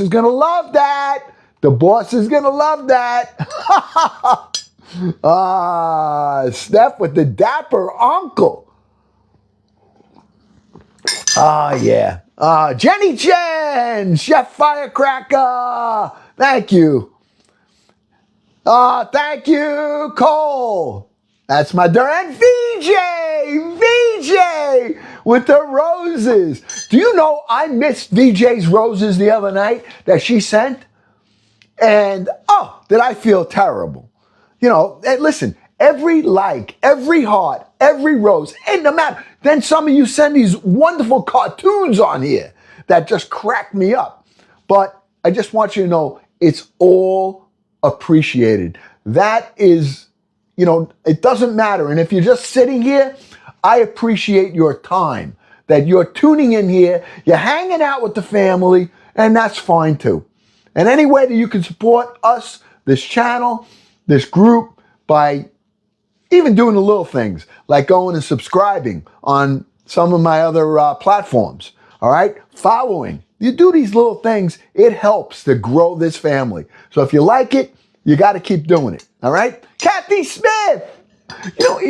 is going to love that. The boss is going to love that. Steph with the dapper uncle. Yeah. Jenny Chen, Chef Firecracker. Thank you. Thank you, Cole. That's my and VJ with the roses. Do you know I missed VJ's roses the other night that she sent? And did I feel terrible? You know, and listen, every like, every heart, every rose, and no matter. Then some of you send these wonderful cartoons on here that just crack me up. But I just want you to know it's all appreciated. That is, you know, it doesn't matter. And if you're just sitting here, I appreciate your time, that you're tuning in here, you're hanging out with the family, and that's fine too. And any way that you can support us, this channel, this group, by even doing the little things, like going and subscribing on some of my other platforms, all right? Following. You do these little things, it helps to grow this family. So if you like it, you got to keep doing it, all right? Kathy Smith! You know,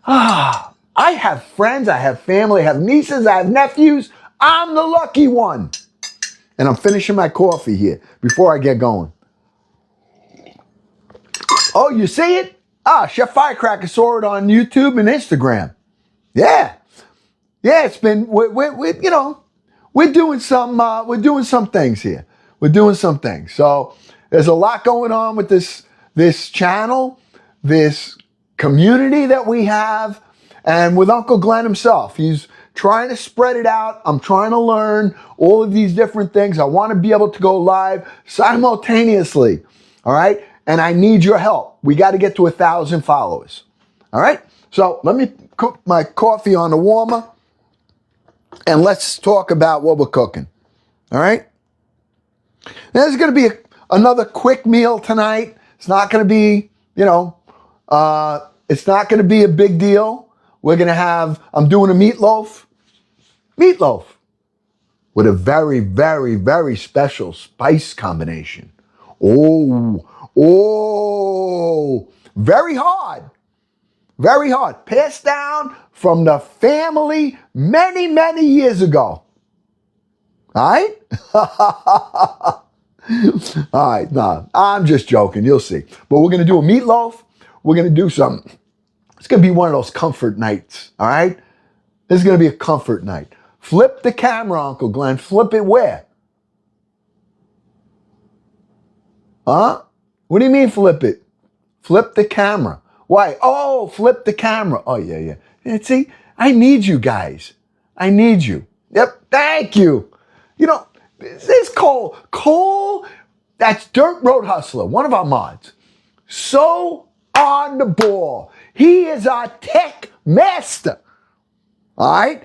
I have friends, I have family, I have nieces, I have nephews. I'm the lucky one. And I'm finishing my coffee here before I get going. Oh, you see it? Chef Firecracker saw it on YouTube and Instagram. Yeah. Yeah, it's been, you know, we're doing some things here. We're doing some things. So there's a lot going on with this channel, this community that we have, and with Uncle Glenn himself. He's trying to spread it out. I'm trying to learn all of these different things. I want to be able to go live simultaneously. All right. And I need your help. We got to get to 1,000 followers. All right. So let me cook my coffee on the warmer and let's talk about what we're cooking. All right. Now, there's going to be another quick meal tonight. It's not going to be, you know, it's not going to be a big deal. We're going to have, I'm doing a meatloaf with a very, very, very special spice combination. Very hard. Very hard. Passed down from the family many, many years ago. All right? All right, no, I'm just joking. You'll see. But we're going to do a meatloaf. We're going to do some, it's going to be one of those comfort nights. All right? This is going to be a comfort night. Flip the camera, Uncle Glenn. Flip it where? Huh? What do you mean flip it? Flip the camera. Why? Oh, flip the camera. Oh, yeah. And see, I need you guys. I need you. Yep, thank you. You know, this is Cole. Cole, that's Dirt Road Hustler, one of our mods. So on the ball. He is our tech master. All right?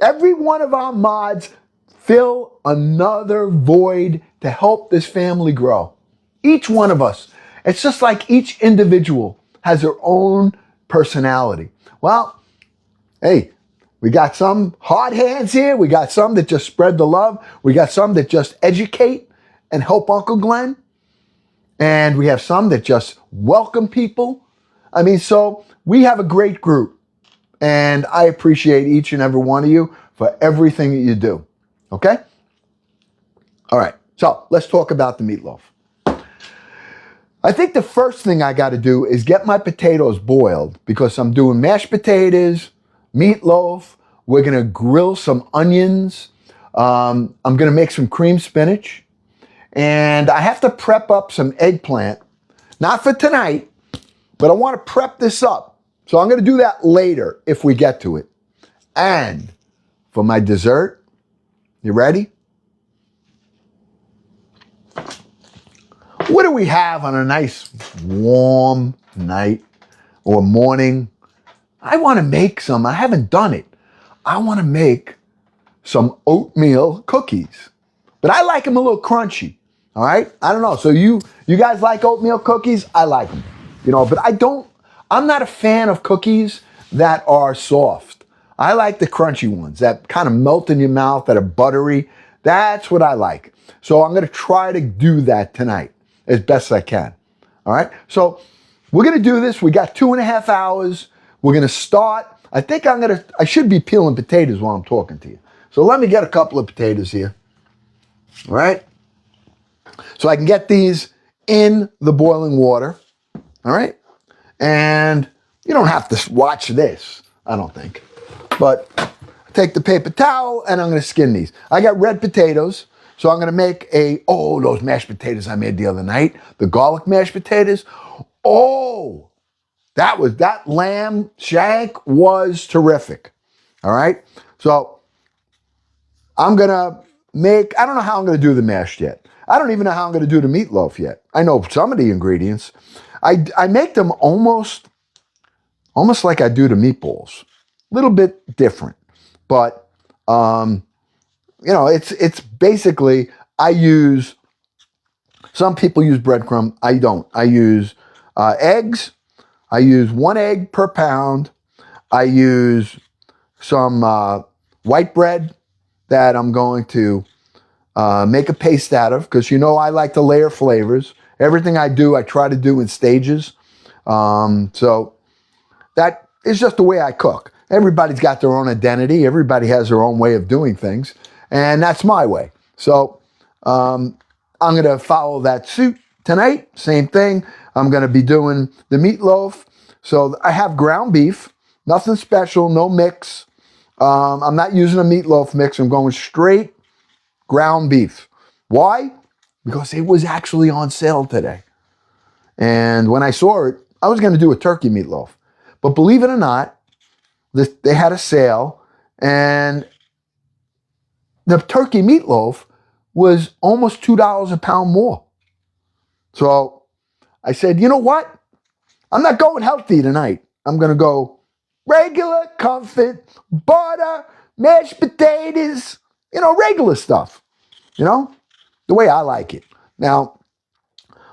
Every one of our mods fill another void to help this family grow. Each one of us. It's just like each individual has their own personality. Well, hey, we got some hard hands here. We got some that just spread the love. We got some that just educate and help Uncle Glenn. And we have some that just welcome people. I mean, so we have a great group. And I appreciate each and every one of you for everything that you do. Okay? All right. So let's talk about the meatloaf. I think the first thing I got to do is get my potatoes boiled because I'm doing mashed potatoes, meatloaf. We're going to grill some onions. I'm going to make some cream spinach. And I have to prep up some eggplant. Not for tonight, but I want to prep this up. So I'm going to do that later if we get to it. And for my dessert, you ready? What do we have on a nice warm night or morning? I want to make some. I haven't done it. I want to make some oatmeal cookies. But I like them a little crunchy. All right? I don't know. So you guys like oatmeal cookies? I like them. You know, but I'm not a fan of cookies that are soft. I like the crunchy ones that kind of melt in your mouth, that are buttery. That's what I like. So I'm going to try to do that tonight as best I can. All right. So we're going to do this. We got 2.5 hours. We're going to start. I should be peeling potatoes while I'm talking to you. So let me get a couple of potatoes here. All right. So I can get these in the boiling water. All right. And you don't have to watch this, I don't think. But take the paper towel and I'm going to skin these. I got red potatoes. So I'm going to make those mashed potatoes I made the other night. The garlic mashed potatoes. Oh, that lamb shank was terrific. All right. So I'm going to I don't know how I'm going to do the mash yet. I don't even know how I'm going to do the meatloaf yet. I know some of the ingredients. I make them almost like I do the meatballs. A little bit different. But, it's basically, some people use breadcrumb. I don't. I use eggs. I use 1 egg per pound. I use some white bread that I'm going to make a paste out of, because I like to layer flavors. Everything I do, I try to do in stages. So that is just the way I cook. Everybody's got their own identity. Everybody has their own way of doing things. And that's my way. So I'm going to follow that suit tonight. Same thing. I'm going to be doing the meatloaf. So I have ground beef. Nothing special. No mix. I'm not using a meatloaf mix. I'm going straight ground beef. Why? Because it was actually on sale today. And when I saw it, I was going to do a turkey meatloaf. But believe it or not, they had a sale, and the turkey meatloaf was almost $2 a pound more. So I said, you know what? I'm not going healthy tonight. I'm going to go regular, comfort, butter, mashed potatoes, regular stuff, the way I like it. Now,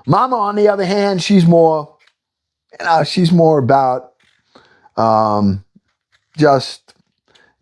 Mama, on the other hand, she's more about just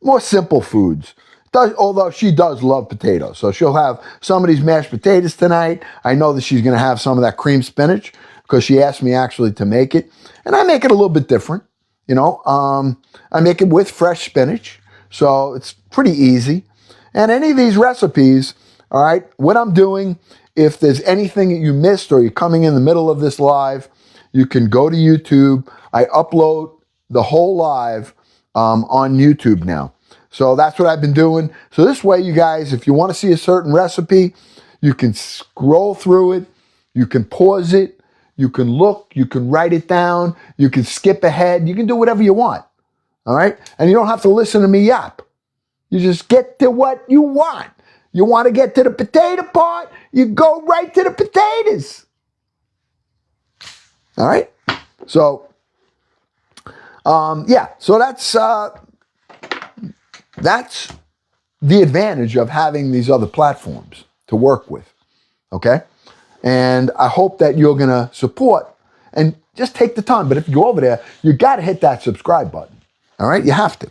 more simple foods. Although she does love potatoes. So she'll have some of these mashed potatoes tonight. I know that she's going to have some of that cream spinach because she asked me actually to make it. And I make it a little bit different. I make it with fresh spinach. So it's pretty easy. And any of these recipes, all right, what I'm doing, if there's anything that you missed or you're coming in the middle of this live, you can go to YouTube. I upload the whole live on YouTube now. So that's what I've been doing. So this way, you guys, if you want to see a certain recipe, you can scroll through it, you can pause it, you can look, you can write it down, you can skip ahead, you can do whatever you want. All right? And you don't have to listen to me yap. You just get to what you want. You want to get to the potato part, you go right to the potatoes. All right? So, so that's the advantage of having these other platforms to work with, okay? And I hope that you're going to support and just take the time. But if you go over there, you got to hit that subscribe button, all right? You have to.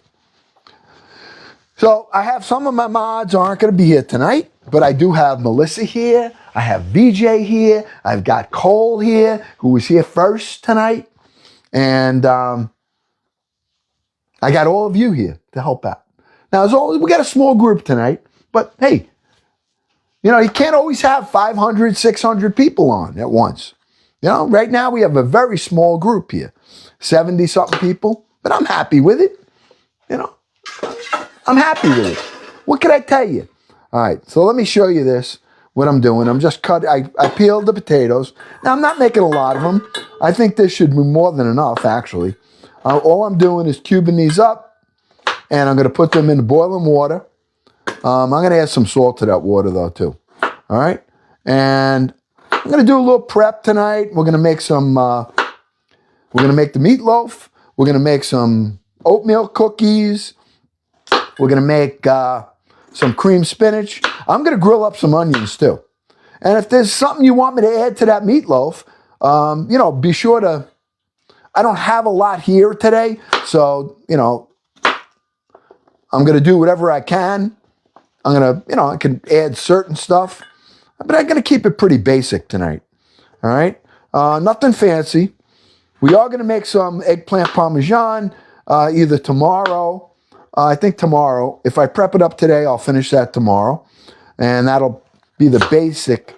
So I have some of my mods aren't going to be here tonight, but I do have Melissa here. I have VJ here. I've got Cole here, who was here first tonight. And I got all of you here to help out. Now, as always, we got a small group tonight, but hey, you can't always have 500, 600 people on at once. Right now we have a very small group here, 70-something people, but I'm happy with it. I'm happy with it. What can I tell you? All right, so let me show you this, what I'm doing. I'm just I peeled the potatoes. Now, I'm not making a lot of them. I think this should be more than enough, actually. All I'm doing is cubing these up, and I'm going to put them in boiling water. I'm going to add some salt to that water, though, too. All right? And I'm going to do a little prep tonight. We're going to make we're going to make the meatloaf. We're going to make some oatmeal cookies. We're going to make some cream spinach. I'm going to grill up some onions, too. And if there's something you want me to add to that meatloaf, be sure to... I don't have a lot here today, so, I'm going to do whatever I can. I can add certain stuff, but I'm gonna keep it pretty basic tonight. All right, nothing fancy. We are gonna make some eggplant parmesan either tomorrow. I think tomorrow. If I prep it up today, I'll finish that tomorrow, and that'll be the basic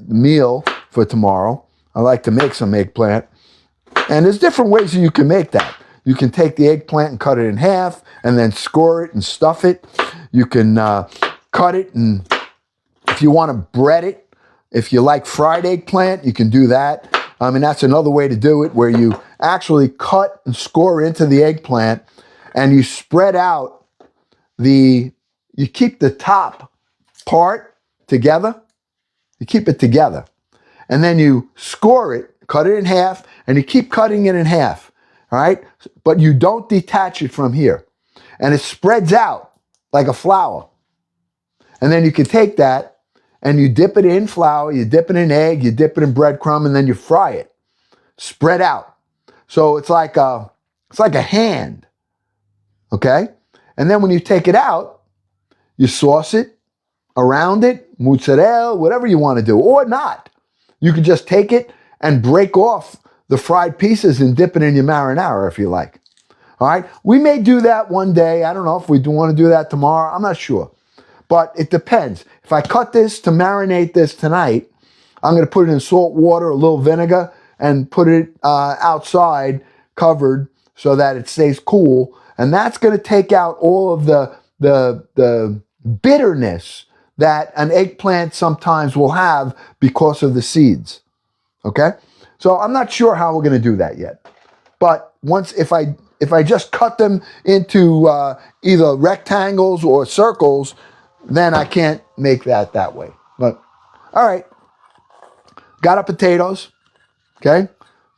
meal for tomorrow. I like to make some eggplant, and there's different ways that you can make that. You can take the eggplant and cut it in half, and then score it and stuff it. You can cut it, and if you want to bread it, if you like fried eggplant, you can do that. I mean, that's another way to do it, where you actually cut and score into the eggplant, and you spread out you keep the top part together. You keep it together. And then you score it, cut it in half, and you keep cutting it in half. All right? But you don't detach it from here. And it spreads out like a flour. And then you can take that and you dip it in flour, you dip it in egg, you dip it in breadcrumb, and then you fry it. Spread out. So it's like a hand. Okay? And then when you take it out, you sauce it around it, mozzarella, whatever you want to do, or not. You can just take it and break off the fried pieces and dip it in your marinara if you like. All right? We may do that one day. I don't know if we do want to do that tomorrow. I'm not sure. But it depends. If I cut this to marinate this tonight, I'm going to put it in salt water, a little vinegar, and put it outside covered so that it stays cool. And that's going to take out all of the bitterness that an eggplant sometimes will have because of the seeds. Okay? So I'm not sure how we're going to do that yet. But if I just cut them into either rectangles or circles, then I can't make that way. But, all right. Got our potatoes. Okay?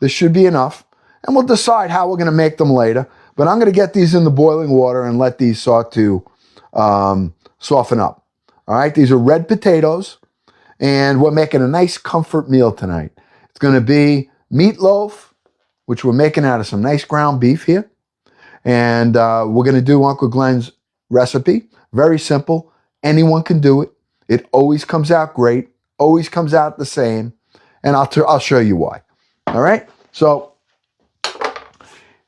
This should be enough. And we'll decide how we're going to make them later. But I'm going to get these in the boiling water and let these start to soften up. All right? These are red potatoes. And we're making a nice comfort meal tonight. It's going to be meatloaf, which we're making out of some nice ground beef here. And we're going to do Uncle Glenn's recipe. Very simple. Anyone can do it. It always comes out great. Always comes out the same. And I'll show you why. All right? So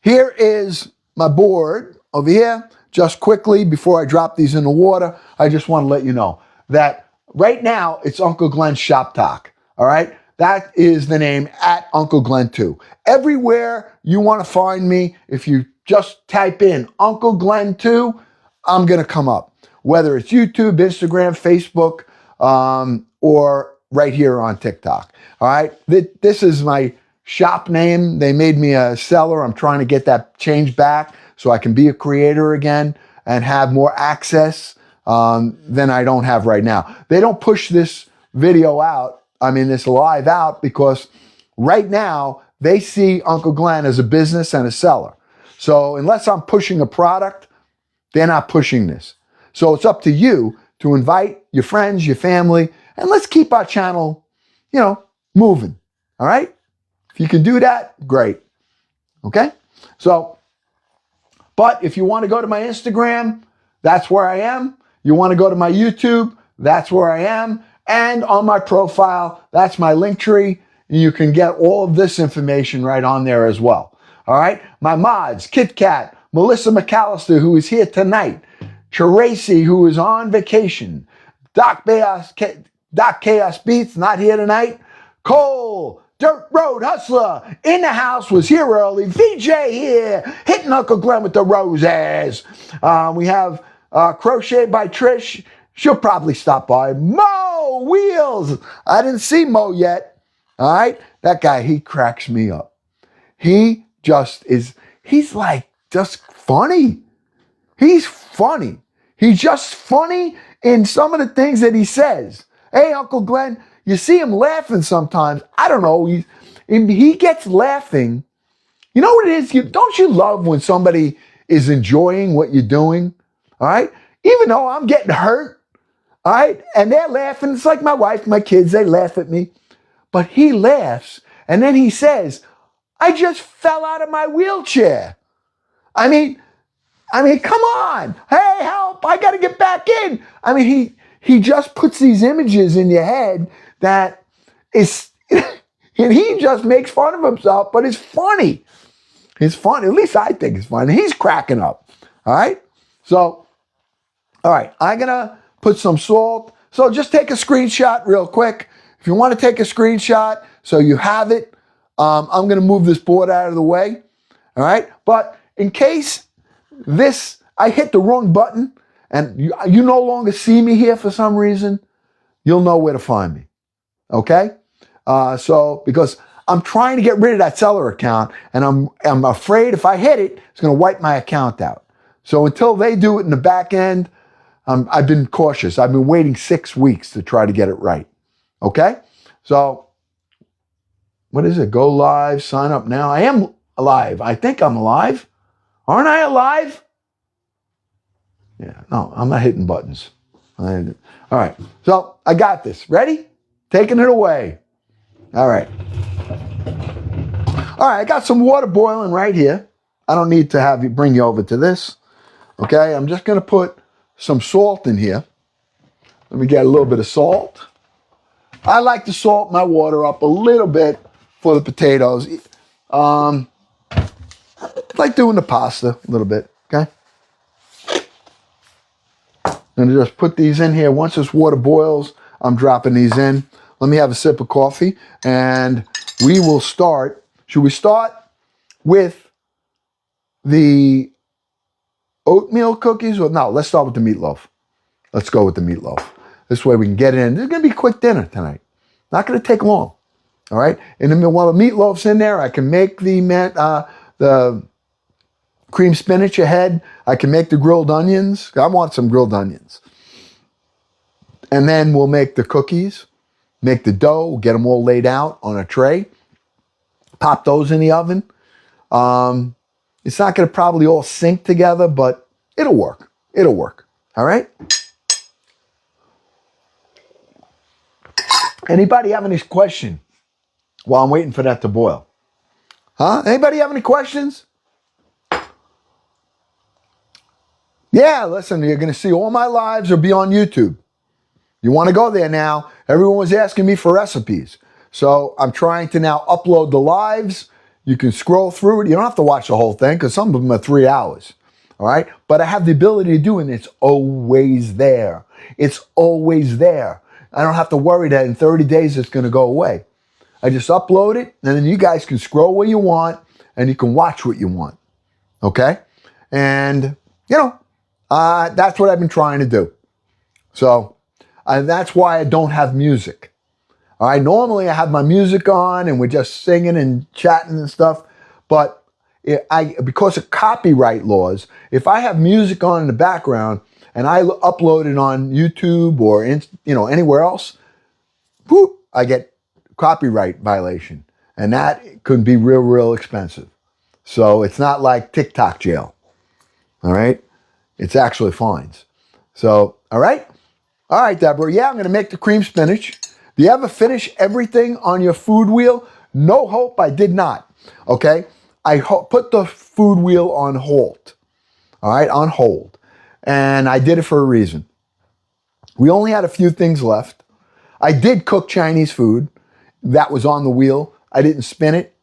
here is my board over here. Just quickly, before I drop these in the water, I just want to let you know that right now it's Uncle Glenn's Shop Talk. All right? That is the name at Uncle Glenn 2. Everywhere you want to find me, if you just type in Uncle Glenn 2, I'm going to come up. Whether it's YouTube, Instagram, Facebook, or right here on TikTok. All right? This is my shop name. They made me a seller. I'm trying to get that changed back so I can be a creator again and have more access than I don't have right now. They don't push this video out, this live out, because right now they see Uncle Glenn as a business and a seller. So unless I'm pushing a product, they're not pushing this. So it's up to you to invite your friends, your family, and let's keep our channel, moving. All right? If you can do that, great. Okay? So, but if you want to go to my Instagram, that's where I am. You want to go to my YouTube, that's where I am. And on my profile, that's my link tree. You can get all of this information right on there as well. All right? My mods, Kit Kat, Melissa McAllister, who is here tonight, Tracy, who is on vacation, Doc Chaos Beats, not here tonight, Cole, Dirt Road Hustler, in the house, was here early, VJ here, hitting Uncle Glenn with the roses. We have Crochet by Trish. She'll probably stop by. Mo Wheels. I didn't see Mo yet. All right? That guy, he cracks me up. He just is, he's like just funny. He's funny. He's just funny in some of the things that he says. Hey, Uncle Glenn, you see him laughing sometimes. I don't know. He gets laughing. You know what it is? Don't you love when somebody is enjoying what you're doing? All right? Even though I'm getting hurt, all right? And they're laughing. It's like my wife, my kids, they laugh at me. But he laughs. And then he says, I just fell out of my wheelchair. I mean, come on. Hey, help. I got to get back in. I mean, he just puts these images in your head that is, and he just makes fun of himself, but it's funny. It's funny. At least I think it's funny. He's cracking up. All right. So, all right. I'm going to put some salt. So just take a screenshot real quick. If you want to take a screenshot so you have it, I'm going to move this board out of the way. All right. But in case I hit the wrong button and you no longer see me here for some reason, you'll know where to find me. Okay? So, because I'm trying to get rid of that seller account and I'm afraid if I hit it, it's going to wipe my account out. So until they do it in the back end, I've been cautious. I've been waiting 6 weeks to try to get it right. Okay? So, what is it? Go live, sign up now. I am alive. I think I'm alive. Aren't I alive? Yeah, no, I'm not hitting buttons. All right, so I got this. Ready? Taking it away. All right. All right, I got some water boiling right here. I don't need to bring you over to this. Okay, I'm just going to put some salt in here. Let me get a little bit of salt. I like to salt my water up a little bit for the potatoes. Like doing the pasta a little bit, okay? I'm gonna just put these in here. Once this water boils, I'm dropping these in. Let me have a sip of coffee and we will start. Should we start with the oatmeal cookies? Or no, let's start with the meatloaf. Let's go with the meatloaf. This way we can get it in. This is gonna be a quick dinner tonight. Not gonna take long, all right? And then while the meatloaf's in there, I can make the cream spinach ahead. I can make the grilled onions. I want some grilled onions. And then we'll make the cookies, make the dough, get them all laid out on a tray, pop those in the oven. It's not going to probably all sync together, but it'll work. It'll work. All right? Anybody have any question while I'm waiting for that to boil? Huh? Anybody have any questions? Yeah, listen, you're going to see all my lives will be on YouTube. You want to go there now. Everyone was asking me for recipes. So I'm trying to now upload the lives. You can scroll through it. You don't have to watch the whole thing because some of them are 3 hours. All right? But I have the ability to do it, and it's always there. It's always there. I don't have to worry that in 30 days it's going to go away. I just upload it, and then you guys can scroll where you want, and you can watch what you want. Okay? And, that's what I've been trying to do. So that's why I don't have music. All right, normally I have my music on and we're just singing and chatting and stuff. But because of copyright laws, if I have music on in the background and I upload it on YouTube or anywhere else, whoop, I get copyright violation, and that could be real, real expensive. So it's not like TikTok jail. All right. It's actually fines. So, all right, Deborah. Yeah, I'm going to make the cream spinach. Do you ever finish everything on your food wheel? No hope, I did not. Okay, I put the food wheel on hold. All right, on hold. And I did it for a reason. We only had a few things left. I did cook Chinese food. That was on the wheel. I didn't spin it.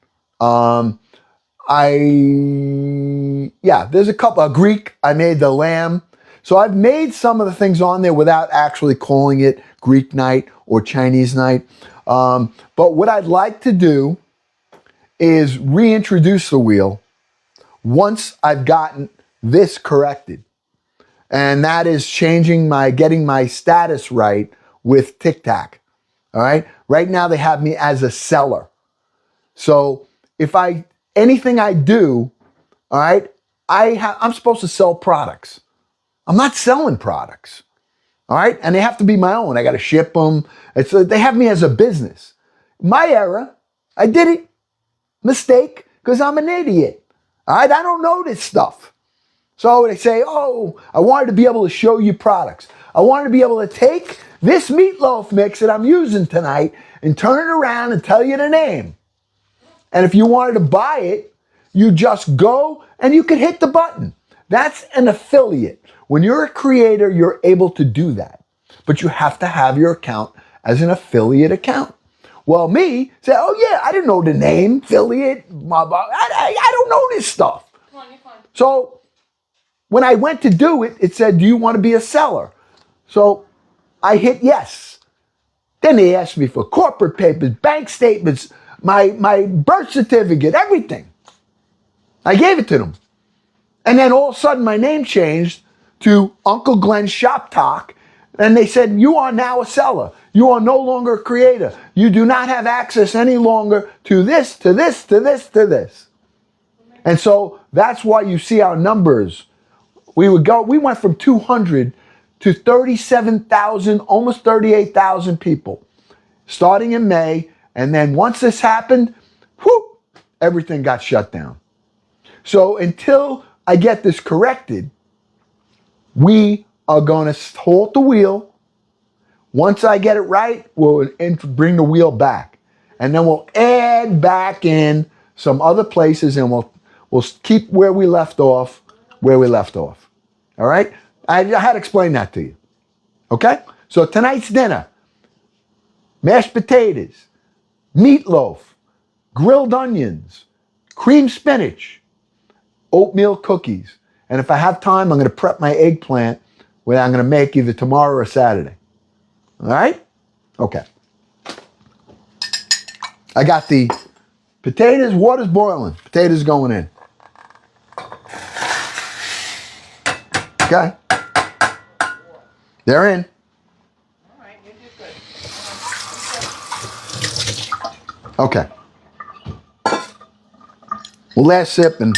There's a couple of Greek. I made the lamb. So I've made some of the things on there without actually calling it Greek night or Chinese night. But what I'd like to do is reintroduce the wheel once I've gotten this corrected. And that is getting my status right with TikTok. All right. Right now they have me as a seller. So anything I do, all right, I'm supposed to sell products. I'm not selling products, all right? And they have to be my own. I got to ship them. They have me as a business. My error, I did it. Mistake, because I'm an idiot, all right? I don't know this stuff. So they say, oh, I wanted to be able to show you products. I wanted to be able to take this meatloaf mix that I'm using tonight and turn it around and tell you the name. And if you wanted to buy it, you just go and you could hit the button. That's an affiliate. When you're a creator, you're able to do that. But you have to have your account as an affiliate account. Well, me say, oh yeah, I didn't know the name, affiliate, I don't know this stuff. Come on, you're fine. So when I went to do it, it said, do you want to be a seller? So I hit yes. Then they asked me for corporate papers, bank statements, my birth certificate, everything. I gave it to them. And then all of a sudden my name changed to Uncle Glenn's Shop Talk. And they said, you are now a seller. You are no longer a creator. You do not have access any longer to this, to this, to this, to this. And so that's why you see our numbers. We went from 200 to 37,000, almost 38,000 people starting in May. And then once this happened, whoop, everything got shut down. So until I get this corrected, we are going to halt the wheel. Once I get it right, we'll bring the wheel back. And then we'll add back in some other places and we'll keep where we left off, All right? I had to explain that to you. Okay? So tonight's dinner, mashed potatoes, meatloaf, grilled onions, cream spinach, oatmeal cookies. And if I have time, I'm going to prep my eggplant, which I'm going to make either tomorrow or Saturday. All right? Okay. I got the potatoes, water's boiling. Potatoes going in. Okay. They're in. All right, you did good. Okay. Well, last sip and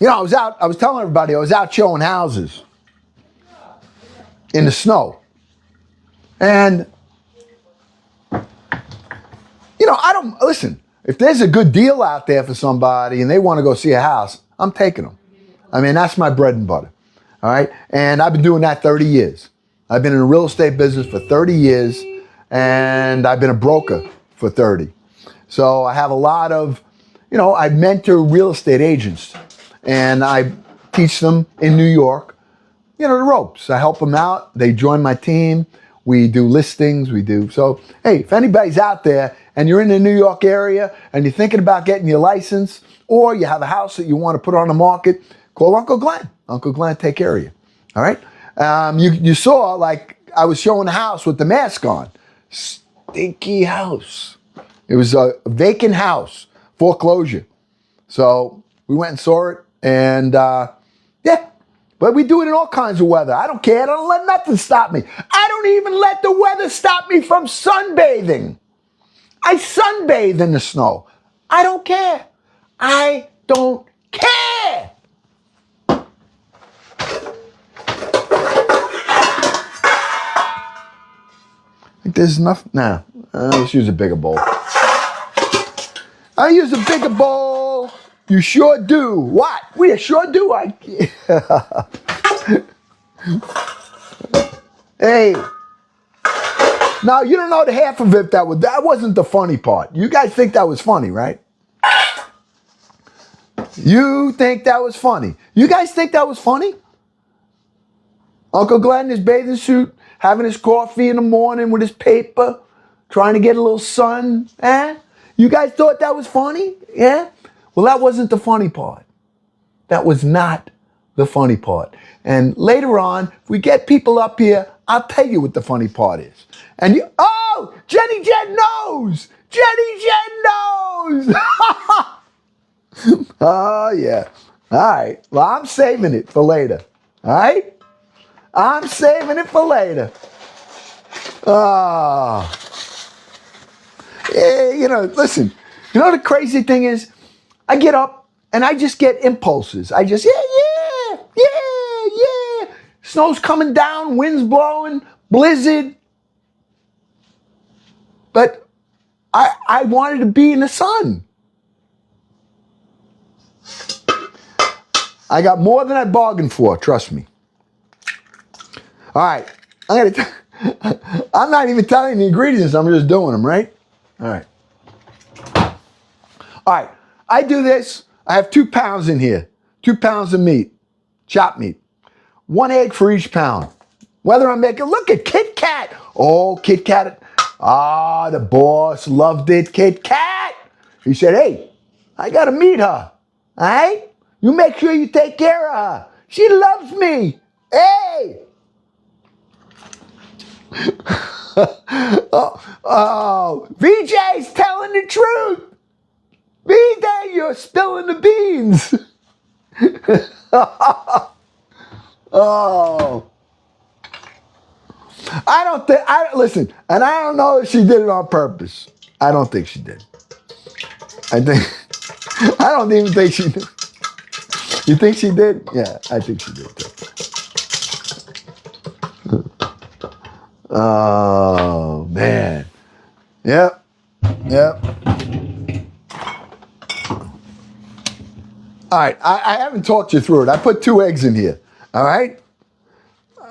I was telling everybody I was out showing houses in the snow. And listen, if there's a good deal out there for somebody and they want to go see a house, I'm taking them. I mean, that's my bread and butter. All right. And I've been doing that 30 years. I've been in the real estate business for 30 years and I've been a broker for 30. So I have a lot of, I mentor real estate agents and I teach them in New York, the ropes. I help them out. They join my team. We do listings. So, hey, if anybody's out there and you're in the New York area and you're thinking about getting your license or you have a house that you want to put on the market, call Uncle Glenn. Uncle Glenn take care of you. All right. You saw, like, I was showing the house with the mask on. Stinky house. It was a vacant house, foreclosure. So we went and saw it, and yeah. But we do it in all kinds of weather. I don't care. I don't let nothing stop me. I don't even let the weather stop me from sunbathing. I sunbathe in the snow. I don't care. I don't care. I think there's enough. Nah, let's use a bigger bowl. I use a bigger bowl. You sure do. What? We sure do. Hey. Now, you don't know the half of it. That wasn't the funny part. You guys think that was funny, right? You think that was funny. You guys think that was funny? Uncle Glenn in his bathing suit, having his coffee in the morning with his paper, trying to get a little sun. Eh? You guys thought that was funny? Yeah? Well, that wasn't the funny part. That was not the funny part. And later on, if we get people up here, I'll tell you what the funny part is. And Jenny Jen knows! Jenny Jen knows! Oh, yeah. All right. Well, I'm saving it for later. All right? I'm saving it for later. Yeah, listen. The crazy thing is, I get up and I just get impulses. I just, yeah. Snow's coming down, wind's blowing, blizzard. But I wanted to be in the sun. I got more than I bargained for, trust me. All right, I'm not even telling you the ingredients, I'm just doing them, right? All right. I do this. I have 2 pounds in here. 2 pounds of meat, chopped meat. 1 egg for each pound. Whether I'm making, look at Kit Kat. Oh, Kit Kat. Ah, the boss loved it, Kit Kat. He said, hey, I got to meet her. All right? You make sure you take care of her. She loves me. Hey. VJ's telling the truth. VJ, you're spilling the beans. Oh. Listen, and I don't know if she did it on purpose. I don't think she did. I don't even think she did. You think she did? Yeah, I think she did too. Oh, man. Yep. All right, I haven't talked you through it. I put 2 eggs in here, all right?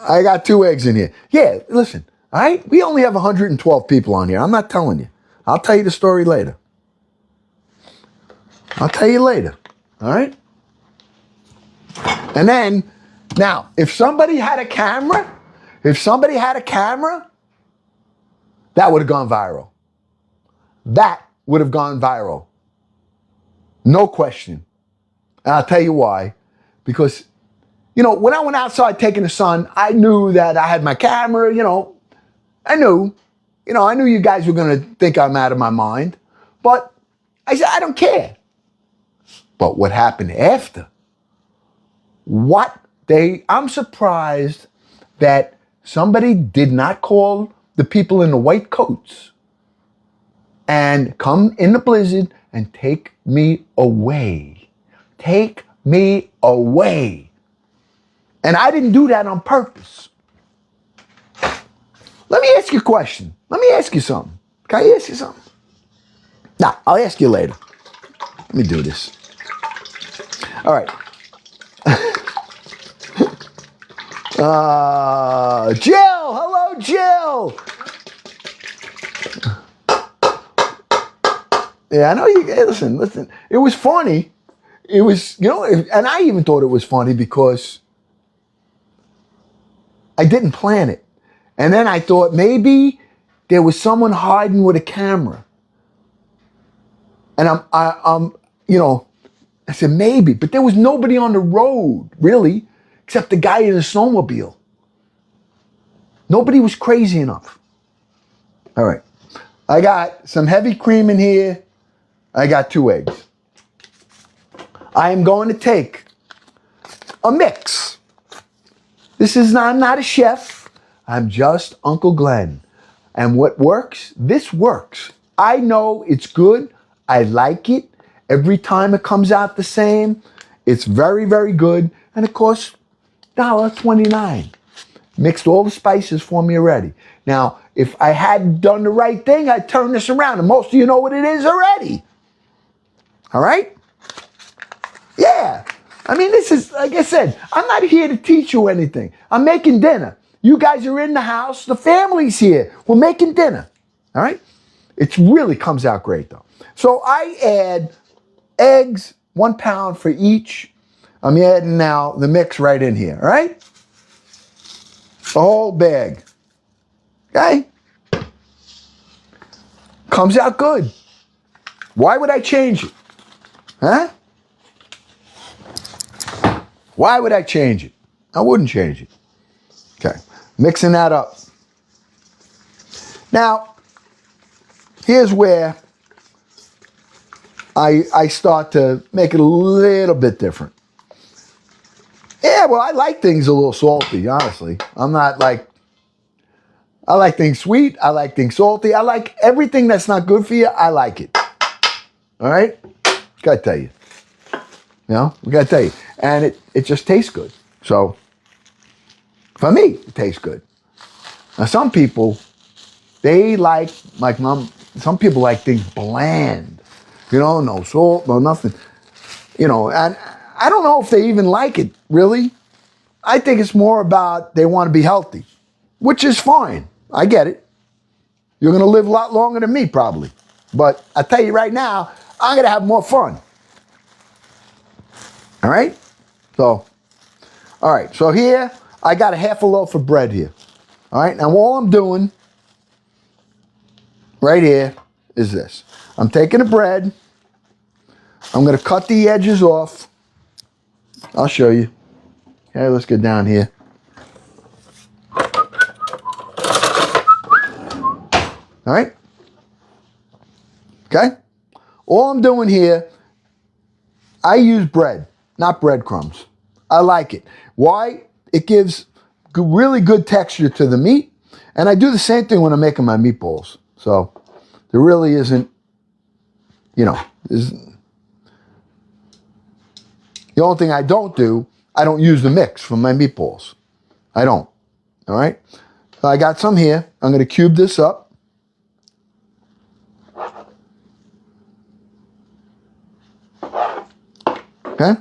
I got 2 eggs in here. Yeah, listen, all right? We only have 112 people on here. I'm not telling you. I'll tell you the story later. I'll tell you later, all right? And then, now, if somebody had a camera, that would have gone viral. That would have gone viral. No question. And I'll tell you why. Because, when I went outside taking the sun, I knew that I had my camera, I knew you guys were going to think I'm out of my mind. But I said, I don't care. But what happened after? I'm surprised that somebody did not call the people in the white coats and come in the blizzard and take me away. Take me away. And I didn't do that on purpose. Let me ask you a question. Let me ask you something. Can I ask you something? Nah, I'll ask you later. Let me do this. All right. Jill! Hello, Jill! Yeah, I know you. Hey, listen. It was funny. It was, and I even thought it was funny because I didn't plan it. And then I thought maybe there was someone hiding with a camera. And I said maybe, but there was nobody on the road, really, except the guy in the snowmobile. Nobody was crazy enough. All right. I got some heavy cream in here. I got 2 eggs. I am going to take a mix. I'm not a chef. I'm just Uncle Glenn. And what works? This works. I know it's good. I like it. Every time it comes out the same. It's very, very good. And it costs $1.29. Mixed all the spices for me already. Now, if I hadn't done the right thing, I'd turn this around. And most of you know what it is already. All right? Yeah. I mean, this is, like I said, I'm not here to teach you anything. I'm making dinner. You guys are in the house. The family's here. We're making dinner. All right? It really comes out great, though. So I add eggs, 1 pound for each. I'm adding now the mix right in here. All right? The whole bag. Okay? Comes out good. Why would I change it? Huh? Why would I change it? I wouldn't change it. Okay. Mixing that up. Now, here's where I start to make it a little bit different. Yeah, well, I like things a little salty, honestly. I'm not like, I like things sweet. I like things salty. I like everything that's not good for you. I like it. All right? Gotta tell you. We gotta tell you. And it just tastes good. So, for me, it tastes good. Now, some people, they like some people like things bland. No salt, no nothing. And I don't know if they even like it, really. I think it's more about they want to be healthy, which is fine. I get it. You're going to live a lot longer than me, probably. But I tell you right now, I'm going to have more fun. All right? So, all right. So here, I got a half a loaf of bread here. All right? Now, all I'm doing right here is this. I'm taking the bread. I'm going to cut the edges off. I'll show you. Okay, let's get down here. All right? Okay? All I'm doing here, I use bread, not breadcrumbs. I like it. Why? It gives really good texture to the meat. And I do the same thing when I'm making my meatballs. So there really isn't, you know, the only thing I don't do, I don't use the mix for my meatballs. I don't. All right? So I got some here. I'm going to cube this up. Okay?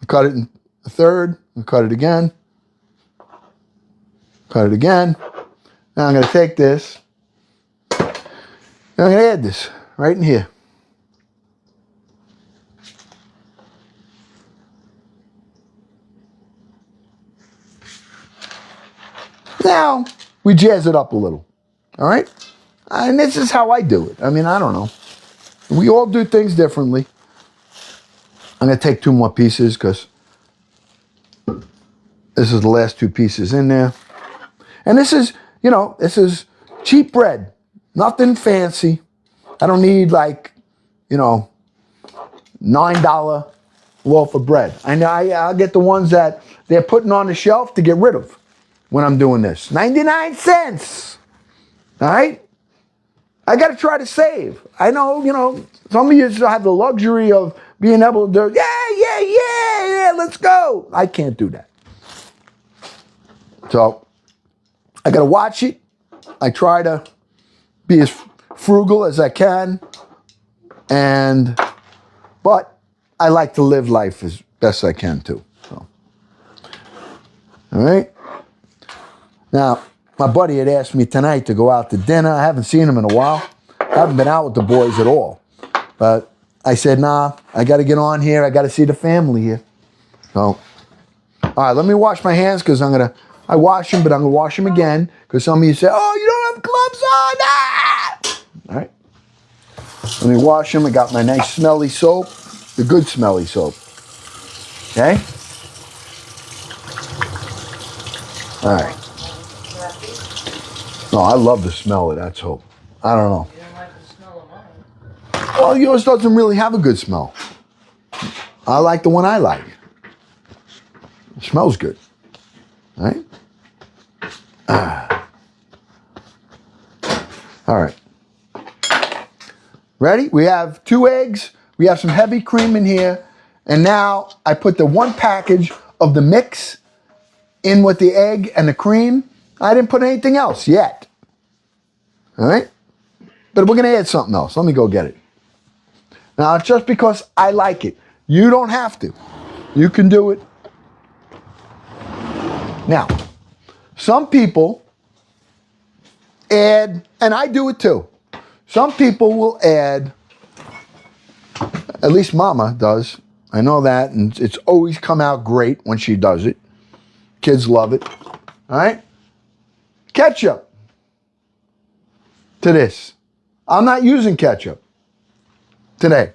Cut it in a third. Cut it again. Cut it again. Now I'm going to take this. And I'm going to add this right in here. Now, we jazz it up a little. All right? And this is how I do it. I mean, I don't know. We all do things differently. I'm going to take 2 more pieces because this is the last 2 pieces in there. And this is, you know, this is cheap bread. Nothing fancy. I don't need like, you know, $9 loaf of bread. I'll get the ones that they're putting on the shelf to get rid of when I'm doing this. 99 cents. All right? I got to try to save. I know, you know, some of you have the luxury of being able to do, yeah, let's go. I can't do that. So I got to watch it. I try to be as frugal as I can. But I like to live life as best I can too. So. All right. Now, my buddy had asked me tonight to go out to dinner. I haven't seen him in a while. I haven't been out with the boys at all. But I said, nah, I got to get on here. I got to see the family here. So, all right, let me wash my hands because I wash them, but I'm going to wash them again because some of you say, oh, you don't have gloves on. Ah! All right. Let me wash them. I got my nice smelly soap, the good smelly soap. Okay? All right. No, I love the smell of that soap. I don't know. You don't like the smell of mine. Well, yours doesn't really have a good smell. I like the one I like. It smells good. All right? All right. Ready? We have 2 eggs. We have some heavy cream in here. And now I put the 1 package of the mix in with the egg and the cream. I didn't put anything else yet. All right? But we're going to add something else. Let me go get it. Now, it's just because I like it. You don't have to. You can do it. Now, some people add, and I do it too. Some people will add, at least Mama does. I know that, and it's always come out great when she does it. Kids love it. All right? Ketchup to this. I'm not using ketchup today.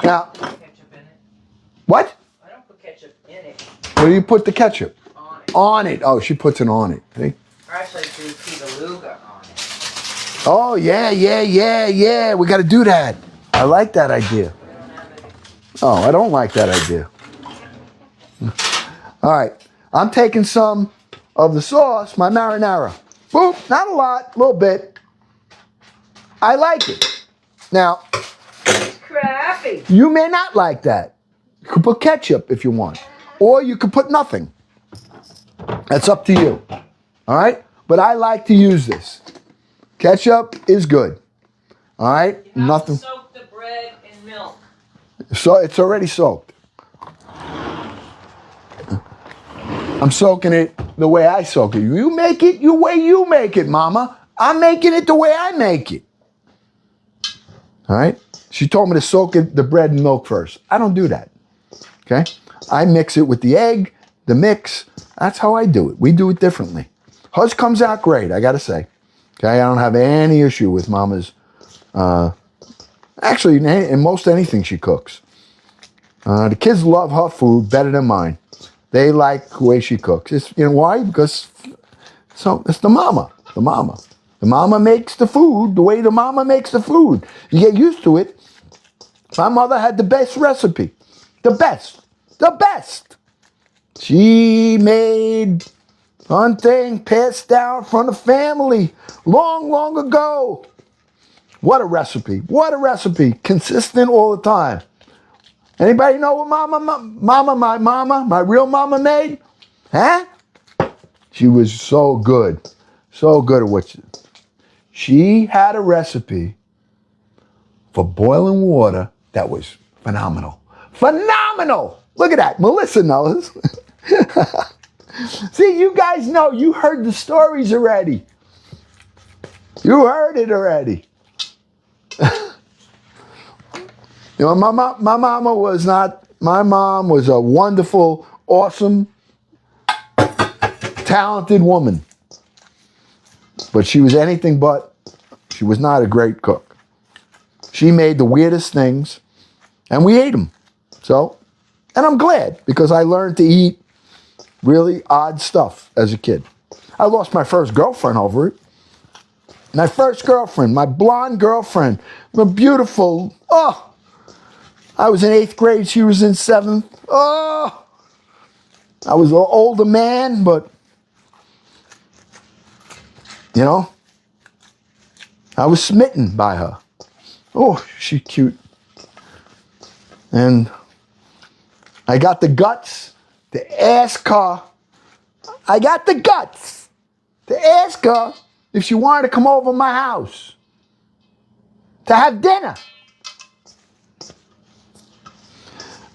Now, Ketchup in it. what? I don't put ketchup in it. Where do you put the ketchup? On it. On it. Oh, she puts it on it. See? Or actually, do beluga on it. Oh, yeah. We got to do that. I like that idea. We don't have it. Oh, I don't like that idea. All right. I'm taking some of the sauce, my marinara. Boop, not a lot, a little bit. I like it. Now, It's crappy. you may not like that. You could put ketchup if you want. Or you could put nothing. That's up to you. All right? But I like to use this. Ketchup is good. All right? You have Nothing. to soak the bread in milk. So it's already soaked. I'm soaking it the way I soak it. You make it the way you make it, Mama. I'm making it the way I make it. All right? She told me to soak the bread in milk first. I don't do that. Okay? I mix it with the egg, the mix. That's how I do it. We do it differently. Hers comes out great, I gotta say. Okay, I don't have any issue with Mama's. Actually, in most anything she cooks. The kids love her food better than mine. They like the way she cooks. You know why? Because it's the mama. The mama. The mama makes the food the way the mama makes the food. You get used to it. My mother had the best recipe. The best. The best. She made one thing passed down from the family long, long ago. What a recipe. What a recipe. Consistent all the time. Anybody know what my real mama made? Huh? She was so good. So good at what she had a recipe for boiling water that was phenomenal. Phenomenal! Look at that. Melissa knows. See, you guys know. You heard the stories already. You heard it already. You know, my mom was a wonderful, awesome, talented woman. But she was anything but. She was not a great cook. She made the weirdest things, and we ate them. So, and I'm glad, because I learned to eat really odd stuff as a kid. I lost my first girlfriend over it. My first girlfriend, my blonde girlfriend, a beautiful, I was in 8th grade, she was in 7th. Oh, I was an older man, but, you know, I was smitten by her. Oh, she's cute. And I got the guts to ask her, if she wanted to come over to my house to have dinner.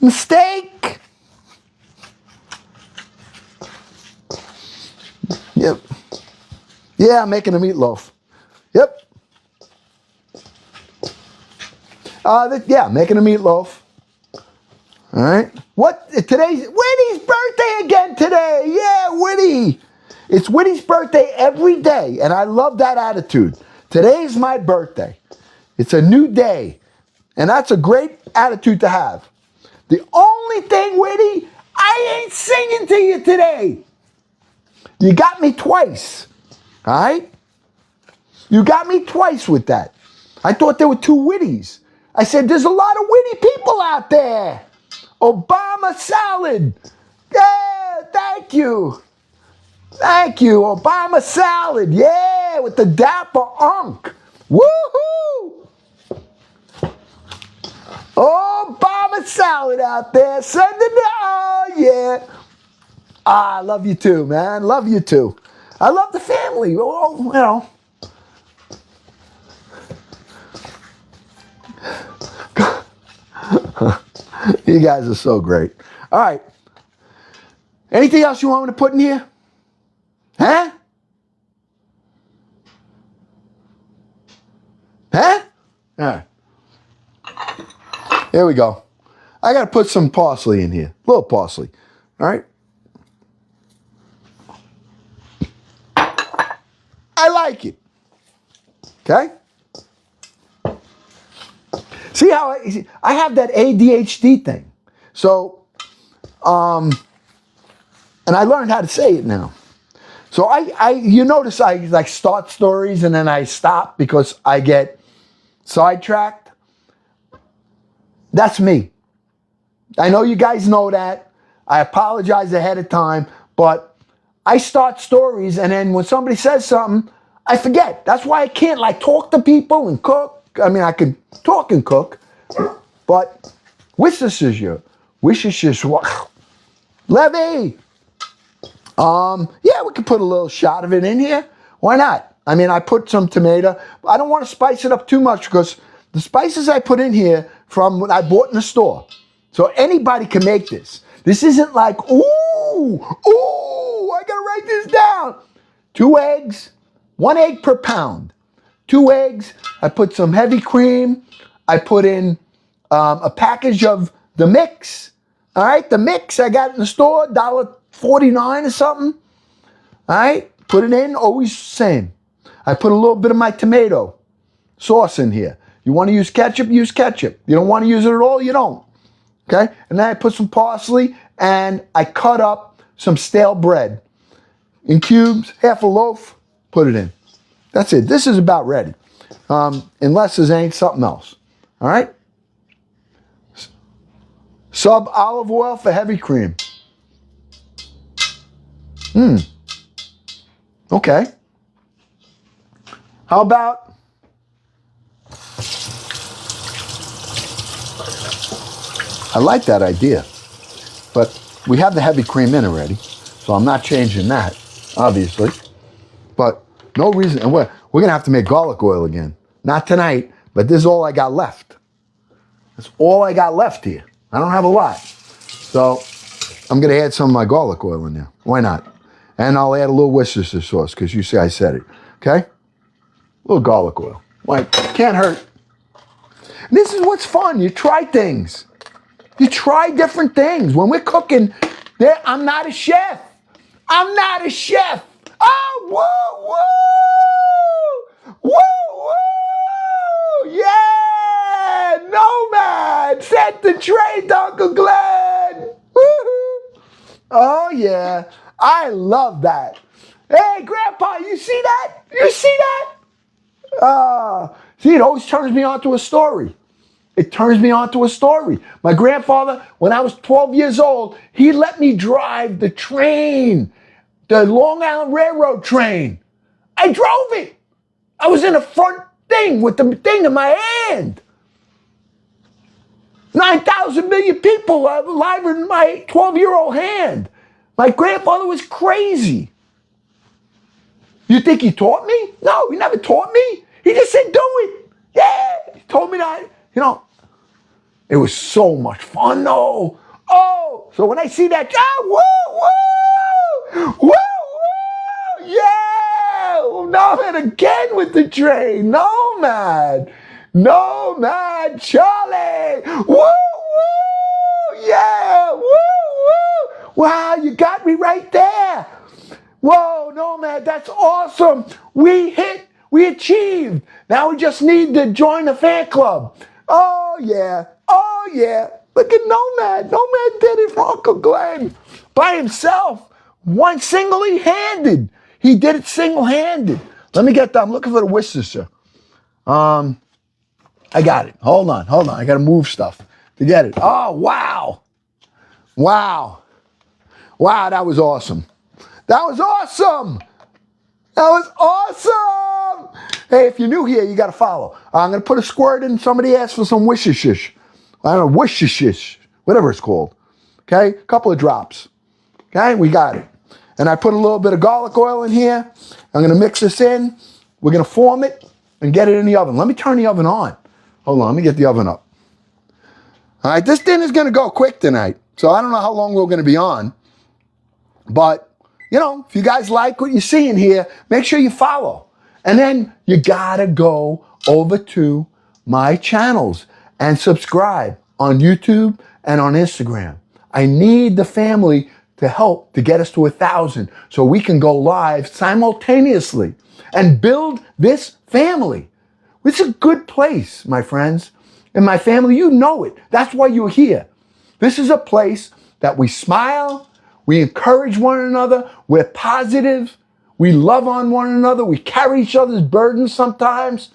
Mistake. Yep. Yeah, I'm making a meatloaf. Yep. Yeah, making a meatloaf. All right. What? Today's Whitty's birthday again today. Yeah, Whitty. It's Whitty's birthday every day, and I love that attitude. Today's my birthday. It's a new day, and that's a great attitude to have. The only thing, Whitty, I ain't singing to you today. You got me twice, all right? You got me twice with that. I thought there were 2 Whittys. I said, there's a lot of Whitty people out there. Obama salad. Yeah, thank you. Thank you, Obama salad. Yeah, with the dapper unk. Woohoo! Obama salad out there. Send it down. Oh, yeah. I love you too, man. Love you too. I love the family. Oh, you know. You guys are so great. All right. Anything else you want me to put in here? Huh? Huh? All right. Here we go. I got to put some parsley in here. A little parsley. All right. I like it. Okay? See how I have that ADHD thing. So, and I learned how to say it now. So you notice I like start stories and then I stop because I get sidetracked. That's me. I know you guys know that. I apologize ahead of time, but I start stories and then when somebody says something, I forget. That's why I can't like talk to people and cook. I mean, I can talk and cook, but Worcestershire, Levy. Yeah, we could put a little shot of it in here. Why not? I mean, I put some tomato. I don't want to spice it up too much because the spices I put in here from what I bought in the store. So anybody can make this. This isn't like, ooh, I gotta write this down. 2 eggs, 1 egg per pound. 2 eggs. I put some heavy cream. I put in a package of the mix. All right, the mix I got in the store, $1.49 or something. All right, put it in, always the same. I put a little bit of my tomato sauce in here. You want to use ketchup, use ketchup. You don't want to use it at all, you don't. Okay, and then I put some parsley and I cut up some stale bread in cubes, half a loaf, put it in. That's it. This is about ready. Unless there's ain't something else. All right? Sub olive oil for heavy cream. Okay. How about I like that idea. But we have the heavy cream in already, so I'm not changing that, obviously. But no reason, and we're going to have to make garlic oil again. Not tonight, but this is all I got left. That's all I got left here. I don't have a lot. So I'm going to add some of my garlic oil in there. Why not? And I'll add a little Worcestershire sauce because you see I said it. Okay? A little garlic oil. Why? Can't hurt. And this is what's fun. You try things. You try different things. When we're cooking, I'm not a chef. I'm not a chef. Oh, woo, woo! Woo, woo! Yeah! Nomad! Set the tray, Uncle Glenn! Woo-hoo! Oh, yeah. I love that. Hey, Grandpa, you see that? You see that? See, it always turns me on to a story. It turns me on to a story. My grandfather, when I was 12 years old, he let me drive the train, the Long Island Railroad train. I drove it. I was in the front thing with the thing in my hand. 9,000 million people alive in my 12-year-old hand. My grandfather was crazy. You think he taught me? No, he never taught me. He just said, do it. Yeah, he told me that. You know, it was so much fun, though. Oh, so when I see that, woo, woo, woo, woo, yeah. Nomad again with the train. Nomad Charlie. Woo, woo, yeah, woo, woo. Wow, you got me right there. Whoa, Nomad, that's awesome. We achieved. Now we just need to join the fan club. Oh, yeah. Look at Nomad. Nomad did it for Uncle Glenn by himself. Single-handed. He did it single-handed. Let me get that. I'm looking for the Worcestershire. I got it. Hold on. I got to move stuff to get it. Oh, wow. Wow, that was awesome. That was awesome. Hey, if you're new here, you got to follow. I'm going to put a squirt in. Somebody asked for some Worcestershire. I don't know, Worcestershire, whatever it's called. Okay, a couple of drops. Okay, we got it. And I put a little bit of garlic oil in here. I'm going to mix this in. We're going to form it and get it in the oven. Let me turn the oven on. Hold on, let me get the oven up. All right, this dinner's going to go quick tonight. So I don't know how long we're going to be on. But, you know, if you guys like what you see in here, make sure you follow. And then you got to go over to my channels and subscribe on YouTube and on Instagram. I need the family to help to get us to 1,000 so we can go live simultaneously and build this family. It's a good place, my friends. And my family, you know it. That's why you're here. This is a place that we smile, we encourage one another, we're positive, we love on one another, we carry each other's burdens sometimes,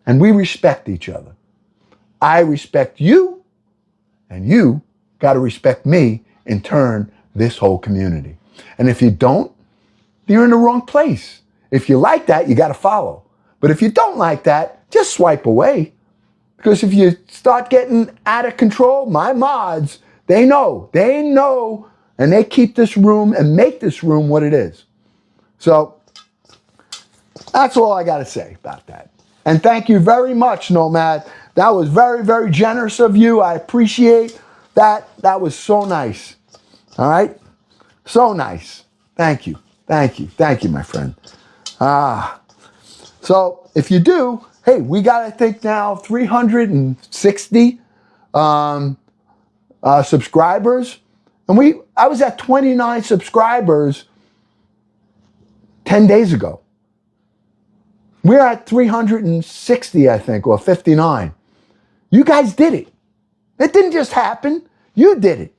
and we respect each other. I respect you, and you got to respect me, in turn, this whole community. And if you don't, you're in the wrong place. If you like that, you got to follow. But if you don't like that, just swipe away. Because if you start getting out of control, my mods, they know, and they keep this room and make this room what it is. So that's all I got to say about that. And thank you very much, Nomad. That was very, very generous of you. I appreciate that. That was so nice. All right? So nice. Thank you. Thank you, my friend. So if you do, hey, we got, I think now, 360 subscribers. And I was at 29 subscribers 10 days ago. We're at 360, I think, or 59. You guys did it. It didn't just happen. You did it.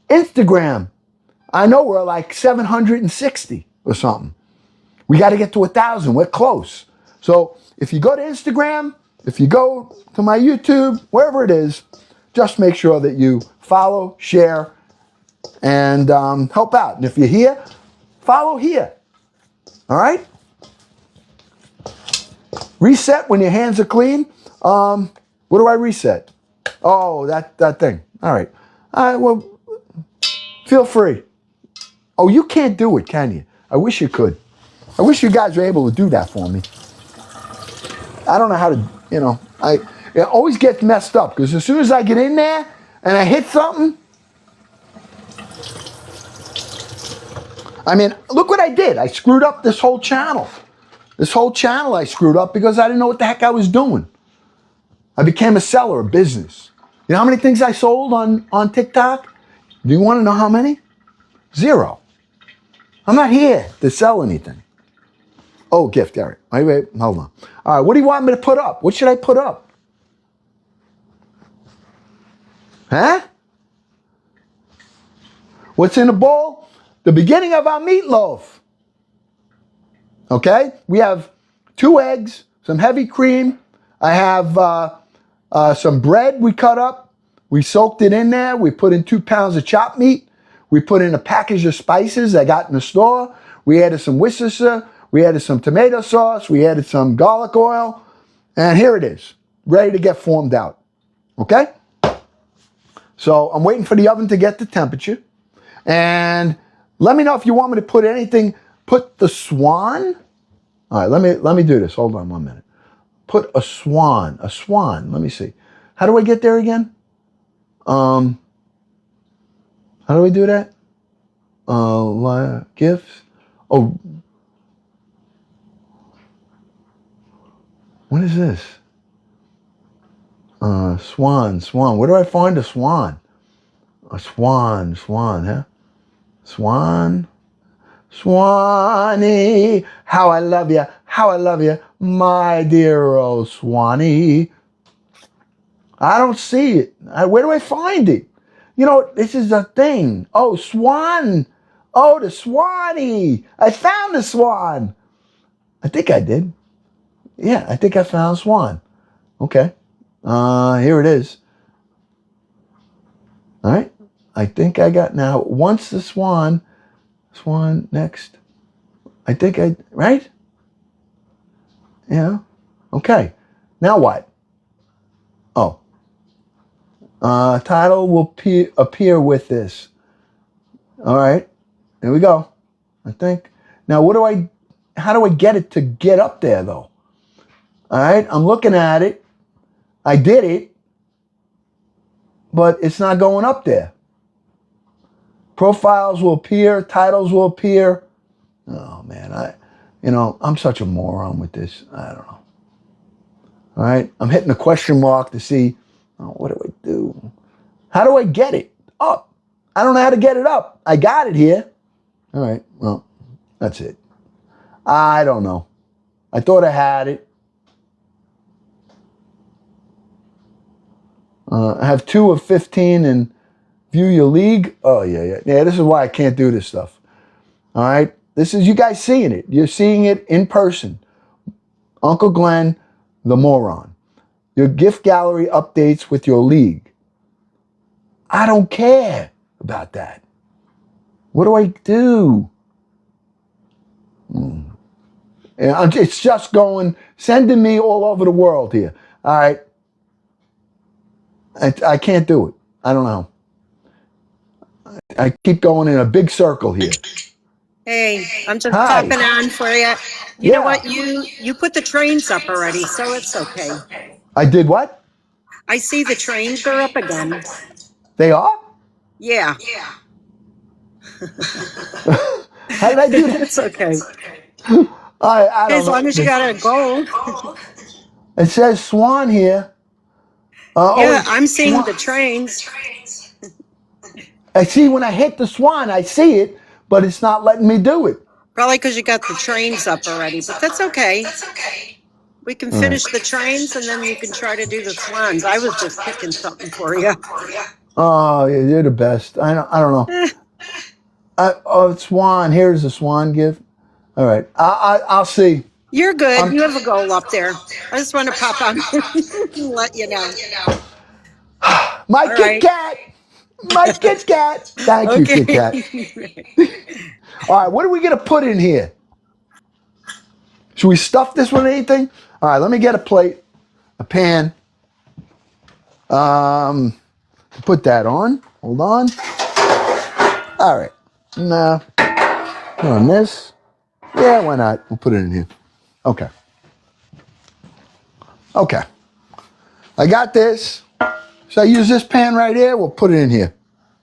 Instagram, I know we're like 760 or something. We got to get to 1,000. We're close. So if you go to Instagram, if you go to my YouTube, wherever it is, just make sure that you follow, share, and help out. And if you're here, follow here. All right? Reset when your hands are clean. What do I reset? Oh, that thing. All right. Well, feel free. Oh, you can't do it, can you? I wish you could. I wish you guys were able to do that for me. I don't know how to, it always gets messed up because as soon as I get in there and I hit something, I mean, look what I did. I screwed up this whole channel. This whole channel I screwed up because I didn't know what the heck I was doing. I became a seller of business. You know how many things I sold on TikTok? Do you want to know how many? 0. I'm not here to sell anything. Oh, gift, Eric. Wait, hold on. All right, what do you want me to put up? What should I put up? Huh? What's in the bowl? The beginning of our meatloaf. Okay? We have 2 eggs, some heavy cream. I have some bread we cut up. We soaked it in there. We put in 2 pounds of chopped meat. We put in a package of spices I got in the store. We added some Worcestershire. We added some tomato sauce. We added some garlic oil. And here it is, ready to get formed out. Okay? So I'm waiting for the oven to get the temperature. And let me know if you want me to put anything. Put the swan. All right, let me do this. Hold on 1 minute. Put a swan. Let me see. How do I get there again? How do we do that? Gifts. Oh. What is this? Swan. Where do I find a swan? A swan, huh? Swan. Swanee, how I love you, my dear old Swanee. I don't see it. Where do I find it? You know, this is a thing. Oh, swan. Oh, the Swanee. I found the swan. I think I did. Yeah, I think I found swan. Okay. Here it is. All right. I think I got now. Once the swan next. I think right? Yeah. Okay. Now what? Oh. Title will appear with this. All right. Here we go. I think. Now how do I get it to get up there though? All right. I'm looking at it. I did it. But it's not going up there. Profiles will appear. Titles will appear. Oh man, I'm such a moron with this. I don't know. All right, I'm hitting the question mark to see, what do I do? How do I get it up? I don't know how to get it up. I got it here. All right, well, that's it. I don't know. I thought I had it. I have 2 of 15 and view your league. Oh, yeah. This is why I can't do this stuff. All right. This is you guys seeing it. You're seeing it in person. Uncle Glenn, the moron. Your gift gallery updates with your league. I don't care about that. What do I do? It's just sending me all over the world here. All right. I can't do it. I don't know. I keep going in a big circle here. Hey, I'm just Hi. popping on for you. You know what? You put the trains up already, so it's okay. I did what? I see the trains are up again. They are? Yeah. How did I do that? It's okay. I don't As know. long as you got a gold. It says swan here. Yeah, I'm seeing the trains. I see when I hit the swan, I see it, but it's not letting me do it. Probably because you got the trains up already, but that's okay. We can finish the trains and then you can try to do the swans. I was just picking something for you. Oh, you're the best. I don't know. Oh, swan. Here's a swan gift. All right. I'll see. You're good. You have a goal up there. I just want to pop on and let you know. My All Kit right. Kat. My Kit Kat. Thank you, Kit Kat. All right. What are we going to put in here? Should we stuff this with anything? All right. Let me get a plate, a pan. Put that on. Hold on. All right. Nah. Put on this. Yeah, why not? We'll put it in here. Okay. Okay. I got this. So I use this pan right here. We'll put it in here.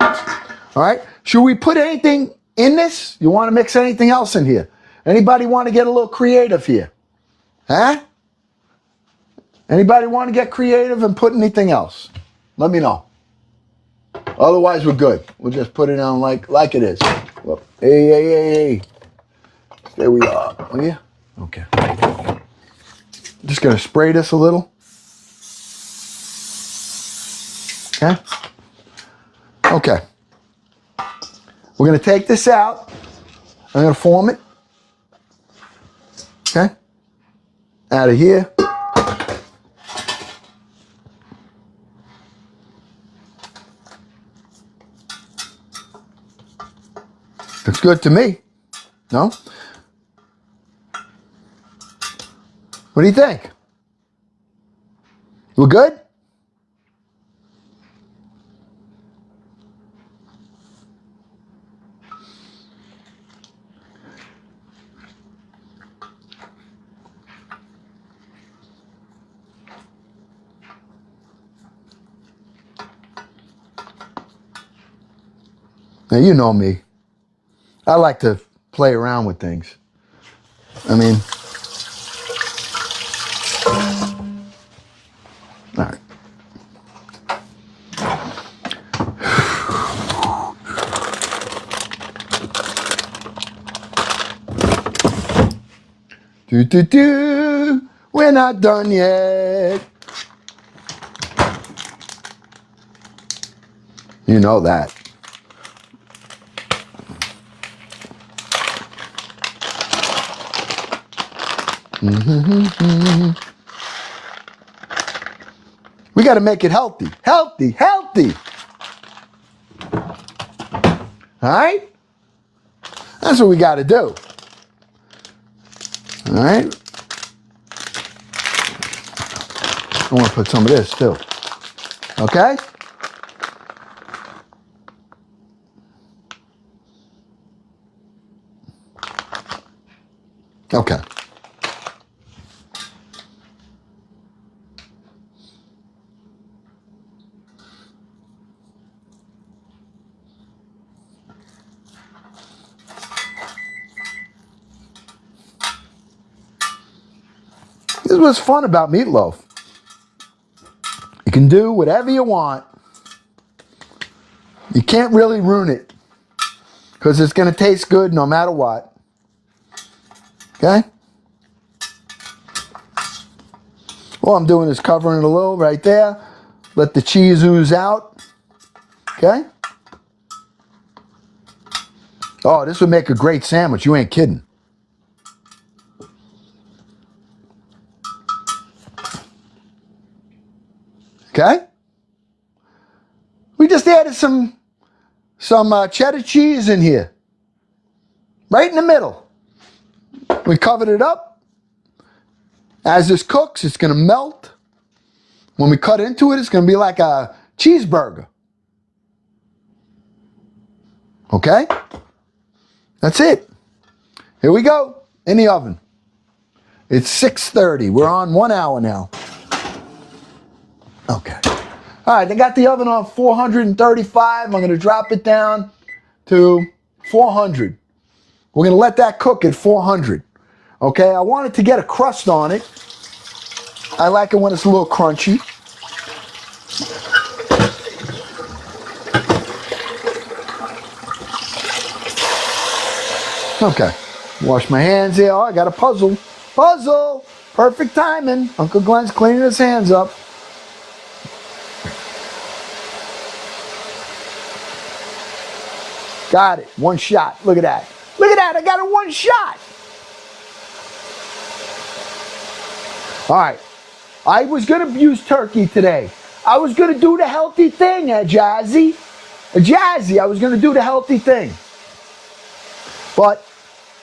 All right. Should we put anything in this? You want to mix anything else in here? Anybody want to get a little creative here? Huh? Anybody want to get creative and put anything else? Let me know. Otherwise, we're good. We'll just put it on like it is. Well, hey. There we are. Oh, yeah? Okay. Just going to spray this a little. Okay? Okay. We're going to take this out. I'm going to form it. Okay? Out of here. Looks good to me. No? What do you think? We're good? Now, you know me. I like to play around with things. I mean, all right. We're not done yet. You know that. We got to make it healthy. Healthy. All right? That's what we got to do. All right? I want to put some of this too. Okay? Okay. This is what's fun about meatloaf. You can do whatever you want. You can't really ruin it because it's going to taste good no matter what. Okay? All I'm doing is covering it a little right there. Let the cheese ooze out. Okay? Oh, this would make a great sandwich. You ain't kidding. Okay? We just added some cheddar cheese in here. Right in the middle. We covered it up. As this cooks, it's going to melt. When we cut into it, it's going to be like a cheeseburger. Okay? That's it. Here we go. In the oven. It's 6:30. We're on 1 hour now. Okay. All right, I got the oven on 435. I'm going to drop it down to 400. We're going to let that cook at 400. Okay, I want it to get a crust on it. I like it when it's a little crunchy. Okay. Wash my hands here. Oh, I got a puzzle. Puzzle! Perfect timing. Uncle Glenn's cleaning his hands up. Got it. One shot. Look at that. Look at that. I got it one shot. All right. I was going to use turkey today. I was going to do the healthy thing, Jazzy. Jazzy, I was going to do the healthy thing. But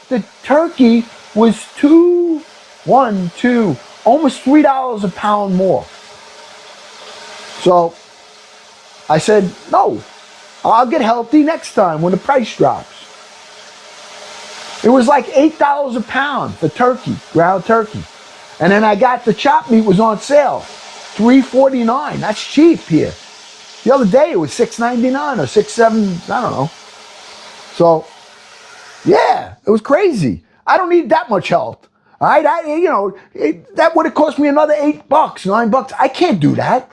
the turkey was almost $3 a pound more. So I said, no, I'll get healthy next time when the price drops. It was like $8 a pound for turkey, ground turkey. And then I got the chopped meat was on sale, $3.49. That's cheap here. The other day it was $6.99 or $6.7, I don't know. So, yeah, it was crazy. I don't need that much health. All right, that would have cost me another $8, $9. I can't do that.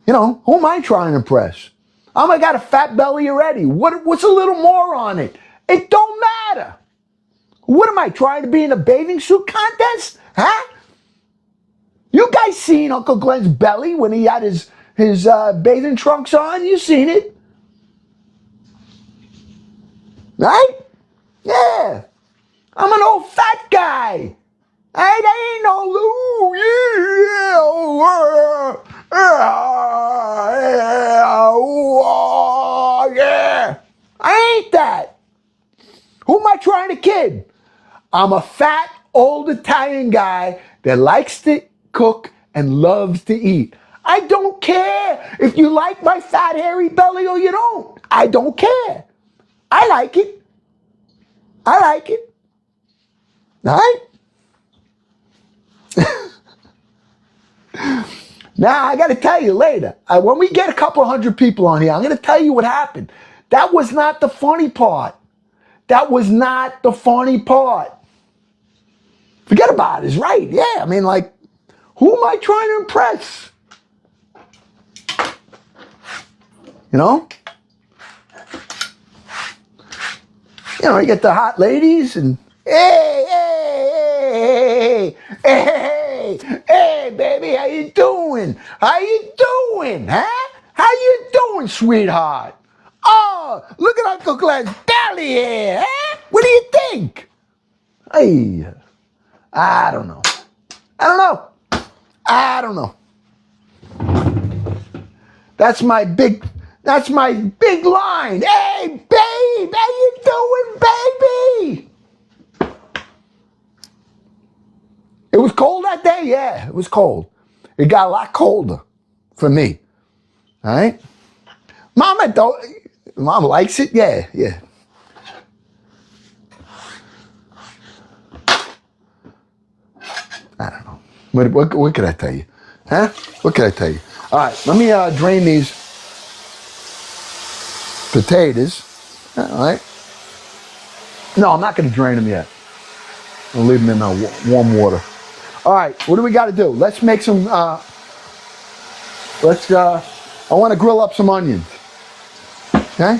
You know, who am I trying to impress? I got a fat belly already. What's a little more on it? It don't matter. What am I trying to be in a bathing suit contest? Huh? You guys seen Uncle Glenn's belly when he had his bathing trunks on? You seen it? Right? Yeah. I'm an old fat guy. I ain't no Lou. Yeah. I ain't that. Who am I trying to kid? I'm a fat, old Italian guy that likes to cook and loves to eat. I don't care if you like my fat, hairy belly or you don't. I don't care. I like it. I like it. All right? Now, I got to tell you later, when we get a couple hundred people on here, I'm going to tell you what happened. That was not the funny part. That was not the funny part. Forget about it. It's right. Yeah, I mean, like, who am I trying to impress? You know? You get the hot ladies and, hey, baby, how you doing? How you doing, huh? How you doing, sweetheart? Oh, look at Uncle Glenn's belly here, huh? What do you think? Hey, I don't know. That's my big line. Hey, babe, how you doing, baby? It was cold that day? Yeah, it was cold. It got a lot colder for me. All right? Mom likes it? Yeah. I don't know. What could I tell you? Huh? What could I tell you? All right, let me drain these potatoes. All right. No, I'm not going to drain them yet. I'll leave them in warm water. All right, what do we got to do? Let's make some, I want to grill up some onions. Okay?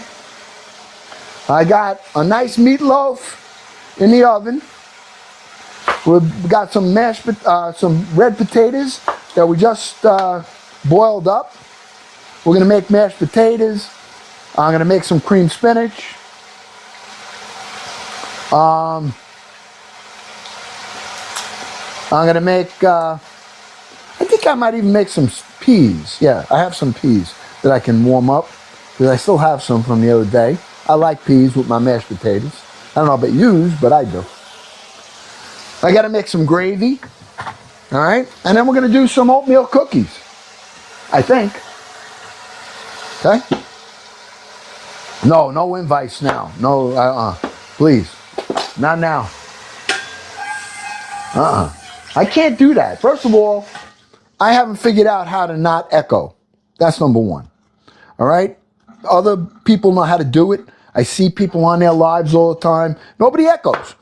I got a nice meatloaf in the oven. We've got some some red potatoes that we just boiled up. We're going to make mashed potatoes. I'm going to make some cream spinach. I'm going to make, I think I might even make some peas. Yeah, I have some peas that I can warm up because I still have some from the other day. I like peas with my mashed potatoes. I don't know about you, but I do. I got to make some gravy. All right. And then we're going to do some oatmeal cookies. I think. Okay. No invites now. No, please. Not now. I can't do that. First of all, I haven't figured out how to not echo. That's number one. All right? Other people know how to do it. I see people on their lives all the time. Nobody echoes.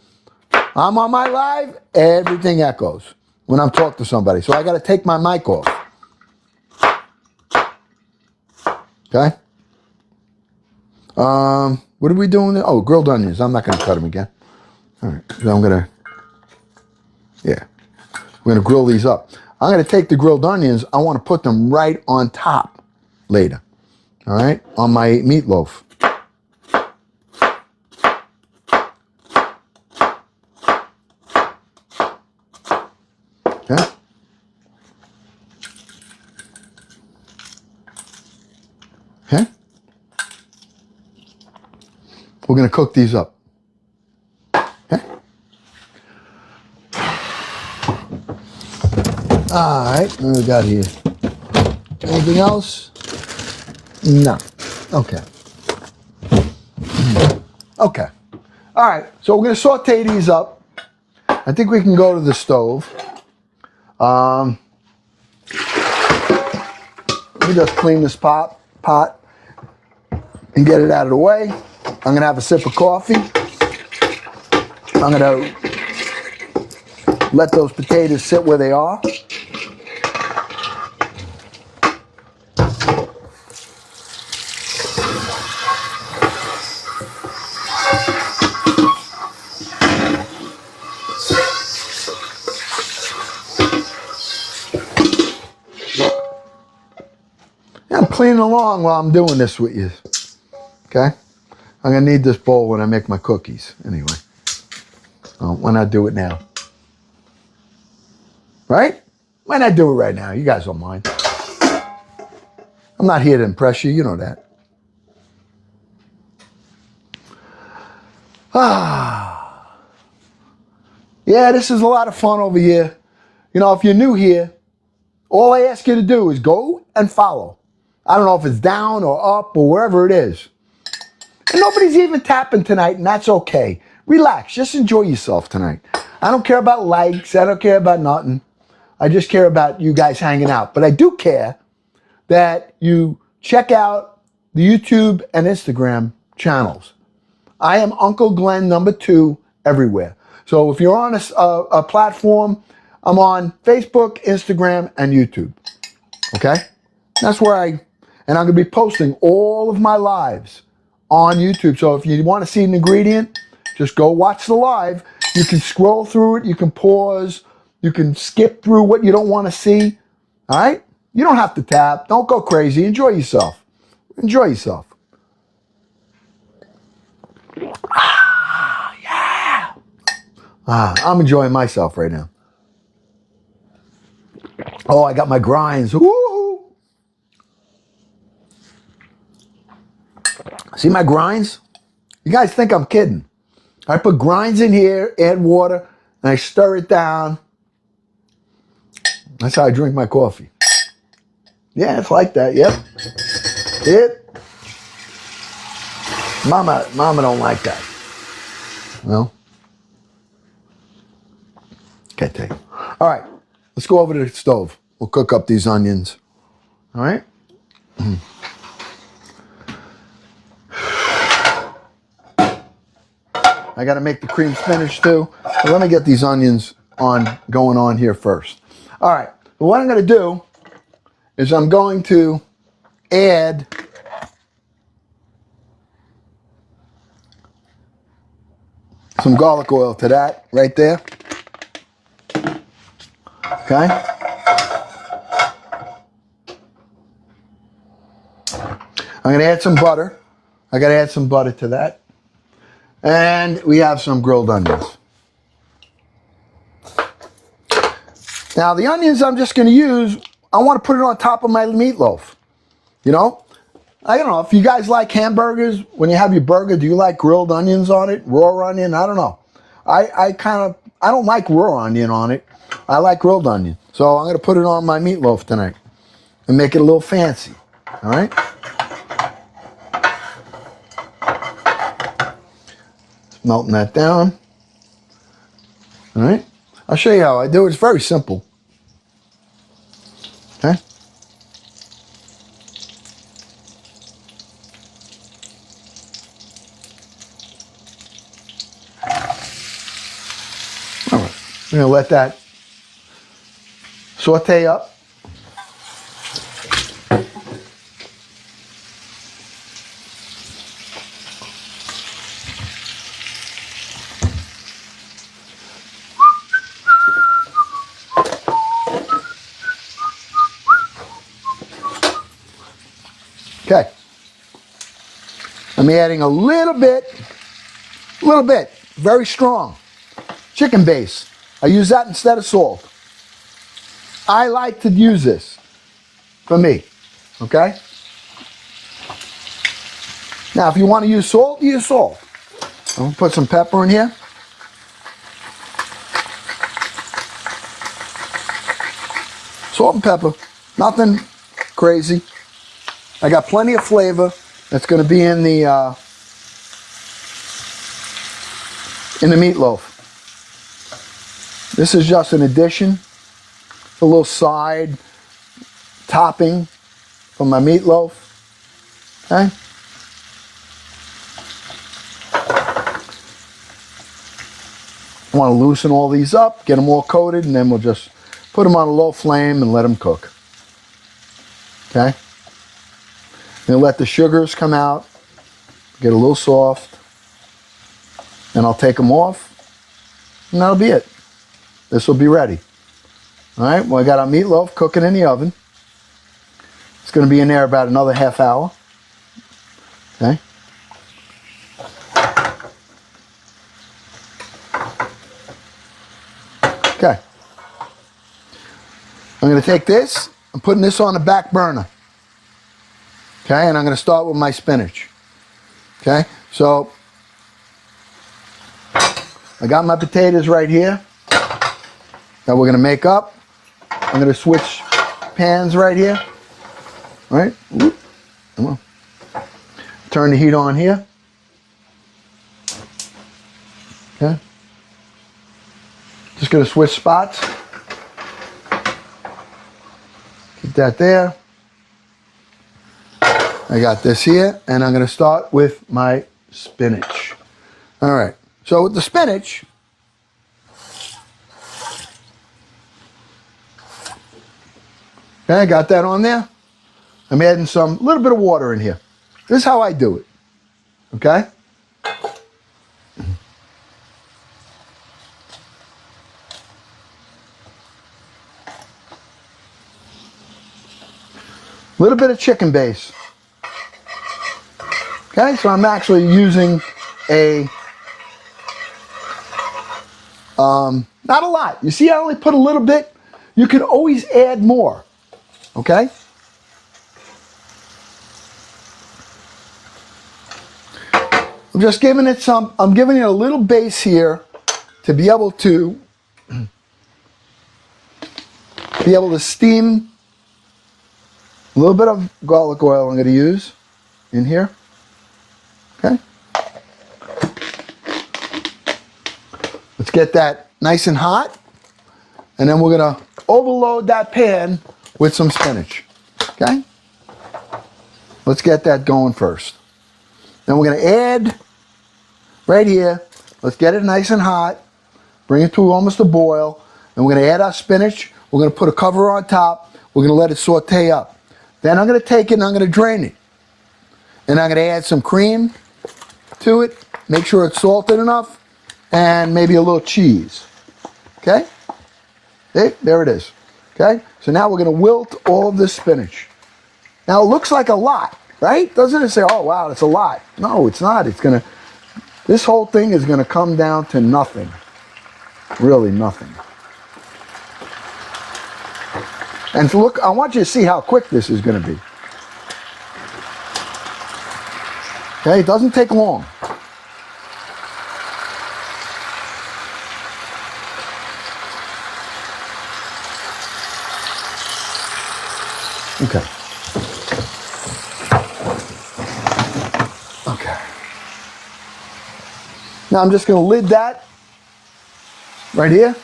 I'm on my live, everything echoes when I'm talking to somebody. So I got to take my mic off. Okay? What are we doing there? Oh, grilled onions. I'm not going to cut them again. All right. So I'm going to, yeah. We're going to grill these up. I'm going to take the grilled onions. I want to put them right on top later. All right. On my meatloaf. Okay. Okay. We're going to cook these up. Okay. All right. What we got here? Anything else? No. Okay. Okay. All right. So we're going to saute these up. I think we can go to the stove. Let me just clean this pot and get it out of the way. I'm going to have a sip of coffee. I'm going to let those potatoes sit where they are. I'm cleaning along while I'm doing this with you. Okay? I'm going to need this bowl when I make my cookies. Anyway. Why not do it now? Right? Why not do it right now? You guys don't mind. I'm not here to impress you. You know that. Yeah, this is a lot of fun over here. You know, if you're new here, all I ask you to do is go and follow. I don't know if it's down or up or wherever it is. And nobody's even tapping tonight, and that's okay. Relax. Just enjoy yourself tonight. I don't care about likes. I don't care about nothing. I just care about you guys hanging out. But I do care that you check out the YouTube and Instagram channels. I am Uncle Glenn #2 everywhere. So if you're on a platform, I'm on Facebook, Instagram, and YouTube. Okay? That's where and I'm going to be posting all of my lives on YouTube. So if you want to see an ingredient, just go watch the live. You can scroll through it. You can pause. You can skip through what you don't want to see. All right? You don't have to tap. Don't go crazy. Enjoy yourself. Enjoy yourself. Yeah. I'm enjoying myself right now. Oh, I got my grinds. Woo-hoo. See my grinds? You guys think I'm kidding. I put grinds in here, add water, and I stir it down. That's how I drink my coffee. Yeah, it's like that. Yep. Mama don't like that. Well, can't take it. All right, let's go over to the stove. We'll cook up these onions. All right. I got to make the cream spinach too. So let me get these onions going on here first. All right. What I'm going to do is I'm going to add some garlic oil to that right there. Okay. I'm going to add some butter. I got to add some butter to that. And we have some grilled onions. Now the onions I'm just going to use, I want to put it on top of my meatloaf. You know? I don't know, if you guys like hamburgers, when you have your burger, do you like grilled onions on it? Raw onion? I don't know. I don't like raw onion on it. I like grilled onion. So I'm going to put it on my meatloaf tonight and make it a little fancy. All right? Melting that down. All right? I'll show you how I do it. It's very simple. Okay? All right. We're going to let that saute up. I'm adding a little bit, very strong, chicken base. I use that instead of salt. I like to use this for me, okay? Now, if you want to use salt, use salt. I'm going to put some pepper in here. Salt and pepper, nothing crazy. I got plenty of flavor that's going to be in the meatloaf. This is just an addition, a little side topping for my meatloaf. Okay. I want to loosen all these up, get them all coated, and then we'll just put them on a low flame and let them cook. Okay? And let the sugars come out, get a little soft, and I'll take them off, and that'll be it. This will be ready. All right, well, I got our meatloaf cooking in the oven. It's going to be in there about another half hour. Okay? Okay. I'm going to take this, I'm putting this on the back burner. Okay, and I'm going to start with my spinach. Okay, so I got my potatoes right here that we're going to make up. I'm going to switch pans right here. All right, come on. Turn the heat on here. Okay, just going to switch spots. Keep that there. I got this here, and I'm going to start with my spinach. All right, so with the spinach, okay, I got that on there. I'm adding some little bit of water in here. This is how I do it, okay? A little bit of chicken base. Okay, so I'm actually using a, not a lot. You see I only put a little bit? You can always add more, okay? I'm just giving it some, I'm giving it a little base here to be able to steam. A little bit of garlic oil I'm going to use in here. Okay. Let's get that nice and hot. And then we're going to overload that pan with some spinach. Okay. Let's get that going first. Then we're going to add right here. Let's get it nice and hot. Bring it to almost a boil. And we're going to add our spinach. We're going to put a cover on top. We're going to let it saute up. Then I'm going to take it and I'm going to drain it. And I'm going to add some cream to it. Make sure it's salted enough. And maybe a little cheese. Okay? See? There it is. Okay? So now we're going to wilt all of this spinach. Now it looks like a lot, right? Doesn't it say, oh wow, it's a lot? No, it's not. It's going to, this whole thing is going to come down to nothing. Really nothing. And look, I want you to see how quick this is going to be. Okay, it doesn't take long. Okay. Okay. Now I'm just going to lid that right here.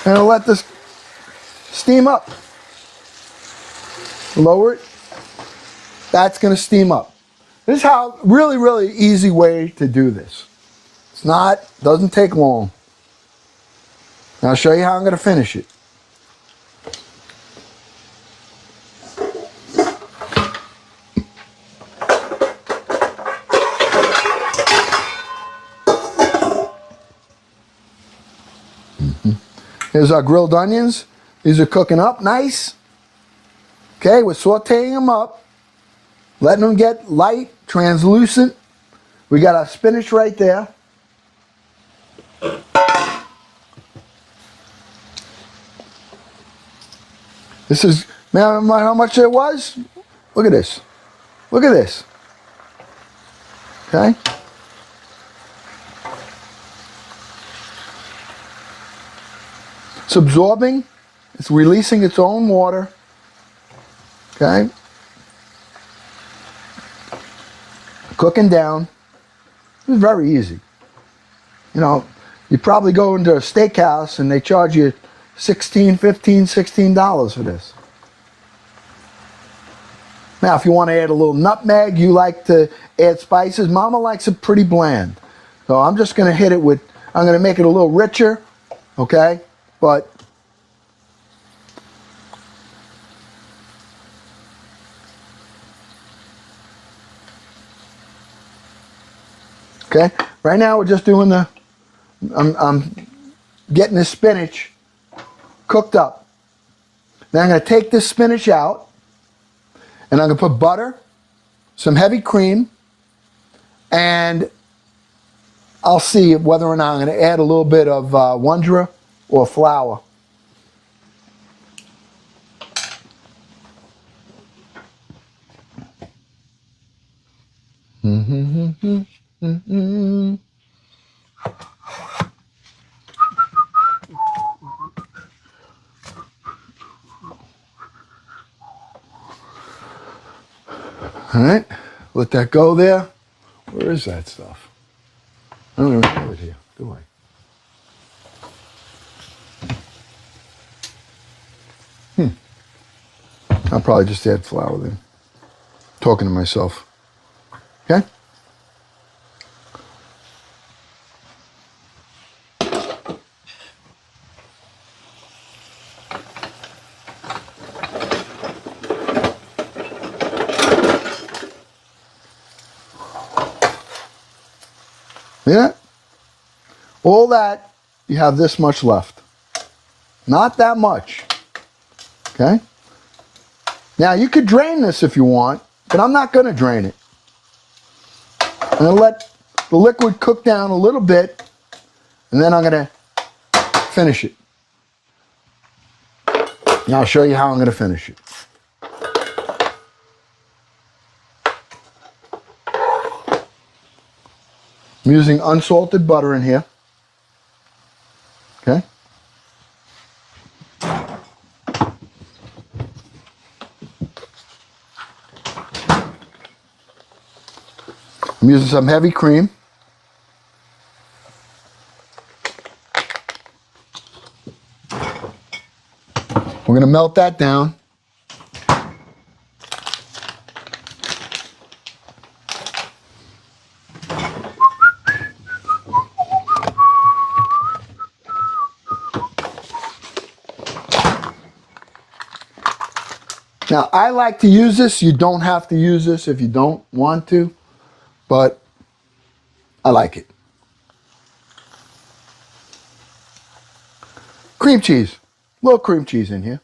And I'll let this steam up. Lower it. That's going to steam up. This is how, really, really easy way to do this. It's not, doesn't take long. Now I'll show you how I'm going to finish it. Here's our grilled onions. These are cooking up nice. Okay, we're sauteing them up. Letting them get light, translucent. We got our spinach right there. This is, man, how much it was? Look at this. Look at this. Okay? It's absorbing. It's releasing its own water. Okay? Cooking down. It's very easy. You know, you probably go into a steakhouse and they charge you $16, $15, $16 for this. Now, if you want to add a little nutmeg, you like to add spices. Mama likes it pretty bland. So I'm just going to hit it with, I'm going to make it a little richer, okay? But okay, right now we're just doing the, I'm getting the spinach cooked up. Now I'm going to take this spinach out and I'm going to put butter, some heavy cream, and I'll see whether or not I'm going to add a little bit of Wondra or flour. All right, let that go there. Where is that stuff? I don't even have it here, do I? I'll probably just add flour then. Talking to myself. Okay? Yeah? All that, you have this much left. Not that much. Okay? Now, you could drain this if you want, but I'm not going to drain it. I'm going to let the liquid cook down a little bit, and then I'm going to finish it. And I'll show you how I'm going to finish it. I'm using unsalted butter in here. Okay? I'm using some heavy cream. We're going to melt that down. Now, I like to use this. You don't have to use this if you don't want to, but I like it. Cream cheese. A little cream cheese in here.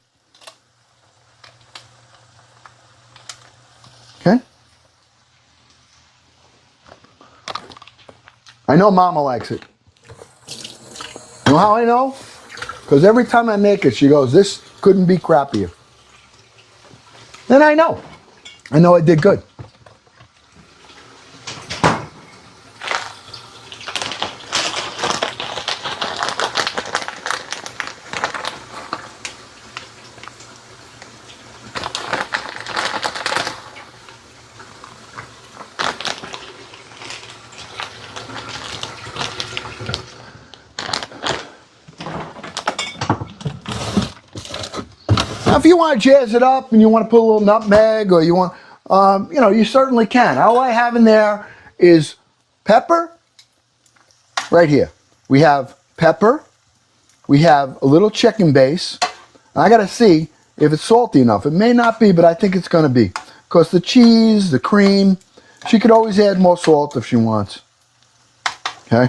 Okay? I know Mama likes it. You know how I know? Because every time I make it, she goes, this couldn't be crappier. And I know I did good. Now, if you want to jazz it up and you want to put a little nutmeg or you want, you know, you certainly can. All I have in there is pepper. Right here. We have pepper. We have a little chicken base. I got to see if it's salty enough. It may not be, but I think it's going to be. Because the cheese, the cream, she could always add more salt if she wants. Okay?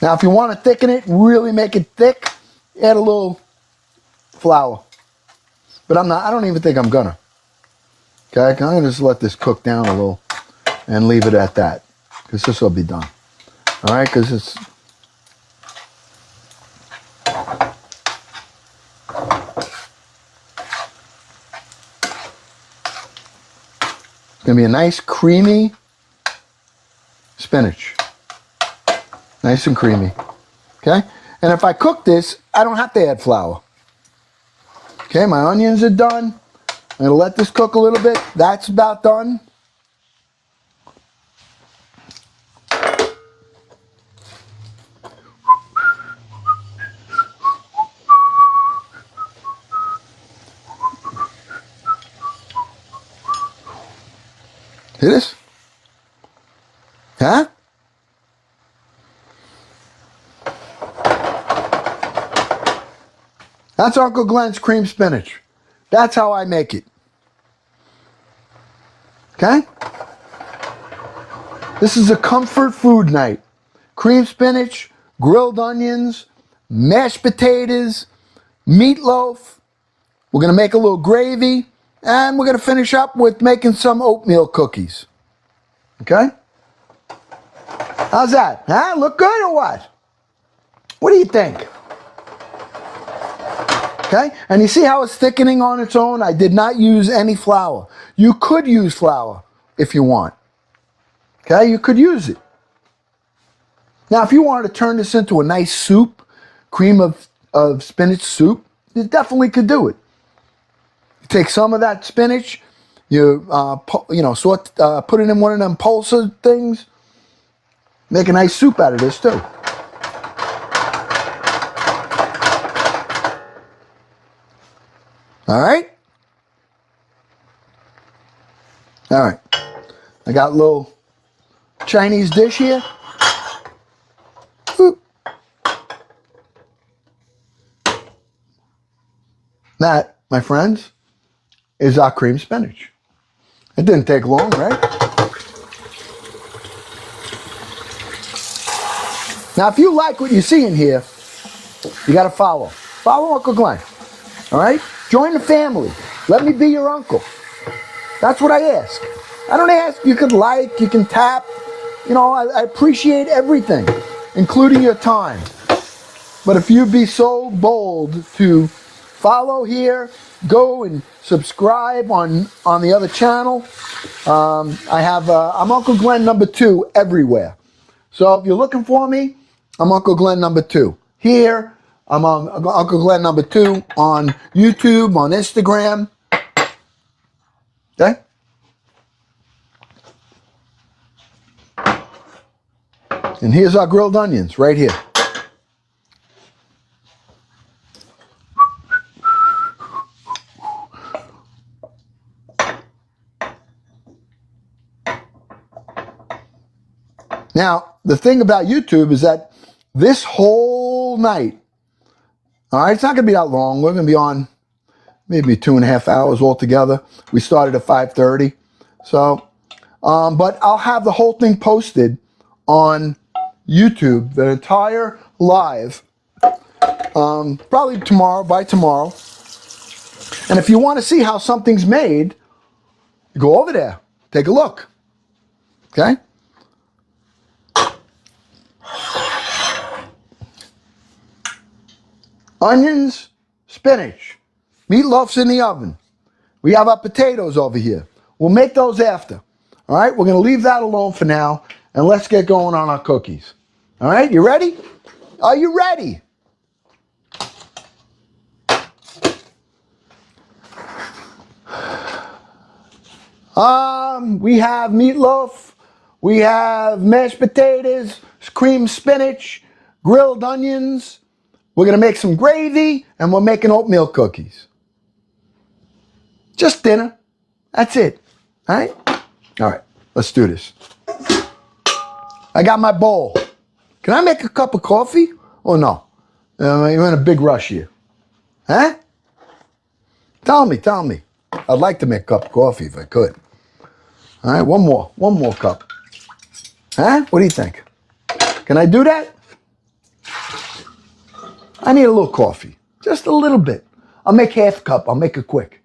Now, if you want to thicken it, really make it thick, add a little flour. but I don't even think I'm gonna. Okay, I'm gonna just let this cook down a little and leave it at that, because this will be done. All right, because it's gonna be a nice creamy spinach. Nice and creamy. Okay? And if I cook this, I don't have to add flour. Okay, my onions are done. I'm gonna let this cook a little bit. That's about done. See this? Huh? That's Uncle Glenn's cream spinach. That's how I make it. Okay? This is a comfort food night. Cream spinach, grilled onions, mashed potatoes, meatloaf. We're going to make a little gravy, and we're going to finish up with making some oatmeal cookies. Okay? How's that? Huh? Look good or what? What do you think? Okay? And you see how it's thickening on its own? I did not use any flour. You could use flour if you want. Okay? You could use it. Now, if you wanted to turn this into a nice soup, cream of spinach soup, you definitely could do it. You take some of that spinach, you put it in one of them pulsar things, make a nice soup out of this too. All right? All right. I got a little Chinese dish here. Whoop. That, my friends, is our cream spinach. It didn't take long, right? Now, if you like what you see in here, you got to follow. Follow Uncle Glenn. All right? Join the family. Let me be your uncle. That's what I ask. I don't ask. You can like, you can tap. You know, I appreciate everything, including your time. But if you be so bold to follow here, go and subscribe on the other channel. I'm Uncle Glenn #2 everywhere. So if you're looking for me, I'm Uncle Glenn #2. Here, I'm on Uncle Glenn #2 on YouTube, on Instagram. Okay? And here's our grilled onions right here. Now, the thing about YouTube is that this whole night, all right, it's not going to be that long. We're going to be on maybe 2.5 hours altogether. We started at 5:30. So, but I'll have the whole thing posted on YouTube, the entire live, probably by tomorrow. And if you want to see how something's made, you go over there, take a look. Okay? Onions, spinach, meatloaf's in the oven. We have our potatoes over here. We'll make those after. All right, we're going to leave that alone for now, and let's get going on our cookies. All right, you ready? Are you ready? We have meatloaf, we have mashed potatoes, cream spinach, grilled onions. We're going to make some gravy, and we're making oatmeal cookies. Just dinner. That's it. All right? All right, let's do this. I got my bowl. Can I make a cup of coffee? Oh, no. You're in a big rush here. Huh? Tell me. I'd like to make a cup of coffee if I could. All right, one more cup. Huh? What do you think? Can I do that? I need a little coffee. Just a little bit. I'll make half a cup. I'll make it quick.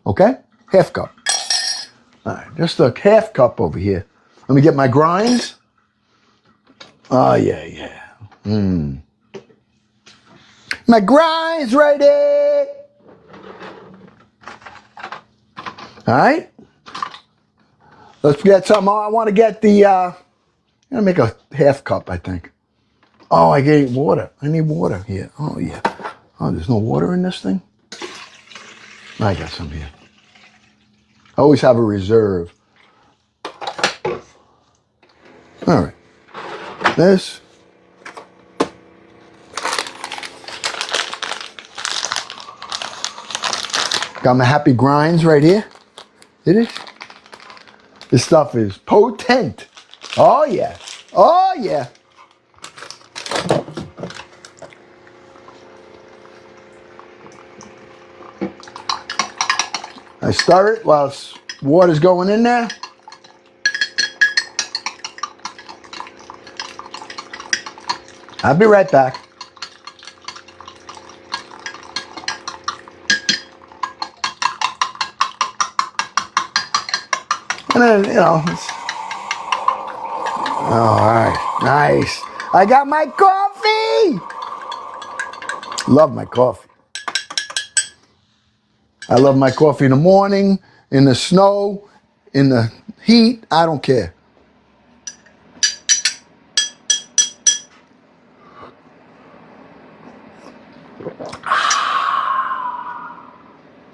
Okay? Half cup. All right, just a half cup over here. Let me get my grinds. Oh, yeah. My grinds ready. All right. Let's get some. I want to get the, I'm going to make a half cup, I think. Oh, I need water. I need water here. Oh, yeah. Oh, there's no water in this thing? I got some here. I always have a reserve. All right. This. Got my happy grinds right here. It is. This stuff is potent. Oh, yeah. Oh, yeah. I stir it while water's going in there. I'll be right back. And then, you know, all right, nice. I got my coffee. Love my coffee. I love my coffee in the morning, in the snow, in the heat. I don't care.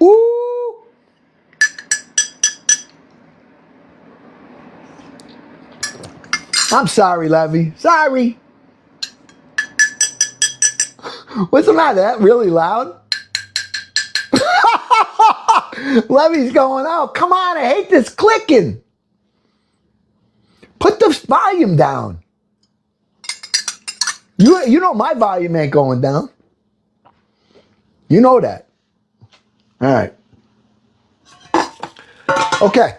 Ooh. I'm sorry, Levy. Sorry. What's the matter? That really loud? Levy's going, oh, come on, I hate this clicking. Put the volume down. You know my volume ain't going down. You know that. All right. Okay.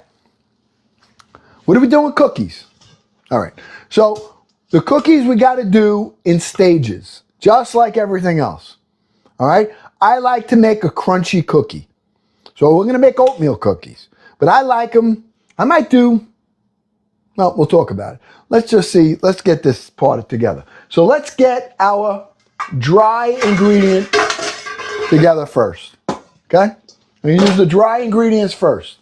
What are we doing with cookies? All right. So the cookies we got to do in stages, just like everything else. All right. I like to make a crunchy cookie. So we're going to make oatmeal cookies. But I like them. I might do, well, we'll talk about it. Let's just see. Let's get this part together. So let's get our dry ingredient together first. Okay? We use the dry ingredients first.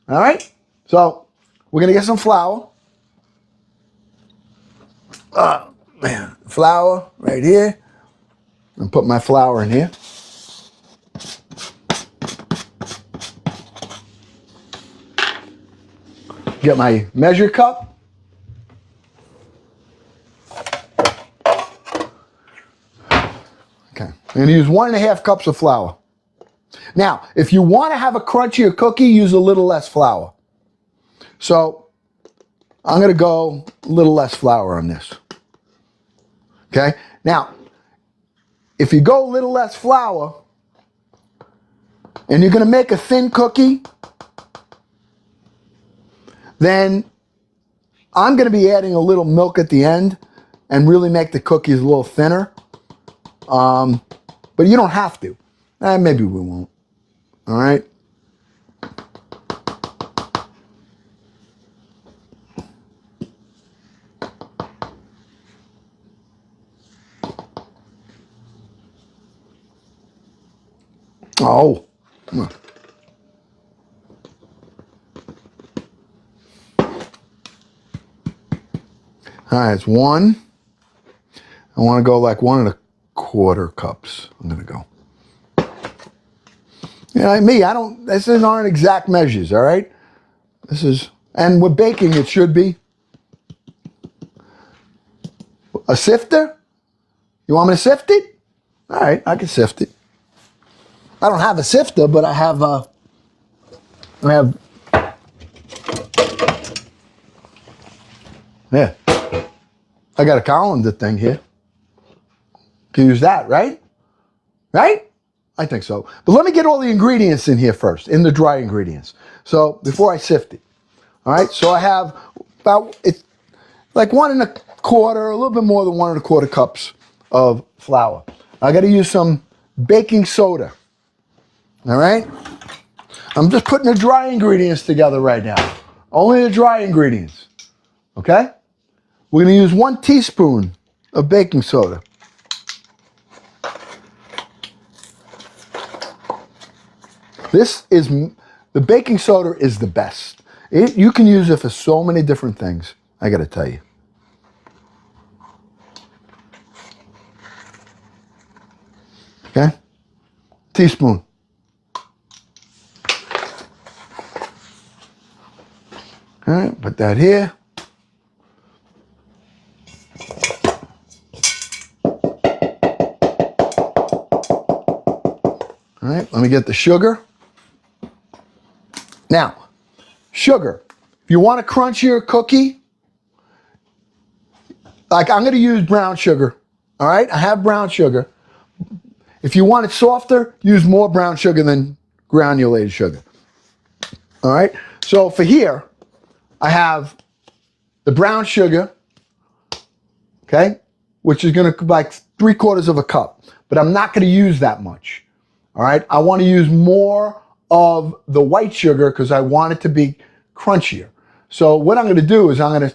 All right? So we're going to get some flour. Oh, man. Flour right here. And put my flour in here. Get my measure cup. Okay. I'm going to use 1.5 cups of flour. Now, if you want to have a crunchier cookie, use a little less flour. So, I'm going to go a little less flour on this. Okay? Now, if you go a little less flour, and you're going to make a thin cookie, then I'm going to be adding a little milk at the end and really make the cookies a little thinner. But you don't have to. Maybe we won't. All right. Oh. All right, it's 1. I want to go like 1.25 cups. I'm going to go. Yeah, me, this aren't exact measures, all right? This is, and with baking, it should be. A sifter? You want me to sift it? All right, I can sift it. I don't have a sifter, but I have yeah. I got a colander thing here. Can use that, right? Right? I think so. But let me get all the ingredients in here first, in the dry ingredients. So before I sift it. All right, so I have about, it's like 1.25, a little bit more than 1.25 cups of flour. I got to use some baking soda. All right? I'm just putting the dry ingredients together right now. Only the dry ingredients. Okay? We're going to use 1 teaspoon of baking soda. The baking soda is the best. You can use it for so many different things, I got to tell you. Okay? Teaspoon. All right, put that here. All right, let me get the sugar. Now, sugar. If you want a crunchier cookie, like I'm going to use brown sugar. All right, I have brown sugar. If you want it softer, use more brown sugar than granulated sugar. All right, so for here, I have the brown sugar, okay, which is going to be like 3/4 of a cup, but I'm not going to use that much. All right, I want to use more of the white sugar because I want it to be crunchier. So what I'm going to do is you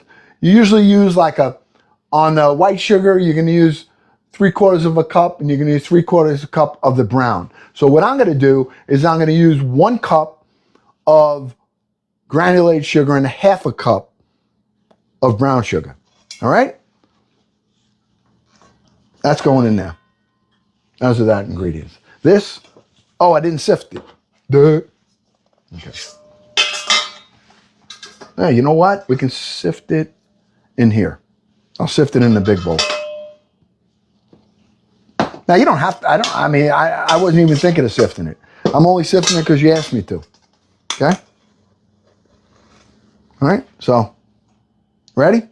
usually use on the white sugar, you're going to use 3/4 of a cup and you're going to use 3/4 of a cup of the brown. So what I'm going to do is I'm going to use 1 cup of granulated sugar and 1/2 cup of brown sugar. All right? That's going in there. Those are that ingredients. This, oh, I didn't sift it. Duh. Okay. Hey, you know what? We can sift it in here. I'll sift it in the big bowl. Now you don't have to, I wasn't even thinking of sifting it. I'm only sifting it because you asked me to. Okay? All right, so, ready?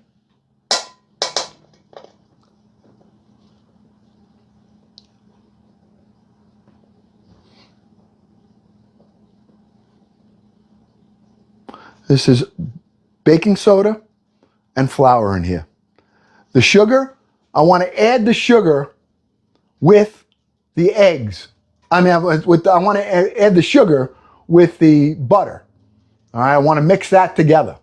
This is baking soda and flour in here. The sugar, I want to add the sugar with the eggs. I want to add the sugar with the butter. All right, I want to mix that together.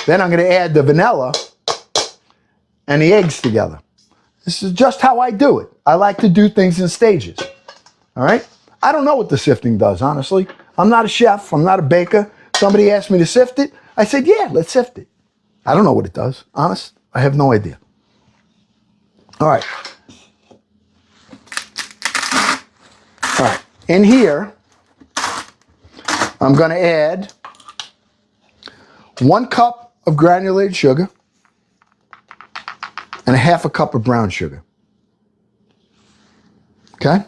Then I'm going to add the vanilla and the eggs together. This is just how I do it. I like to do things in stages. All right? I don't know what the sifting does, honestly. I'm not a chef. I'm not a baker. Somebody asked me to sift it. I said, yeah, let's sift it. I don't know what it does. Honest, I have no idea. All right. All right. In here, I'm going to add 1 cup of granulated sugar and 1/2 cup of brown sugar. Okay?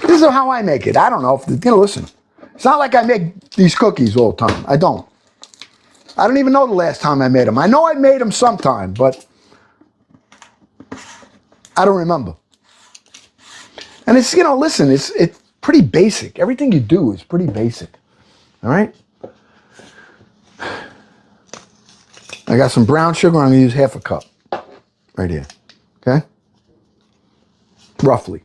This is how I make it. I don't know if, listen. It's not like I make these cookies all the time. I don't. I don't even know the last time I made them. I know I made them sometime, but I don't remember. And it's, listen, it's pretty basic. Everything you do is pretty basic. All right? I got some brown sugar. I'm going to use 1/2 cup right here. Okay? Roughly.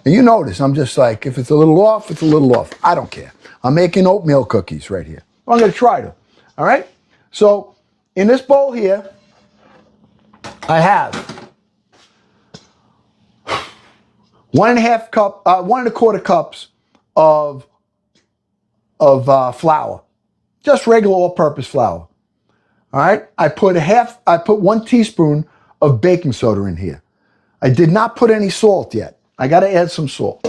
And you notice, I'm just like, if it's a little off, it's a little off. I don't care. I'm making oatmeal cookies right here. I'm going to try to. All right? So, in this bowl here, I have 1.25 cups of flour. Just regular all-purpose flour. All right? I put 1 teaspoon of baking soda in here. I did not put any salt yet. I got to add some salt.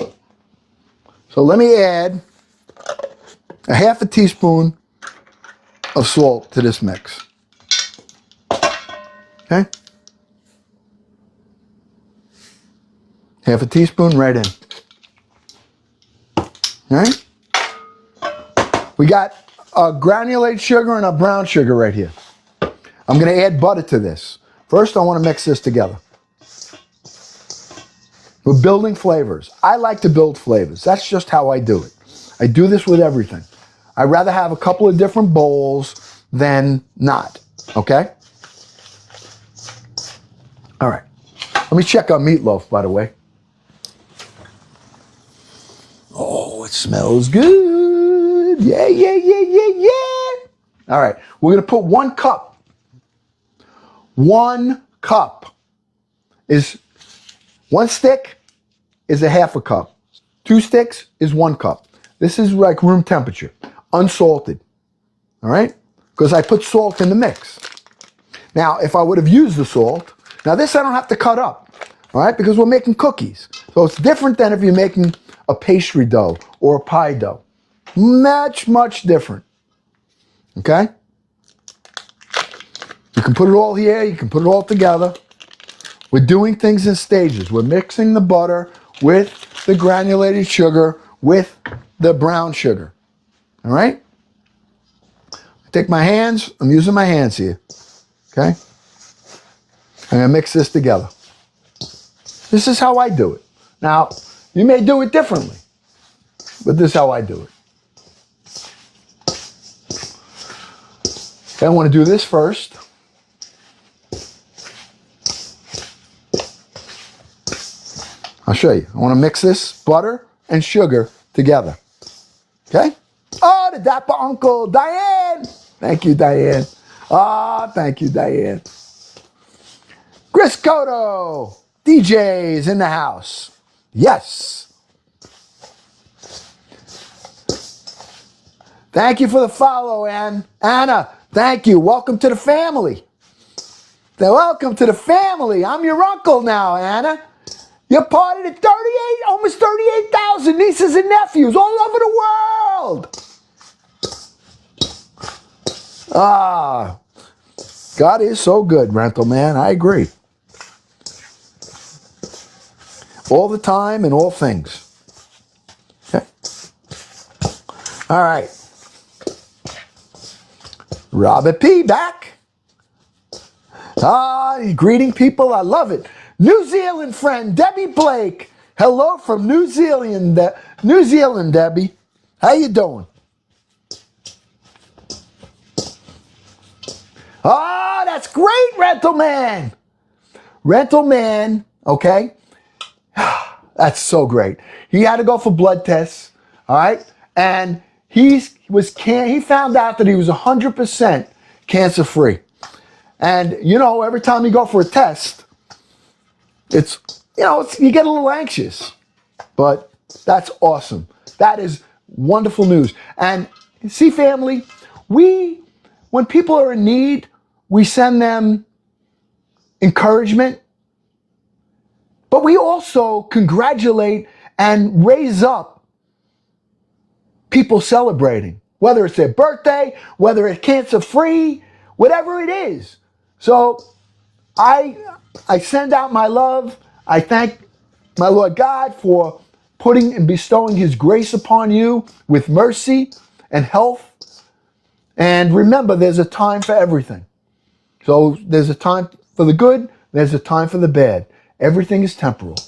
So let me add 1/2 teaspoon of salt to this mix. Okay? 1/2 teaspoon right in. All right? We got a granulated sugar and a brown sugar right here. I'm going to add butter to this. First, I want to mix this together. We're building flavors. I like to build flavors. That's just how I do it. I do this with everything. I'd rather have a couple of different bowls than not. Okay? All right. Let me check on Meatloaf, by the way. Oh, it smells good. Yeah, yeah, yeah, yeah, yeah. All right. We're going to put 1 cup. 1 cup is 1 stick is a half a cup. 2 sticks is 1 cup. This is like room temperature, unsalted. All right? Because I put salt in the mix. Now, if I would have used the salt, now this I don't have to cut up, all right? Because we're making cookies. So it's different than if you're making a pastry dough or a pie dough. Much, much different. Okay? You can put it all here. You can put it all together. We're doing things in stages. We're mixing the butter with the granulated sugar with the brown sugar. All right? I take my hands. I'm using my hands here. Okay? I'm going to mix this together. This is how I do it. Now, you may do it differently, but this is how I do it. Okay, I want to do this first. I'll show you. I want to mix this butter and sugar together. Okay? Oh, the dapper uncle, Diane. Thank you, Diane. Ah, thank you, Diane. Chris Cotto, DJ's in the house. Yes. Thank you for the follow, Anna. Thank you. Welcome to the family. Welcome to the family. I'm your uncle now, Anna. You're part of the 38, almost 38,000 nieces and nephews all over the world. Ah, God is so good, Rental Man. I agree. All the time and all things. Okay. All right. Robert P. back. Ah, greeting people. I love it. New Zealand friend, Debbie Blake. Hello from New Zealand. New Zealand, Debbie. How you doing? Ah, that's great, Rental Man. Rental Man, okay. That's so great. He had to go for blood tests, all right? And he found out that he was 100% cancer-free. And, you know, every time you go for a test, you get a little anxious. But that's awesome. That is wonderful news. And see, family, when people are in need, we send them encouragement, but we also congratulate and raise up people celebrating, whether it's their birthday, whether it's cancer-free, whatever it is. So I send out my love. I thank my Lord God for putting and bestowing his grace upon you with mercy and health. And remember, there's a time for everything. So there's a time for the good, there's a time for the bad. Everything is temporal.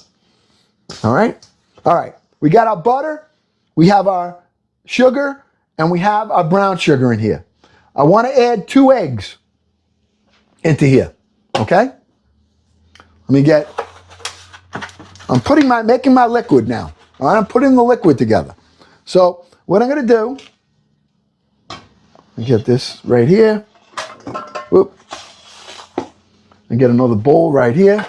All right? All right. We got our butter, we have our sugar, and we have our brown sugar in here. I want to add 2 eggs into here. Okay? I'm making my liquid now. All right? I'm putting the liquid together. So what I'm going to do, let me get this right here. Whoop. And get another bowl right here.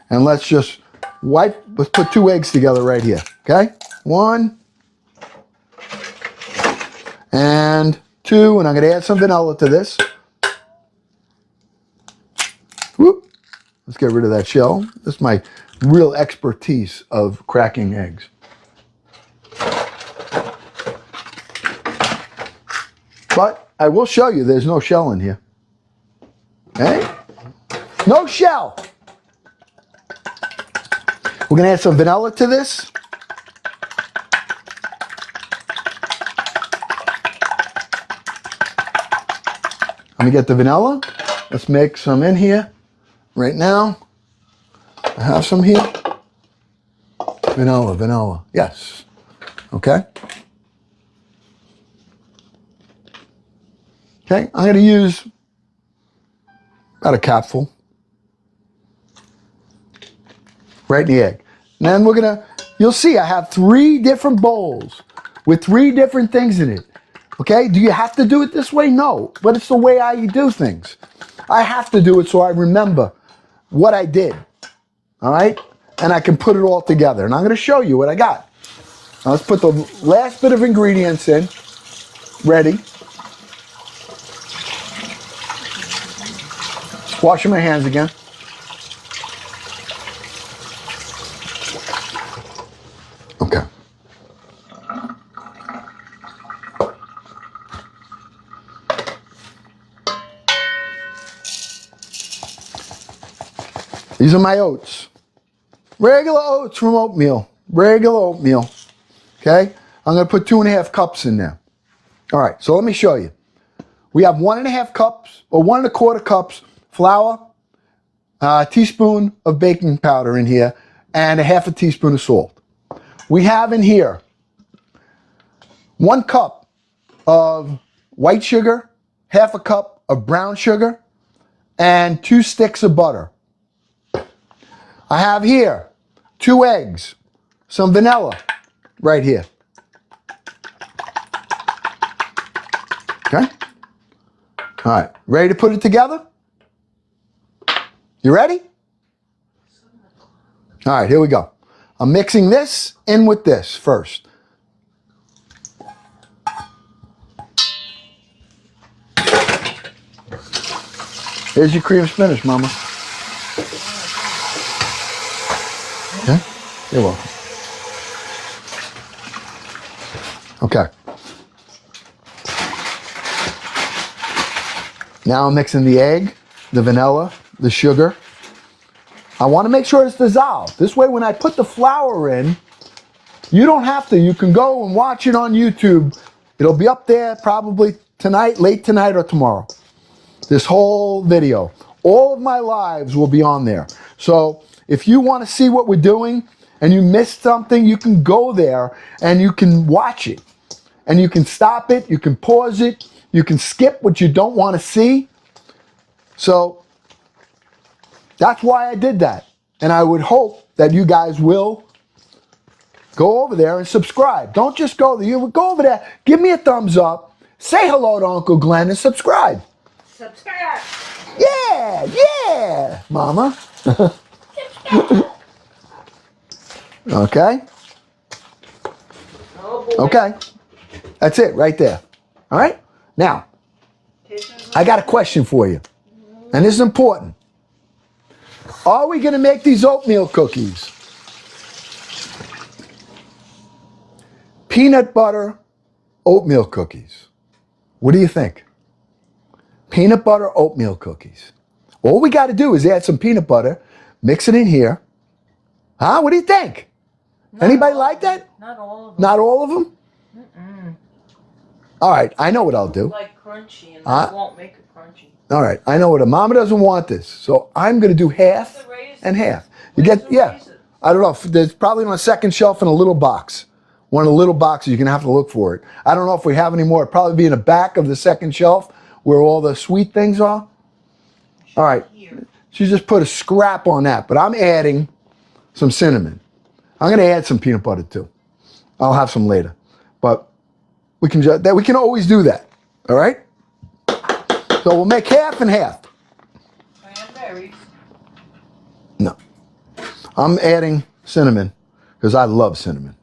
And let's put 2 eggs together right here. Okay? 1 and 2. And I'm going to add some vanilla to this. Whoop. Let's get rid of that shell. This is my real expertise of cracking eggs. But I will show you there's no shell in here. Okay? No shell. We're going to add some vanilla to this. Let me get the vanilla. Let's make some in here right now. I have some here. Vanilla. Yes. Okay. Okay, I'm going to use about a capful. right in the egg. And then we're gonna, you'll see I have 3 different bowls with 3 different things in it. Okay, do you have to do it this way? No, but it's the way I do things. I have to do it so I remember what I did, all right? And I can put it all together. And I'm gonna show you what I got. Now let's put the last bit of ingredients in, ready. Washing my hands again. Okay. These are my oats. Regular oats from oatmeal. Regular oatmeal. Okay? I'm going to put 2.5 cups in there. All right, so let me show you. We have 1.5 cups or 1.25 cups flour, a teaspoon of baking powder in here, and 1/2 teaspoon of salt. We have in here 1 cup of white sugar, 1/2 cup of brown sugar, and 2 sticks of butter. I have here 2 eggs, some vanilla right here. Okay? All right, ready to put it together? You ready? All right, here we go. I'm mixing this in with this first. Here's your cream spinach, Mama. Okay, you're welcome. Okay. Now I'm mixing the egg, the vanilla, the sugar. I want to make sure it's dissolved. This way when I put the flour in, you don't have to. You can go and watch it on YouTube. It'll be up there probably tonight, late tonight or tomorrow. This whole video. All of my lives will be on there. So if you want to see what we're doing and you missed something, you can go there and you can watch it. And you can stop it, you can pause it, you can skip what you don't want to see. So that's why I did that. And I would hope that you guys will go over there and subscribe. Don't just go there. You go over there, give me a thumbs up, say hello to Uncle Glenn, and subscribe. Subscribe. Yeah, yeah, Mama. Okay? Oh boy. Okay. That's it right there. All right? Now, I got a question for you. And this is important. Are we going to make these oatmeal cookies? Peanut butter oatmeal cookies. What do you think? Peanut butter oatmeal cookies. All we got to do is add some peanut butter, mix it in here. Huh? What do you think? Anybody like that? Not all of them. Not all of them? All right, I know what I'll do. Like crunchy, and that won't make it crunchy. All right, I know what Mama doesn't want this, so I'm going to do half and half. You get, yeah. I don't know. There's probably on a second shelf in a little box. One of the little boxes, you're going to have to look for it. I don't know if we have any more. It'll probably be in the back of the second shelf where all the sweet things are. All right, she just put a scrap on that, but I'm adding some cinnamon. I'm going to add some peanut butter too. I'll have some later, but we can always do that. All right. So we'll make half and half. Cranberries. No, I'm adding cinnamon because I love cinnamon.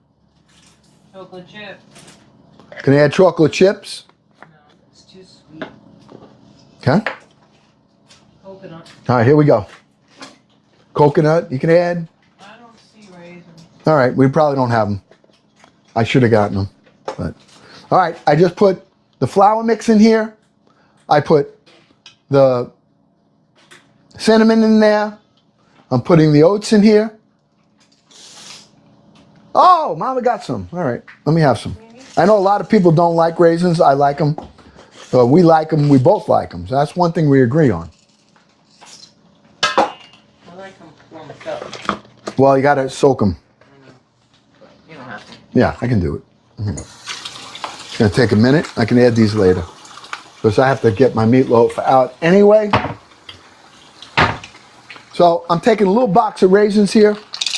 Chocolate chip. Can I add chocolate chips? No, it's too sweet. Okay. Coconut. All right, here we go. Coconut, you can add. I don't see raisins. All right, we probably don't have them. I should have gotten them, but all right. I just put the flour mix in here. I put the cinnamon in there. I'm putting the oats in here. Oh, Mama got some. All right, let me have some. I know a lot of people don't like raisins. I like them. But we like them. We both like them. So that's one thing we agree on. I like them plumped up. Well, you got to soak them. You don't have to. Yeah, I can do it. It's going to take a minute. I can add these later. Because I have to get my meatloaf out anyway. So I'm taking a little box of raisins here.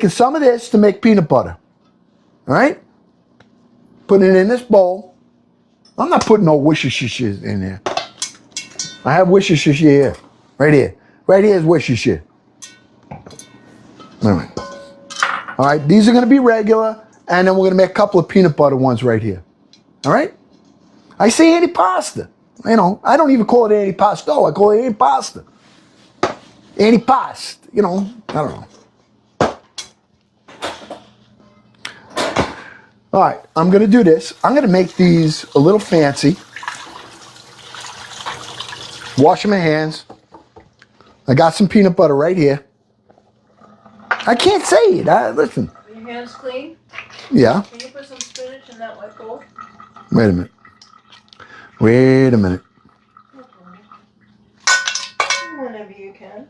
taking some of this to make peanut butter. All right? Putting it in this bowl. I'm not putting no Worcestershire in there. I have Worcestershire here. Right here. Right here is Worcestershire. All right. All right, these are going to be regular, and then we're going to make a couple of peanut butter ones right here. All right? I say antipasta. You know, I don't even call it antipasto. I call it antipasta. Antipast. You know, I don't know. All right, I'm going to do this. I'm going to make these a little fancy. washing my hands. I got some peanut butter right here. I can't say it. Listen. Are your hands clean? Yeah. Can you put some spinach in that wet bowl? Wait a minute. Wait a minute. Whenever you can.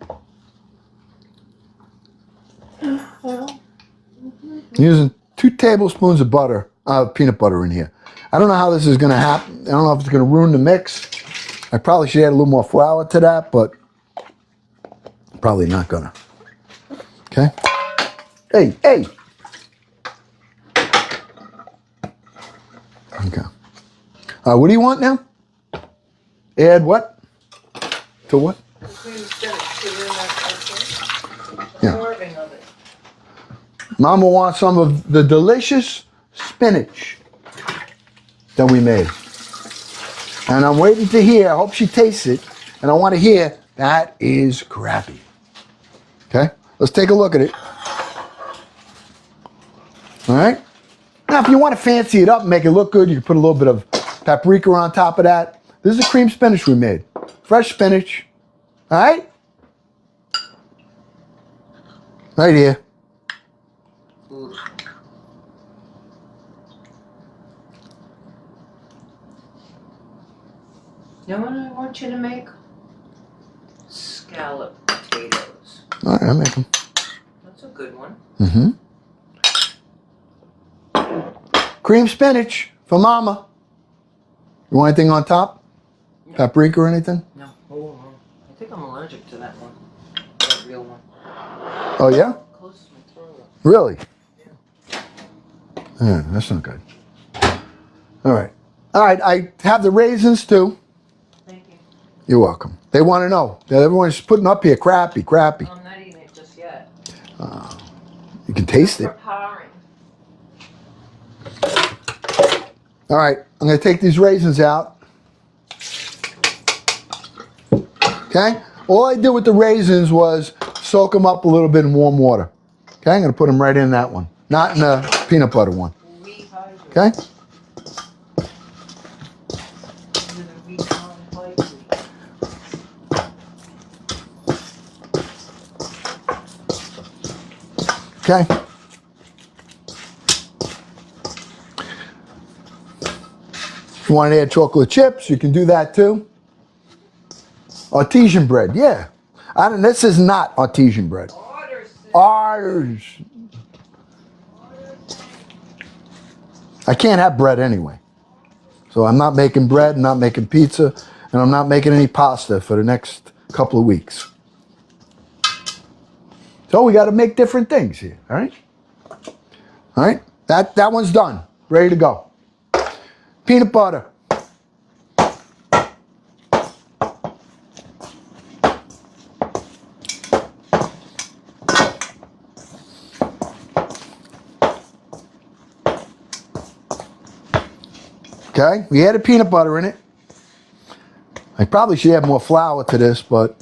Using 2 tablespoons of peanut butter in here. I don't know how this is going to happen. I don't know if it's going to ruin the mix. I probably should add a little more flour to that, but probably not going to. Okay. Hey, hey. Okay. What do you want now? Add what? To what? The cream spinach. Put it in that Yeah. serving of it. Mama wants some of the delicious spinach that we made. And I'm waiting to hear, I hope she tastes it, and I want to hear, that is crappy. Okay, let's take a look at it. All right. Now, if you want to fancy it up and make it look good, you can put a little bit of paprika on top of that. This is the cream spinach we made. Fresh spinach. All right? Right here. You know what I want you to make? Scallop potatoes. All right, I'll make them. That's a good one. Mm-hmm. Cream spinach for Mama. You want anything on top? No. Paprika or anything? No. Oh, I think I'm allergic to that one. That real one. Oh, yeah? Close to my throat. Really? Yeah, that's not good. All right. All right, I have the raisins too. Thank you. You're welcome. They want to know. Everyone's putting up here, crappy, crappy. I'm not eating it just yet. You can taste it. Preparing. All right, I'm going to take these raisins out. Okay? All I did with the raisins was soak them up a little bit in warm water. Okay, I'm going to put them right in that one. Not in the peanut butter one. Okay? Okay. If you want to add chocolate chips, you can do that too. Artesian bread, yeah. This is not artesian bread. Ours. I can't have bread anyway. So I'm not making bread, I'm not making pizza, and I'm not making any pasta for the next couple of weeks. So we got to make different things here, all right? All right, that one's done, ready to go. Peanut butter. Okay, we added peanut butter in it. I probably should add more flour to this, but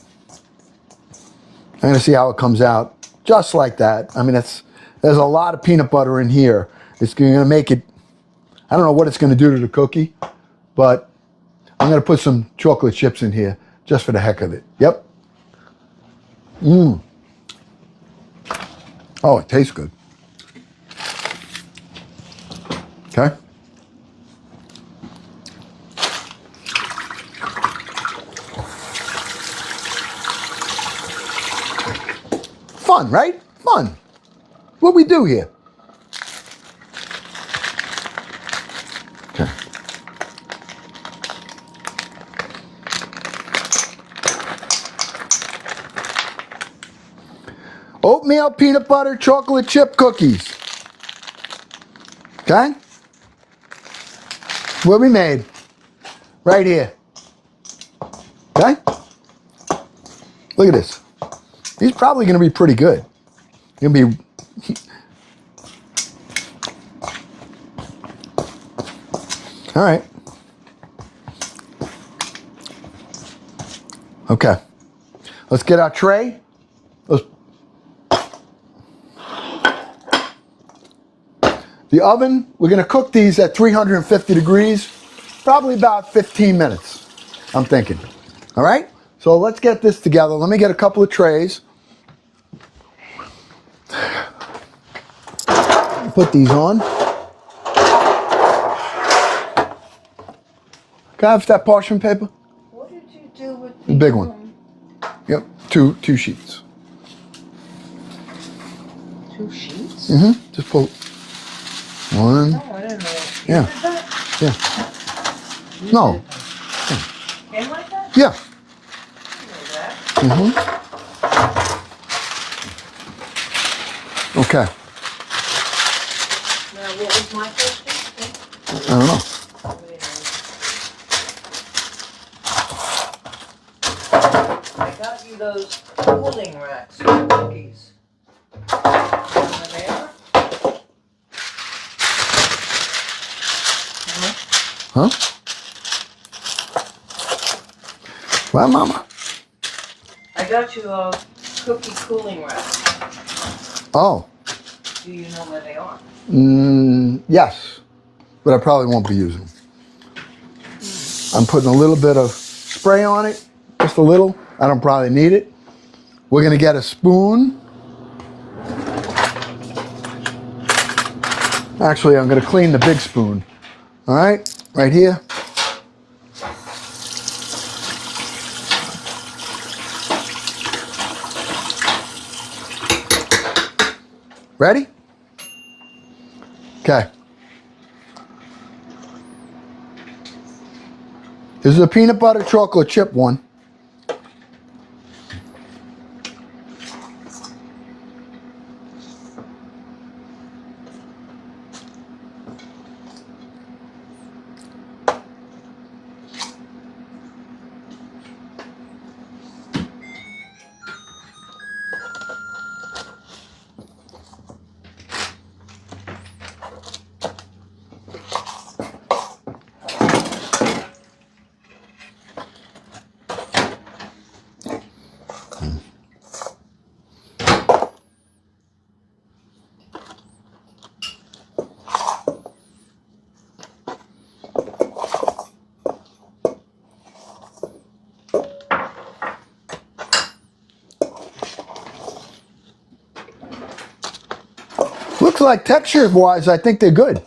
I'm going to see how it comes out. Just like that. I mean, there's a lot of peanut butter in here. It's going to make it, I don't know what it's going to do to the cookie, but I'm going to put some chocolate chips in here just for the heck of it. Yep. Mmm. Oh, it tastes good. Okay. Fun, right? Fun. What we do here. Okay. Oatmeal peanut butter chocolate chip cookies. Okay? What we made. Right here. Okay? Look at this. He's probably going to be pretty good. He'll be... All right. Okay. Let's get our tray. The oven, we're going to cook these at 350 degrees, probably about 15 minutes, I'm thinking. All right? So let's get this together. Let me get a couple of trays. Put these on. Can I have that parchment paper? What did you do with The big one. Yep, two sheets. 2 sheets? Mm-hmm. Just pull one. Oh, I didn't know. You Yeah. did that? Yeah. You No. did that. Came like that? Yeah. I didn't know that. Mm-hmm. Okay. Now, what was my question? I don't know. I got you those cooling racks for cookies. Are they there? Huh? Well, Mama. I got you a cookie cooling rack. Oh. Do you know where they are? Yes. But I probably won't be using them. I'm putting a little bit of spray on it. Just a little. I don't probably need it. We're going to get a spoon. Actually, I'm going to clean the big spoon. All right? Right here. Ready? Okay. This is a peanut butter chocolate chip one. Looks like texture-wise, I think they're good.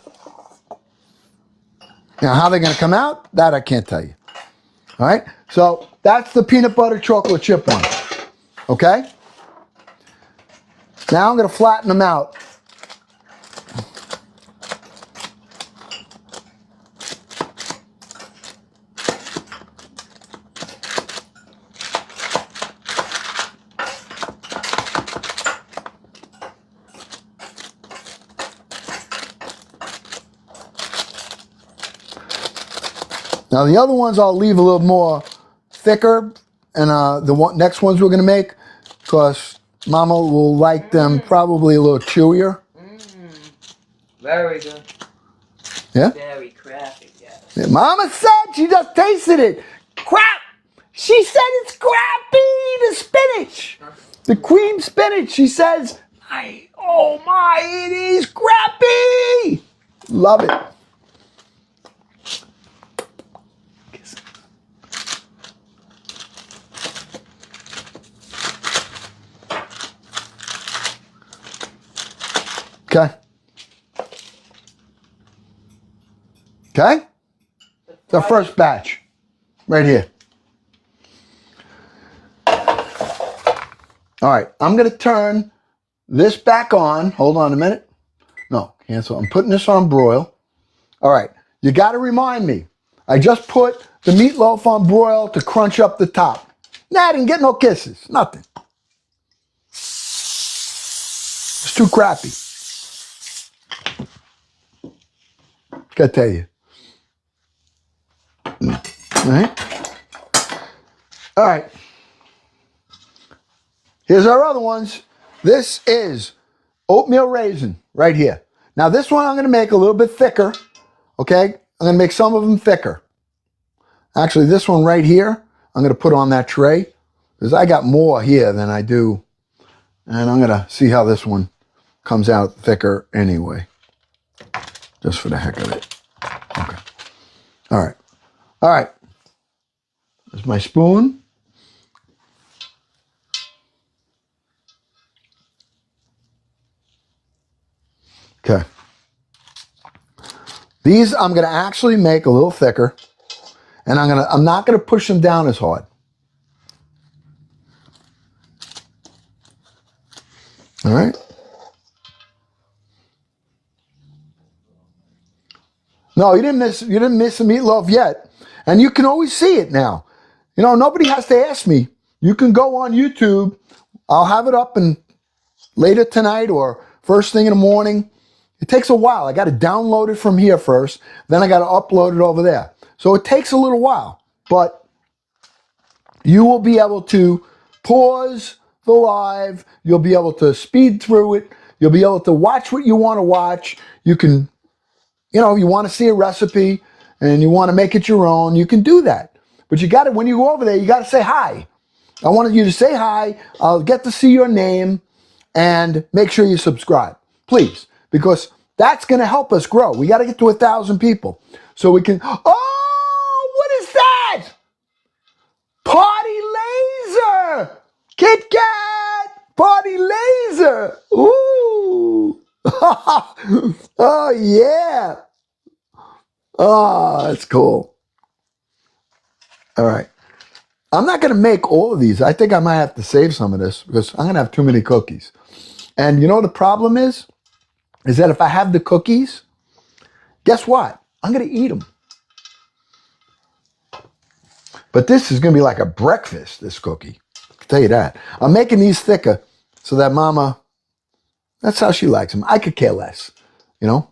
Now, how they're going to come out, that I can't tell you. All right? So, that's the peanut butter chocolate chip one. Okay? Now I'm going to flatten them out. Now the other ones I'll leave a little more thicker, and next ones we're going to make, because Mama will like them probably a little chewier. Very good. Yeah? Very crappy, yes. Yeah, Mama said she just tasted it. Crap! She said it's crappy, the spinach. The cream spinach. She says, oh my, it is crappy. Love it. Okay. Okay? The first batch. Right here. All right. I'm going to turn this back on. Hold on a minute. No, cancel. I'm putting this on broil. All right. You got to remind me. I just put the meatloaf on broil to crunch up the top. Nah, I didn't get no kisses. Nothing. It's too crappy. Gotta tell you. All right. All right. Here's our other ones. This is oatmeal raisin right here. Now this one I'm going to make a little bit thicker. Okay. I'm going to make some of them thicker. Actually, this one right here, I'm going to put on that tray because I got more here than I do. And I'm going to see how this one comes out thicker anyway. Just for the heck of it. Okay. All right. All right. There's my spoon. Okay. These I'm going to actually make a little thicker, and I'm not going to push them down as hard. All right. No, you didn't miss the meatloaf yet. And you can always see it now. You know, nobody has to ask me. You can go on YouTube. I'll have it up and later tonight or first thing in the morning. It takes a while. I got to download it from here first. Then I got to upload it over there. So it takes a little while. But you will be able to pause the live. You'll be able to speed through it. You'll be able to watch what you want to watch. You can, you know, you want to see a recipe and you want to make it your own, you can do that. But you got to, when you go over there, you got to say hi. I wanted you to say hi. I'll get to see your name and make sure you subscribe, please, because that's going to help us grow. We got to get to 1,000 people so we can, oh, what is that? Party laser, Kit Kat, party laser. Ooh. Oh, yeah. Oh, that's cool. All right. I'm not going to make all of these. I think I might have to save some of this because I'm going to have too many cookies. And you know what the problem is? Is that if I have the cookies, guess what? I'm going to eat them. But this is going to be like a breakfast, this cookie. I'll tell you that. I'm making these thicker so that Mama, that's how she likes them. I could care less, you know.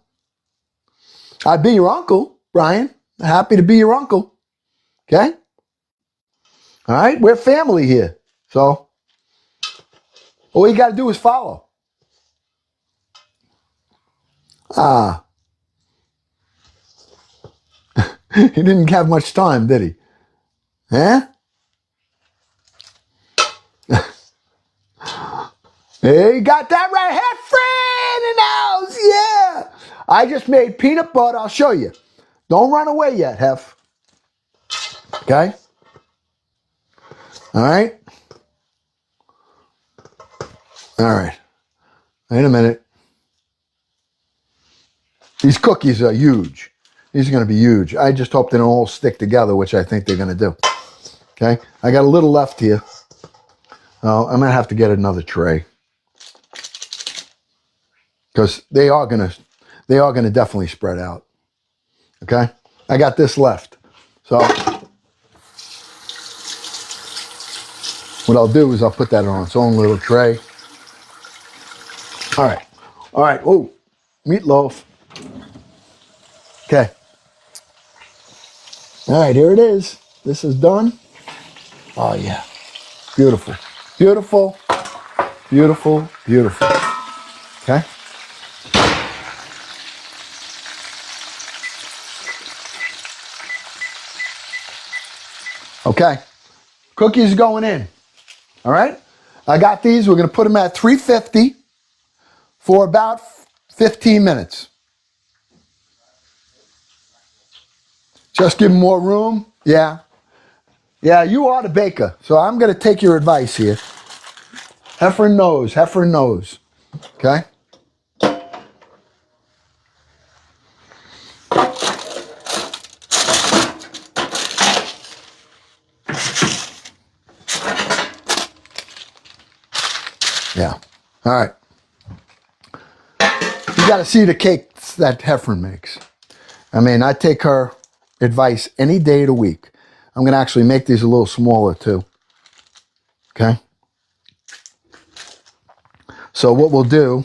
I'd be your uncle, Brian. Happy to be your uncle. Okay? All right? We're family here. So all you got to do is follow. Ah. He didn't have much time, did he? Huh? Hey, you got that right. Hef friend in the house. Yeah. I just made peanut butter. I'll show you. Don't run away yet, Hef. Okay? All right? All right. Wait a minute. These cookies are huge. These are going to be huge. I just hope they don't all stick together, which I think they're going to do. Okay? I got a little left here. Oh, I'm going to have to get another tray. Because they are going to definitely spread out. Okay? I got this left. So what I'll do is I'll put that on its own little tray. All right. All right. Oh, meatloaf. Okay. All right, here it is. This is done. Oh, yeah. Beautiful. Beautiful. Beautiful. Beautiful. Okay. Okay. Cookies going in. All right. I got these. We're going to put them at 350 for about 15 minutes. Just give them more room. Yeah. Yeah, you are the baker. So I'm going to take your advice here. Heifer knows. Heifer knows. Okay. Yeah. All right. You got to see the cakes that Heifer makes. I mean, I take her advice any day of the week. I'm going to actually make these a little smaller too. Okay. So what we'll do,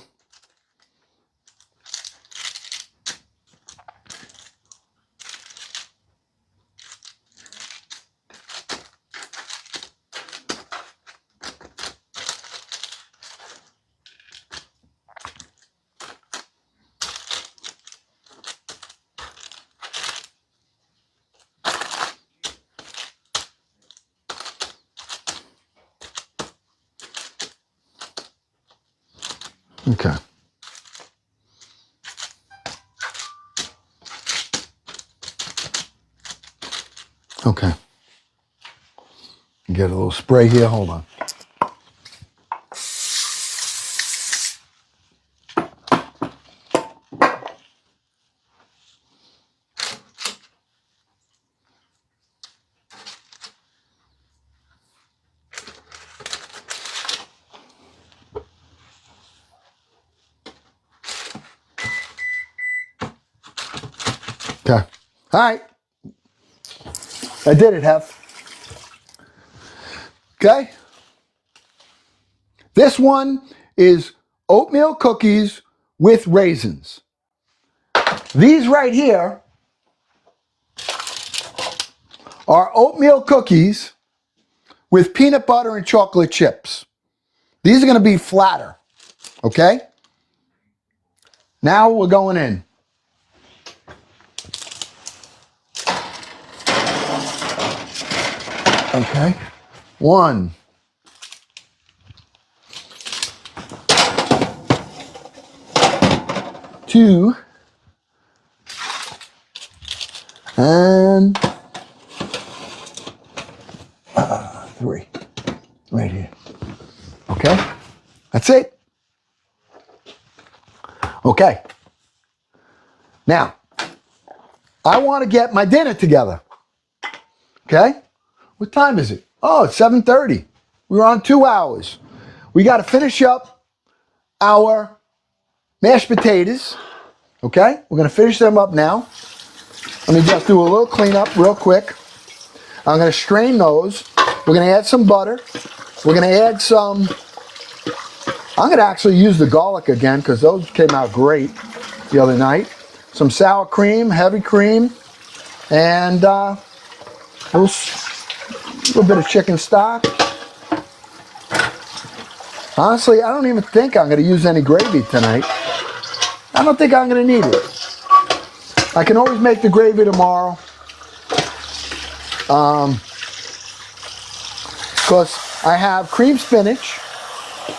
okay. Okay. Get a little spray here. Hold on. Okay. All right. I did it, Hef. Okay. This one is oatmeal cookies with raisins. These right here are oatmeal cookies with peanut butter and chocolate chips. These are going to be flatter. Okay. Now we're going in. Okay. 1, 2, and 3. Right here. Okay. That's it. Okay. Now, I want to get my dinner together. Okay. What time is it? Oh, it's 7:30. We're on 2 hours. We got to finish up our mashed potatoes. Okay. We're going to finish them up now. Let me just do a little cleanup real quick. I'm going to strain those. We're going to add some butter. We're going to add some, I'm going to actually use the garlic again because those came out great the other night. Some sour cream, heavy cream, and a little bit of chicken stock. Honestly, I don't even think I'm going to use any gravy tonight. I don't think I'm going to need it. I can always make the gravy tomorrow. Because I have cream spinach,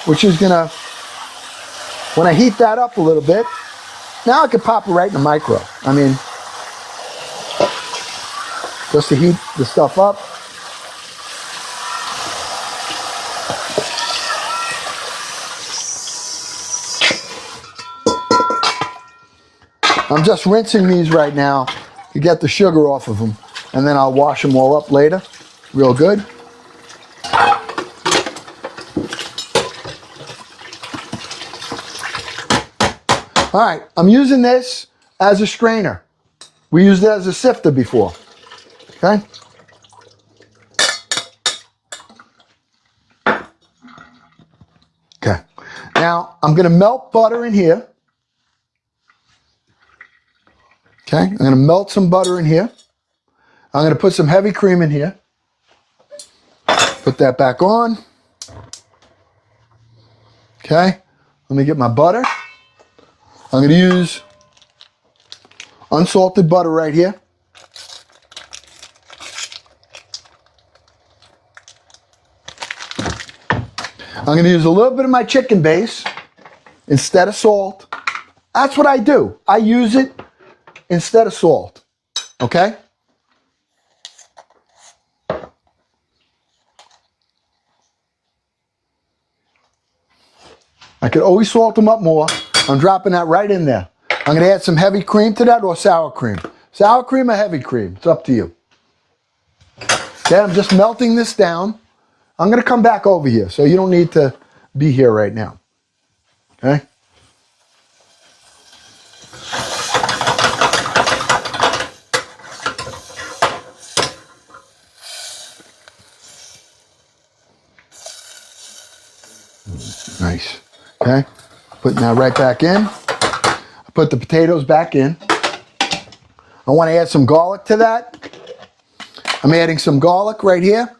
which is going to, when I heat that up a little bit, now I can pop it right in the micro. I mean, just to heat the stuff up. I'm just rinsing these right now to get the sugar off of them, and then I'll wash them all up later real good. All right, I'm using this as a strainer. We used it as a sifter before. Okay. Okay. Now I'm going to melt butter in here. Okay, I'm going to melt some butter in here. I'm going to put some heavy cream in here. Put that back on. Okay, let me get my butter. I'm going to use unsalted butter right here. I'm going to use a little bit of my chicken base instead of salt. That's what I do. I use it instead of salt. Okay? I could always salt them up more. I'm dropping that right in there. I'm going to add some heavy cream to that or sour cream. Sour cream or heavy cream. It's up to you. Okay, I'm just melting this down. I'm going to come back over here, so you don't need to be here right now. Okay? Nice. Okay? Putting that right back in. I put the potatoes back in. I want to add some garlic to that. I'm adding some garlic right here.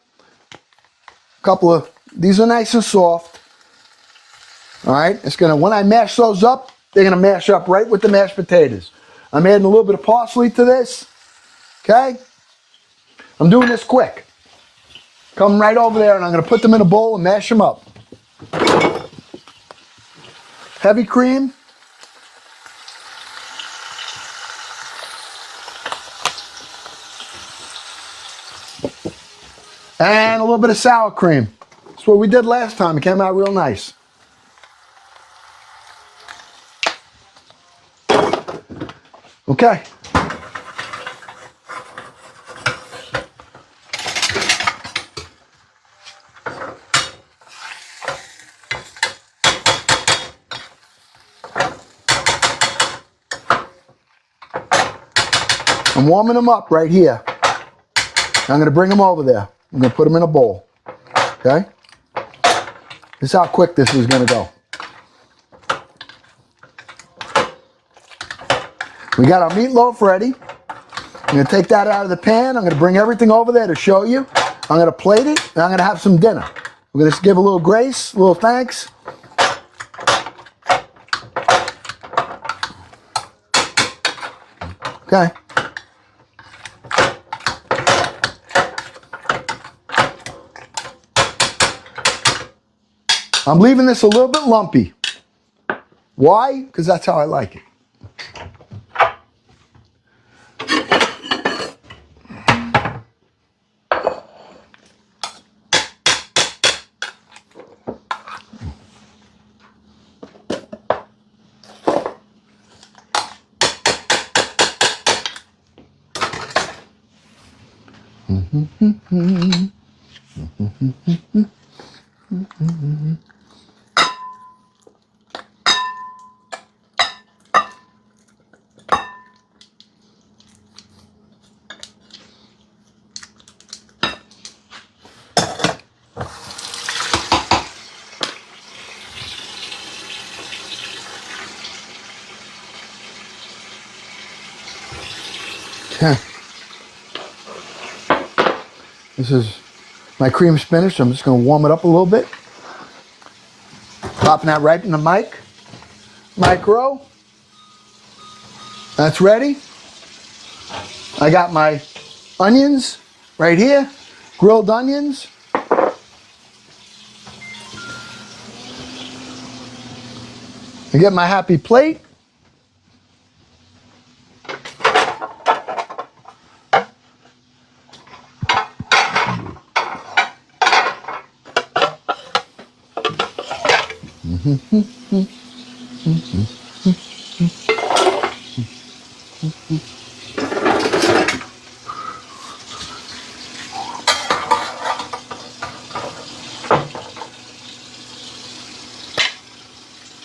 A couple of, these are nice and soft. All right, it's gonna, when I mash those up, they're gonna mash up right with the mashed potatoes. I'm adding a little bit of parsley to this. Okay? I'm doing this quick. Come right over there and I'm gonna put them in a bowl and mash them up. Heavy cream. And a little bit of sour cream. That's what we did last time. It came out real nice. Okay. I'm warming them up right here. I'm going to bring them over there. I'm going to put them in a bowl. Okay? This is how quick this is going to go. We got our meatloaf ready. I'm going to take that out of the pan. I'm going to bring everything over there to show you. I'm going to plate it, and I'm going to have some dinner. We're going to give a little grace, a little thanks. Okay. I'm leaving this a little bit lumpy. Why? Because that's how I like it. Okay. This is my cream spinach. I'm just going to warm it up a little bit. Popping that right in the micro. That's ready. I got my onions right here, grilled onions. I get my happy plate.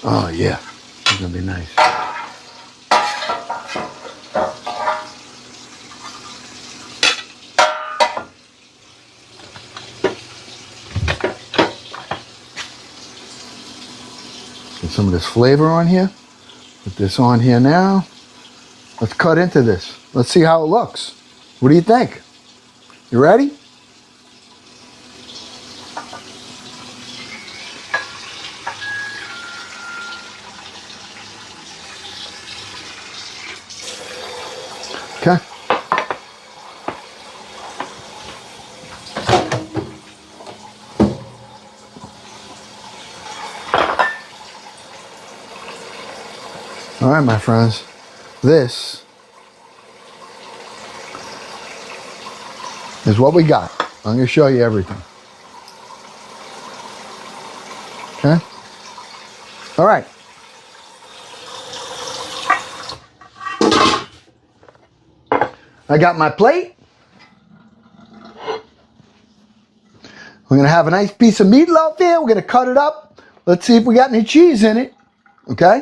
Oh yeah, it's gonna be nice. Get some of this flavor on here. Put this on here now. Let's cut into this. Let's see how it looks. What do you think? You ready? Okay. All right, my friends. This is what we got. I'm going to show you everything. Okay? All right. I got my plate. We're going to have a nice piece of meatloaf here. We're going to cut it up. Let's see if we got any cheese in it. Okay?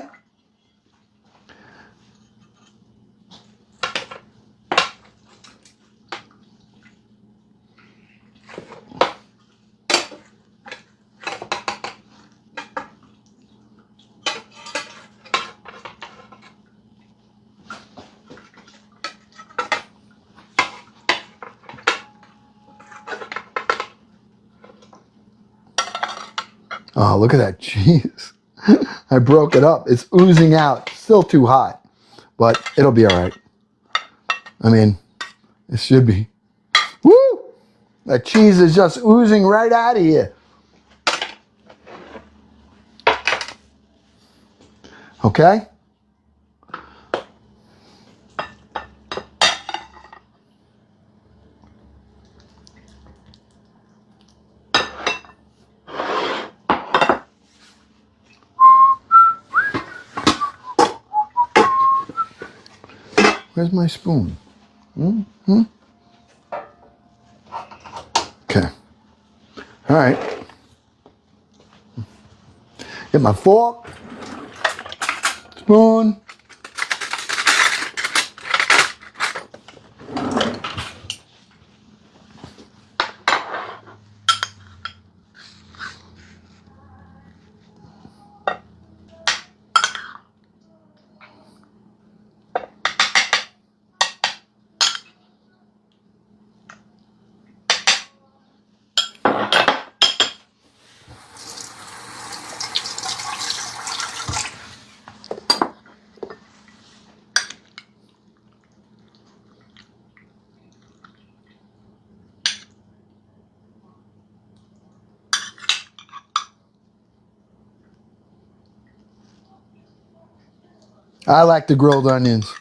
Oh, look at that cheese. I broke it up. It's oozing out. Still too hot, but it'll be all right. I mean, it should be. Woo! That cheese is just oozing right out of here. Okay? Where's my spoon? Okay. All right. Get my fork, spoon. I like the grilled onions.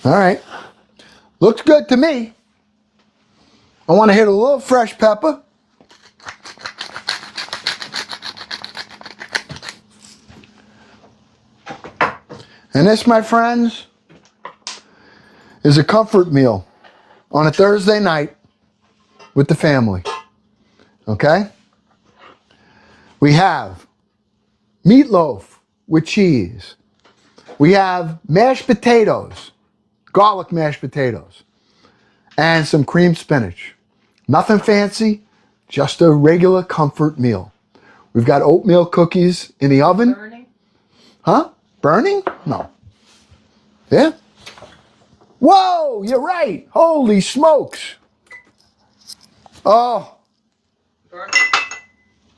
All right. Looks good to me. I want to hit a little fresh pepper. And this, my friends, is a comfort meal on a Thursday night with the family. Okay? We have meatloaf with cheese. We have mashed potatoes, garlic mashed potatoes, and some creamed spinach. Nothing fancy, just a regular comfort meal. We've got oatmeal cookies in the oven. Burning? Huh? Burning? No. Yeah? Whoa, you're right. Holy smokes. Oh, Burnt?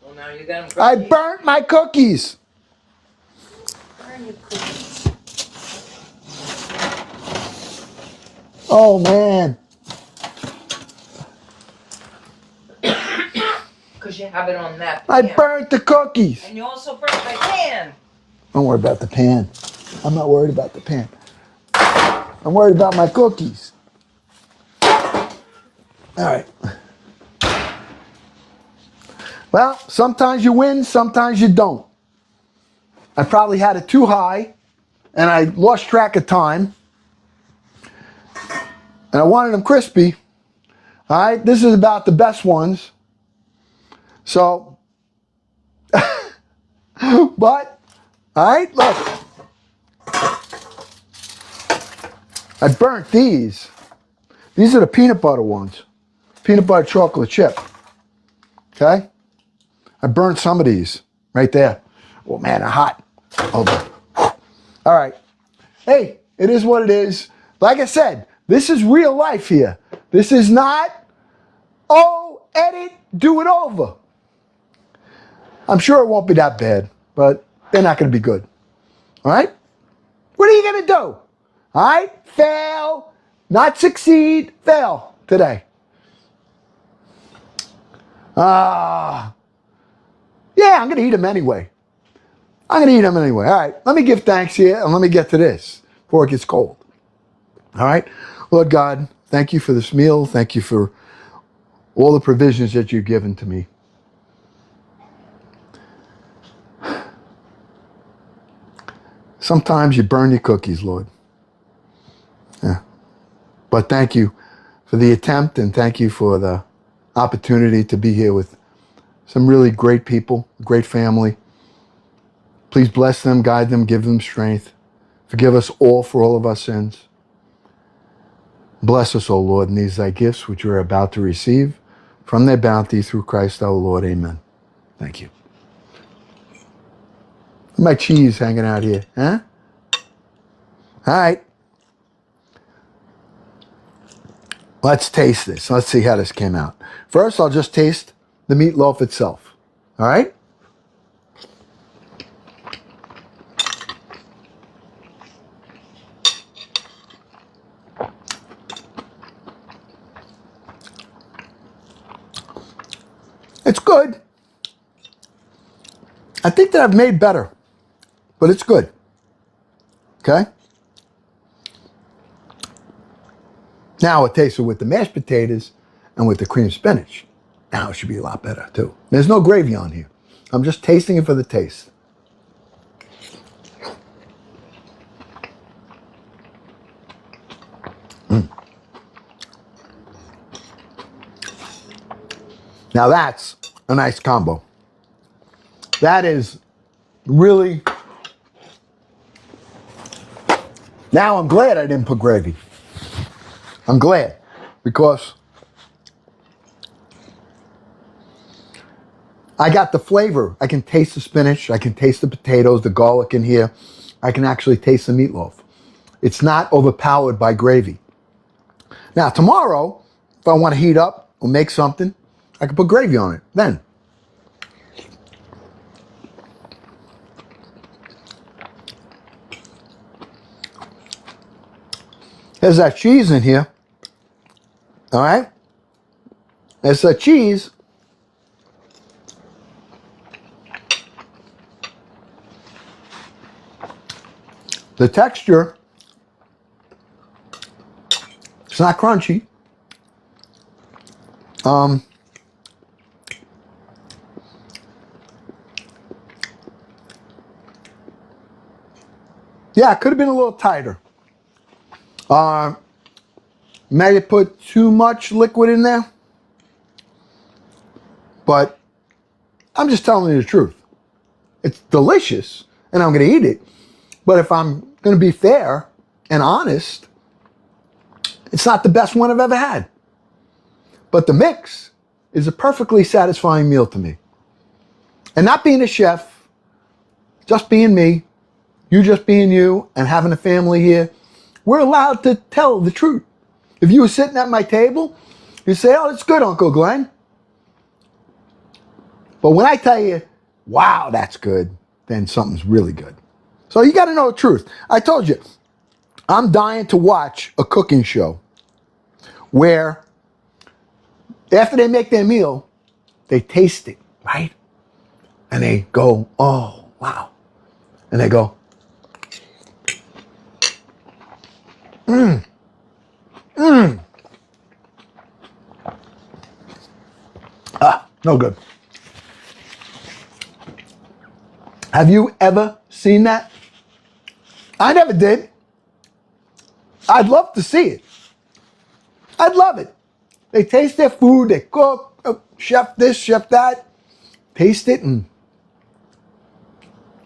Well, now you got them I crunchy. burnt my cookies. Burn your cookies. Oh, man. Because you have it on that I pan. burnt the cookies. And you also burnt my pan. Don't worry about the pan. I'm not worried about the pan. I'm worried about my cookies. All right. Well, sometimes you win, sometimes you don't. I probably had it too high, and I lost track of time. And I wanted them crispy. All right, this is about the best ones. So, but, all right, look. I burnt these. These are the peanut butter ones. Peanut butter chocolate chip. Okay? I burnt some of these right there. Oh man, they're hot. Hold on. All right. Hey, it is what it is. Like I said, this is real life here. This is not, oh, edit, do it over. I'm sure it won't be that bad, but they're not going to be good. All right? What are you going to do? All right? Fail, not succeed, fail today. Yeah, I'm going to eat them anyway. I'm going to eat them anyway. All right, let me give thanks here and let me get to this before it gets cold. All right? Lord God, thank you for this meal. Thank you for all the provisions that you've given to me. Sometimes you burn your cookies, Lord. Yeah. But thank you for the attempt and thank you for the opportunity to be here with some really great people, great family. Please bless them, guide them, give them strength. Forgive us all for all of our sins. Bless us, O Lord, in these thy gifts which we are about to receive from thy bounty through Christ our Lord. Amen. Thank you. My cheese hanging out here, huh? All right. Let's taste this. Let's see how this came out. First, I'll just taste the meatloaf itself. All right? It's good. I think that I've made better, but it's good. Okay? Now it tastes it with the mashed potatoes and with the cream spinach. Now it should be a lot better too. There's no gravy on here. I'm just tasting it for the taste. Now that's a nice combo. That is really... Now I'm glad I didn't put gravy. I'm glad because I got the flavor. I can taste the spinach. I can taste the potatoes, the garlic in here. I can actually taste the meatloaf. It's not overpowered by gravy. Now tomorrow, if I want to heat up or make something, I can put gravy on it then. There's that cheese in here. All right? There's that cheese. The texture, it's not crunchy. Yeah, it could have been a little tighter. May have put too much liquid in there. But I'm just telling you the truth. It's delicious, and I'm going to eat it. But if I'm going to be fair and honest, it's not the best one I've ever had. But the mix is a perfectly satisfying meal to me. And not being a chef, just being me, you just being you, and having a family here, we're allowed to tell the truth. If you were sitting at my table, you'd say, oh, it's good, Uncle Glenn. But when I tell you, wow, that's good, then something's really good. So you got to know the truth. I told you, I'm dying to watch a cooking show where after they make their meal, they taste it, right? And they go, oh, wow. And they go, no good. Have you ever seen that? I never did. I'd love to see it. I'd love it. They taste their food, they cook, chef this, chef that, taste it, and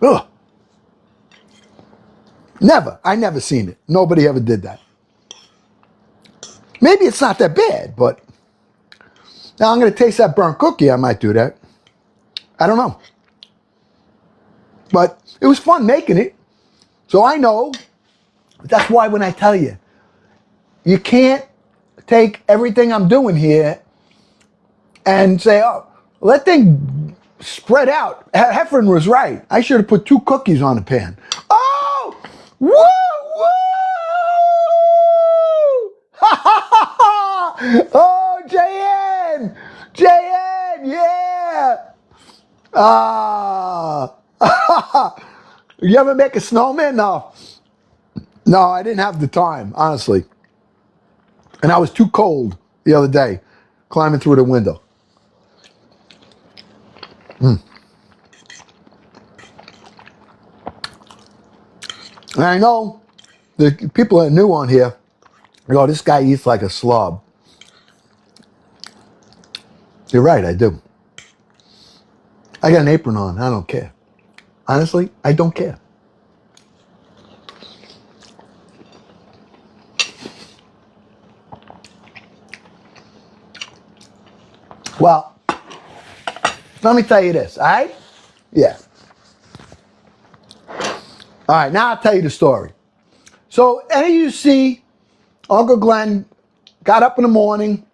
ugh. Never. I never seen it. Nobody ever did that. Maybe it's not that bad, but now I'm going to taste that burnt cookie. I might do that. I don't know. But it was fun making it. So I know. That's why when I tell you, you can't take everything I'm doing here and say, oh, let things spread out. Heffern was right. I should have put 2 cookies on the pan. Oh! Woo! Woo! Ha ha ha ha! Oh, JN! JN! Yeah! You ever make a snowman? No. No, I didn't have the time, honestly. And I was too cold the other day, climbing through the window. And I know the people that are new on here go, this guy eats like a slob. You're right, I do. I got an apron on. I don't care. Honestly, I don't care. Well, let me tell you this, all right? Yeah. All right, now I'll tell you the story. So, any of you see Uncle Glenn got up in the morning.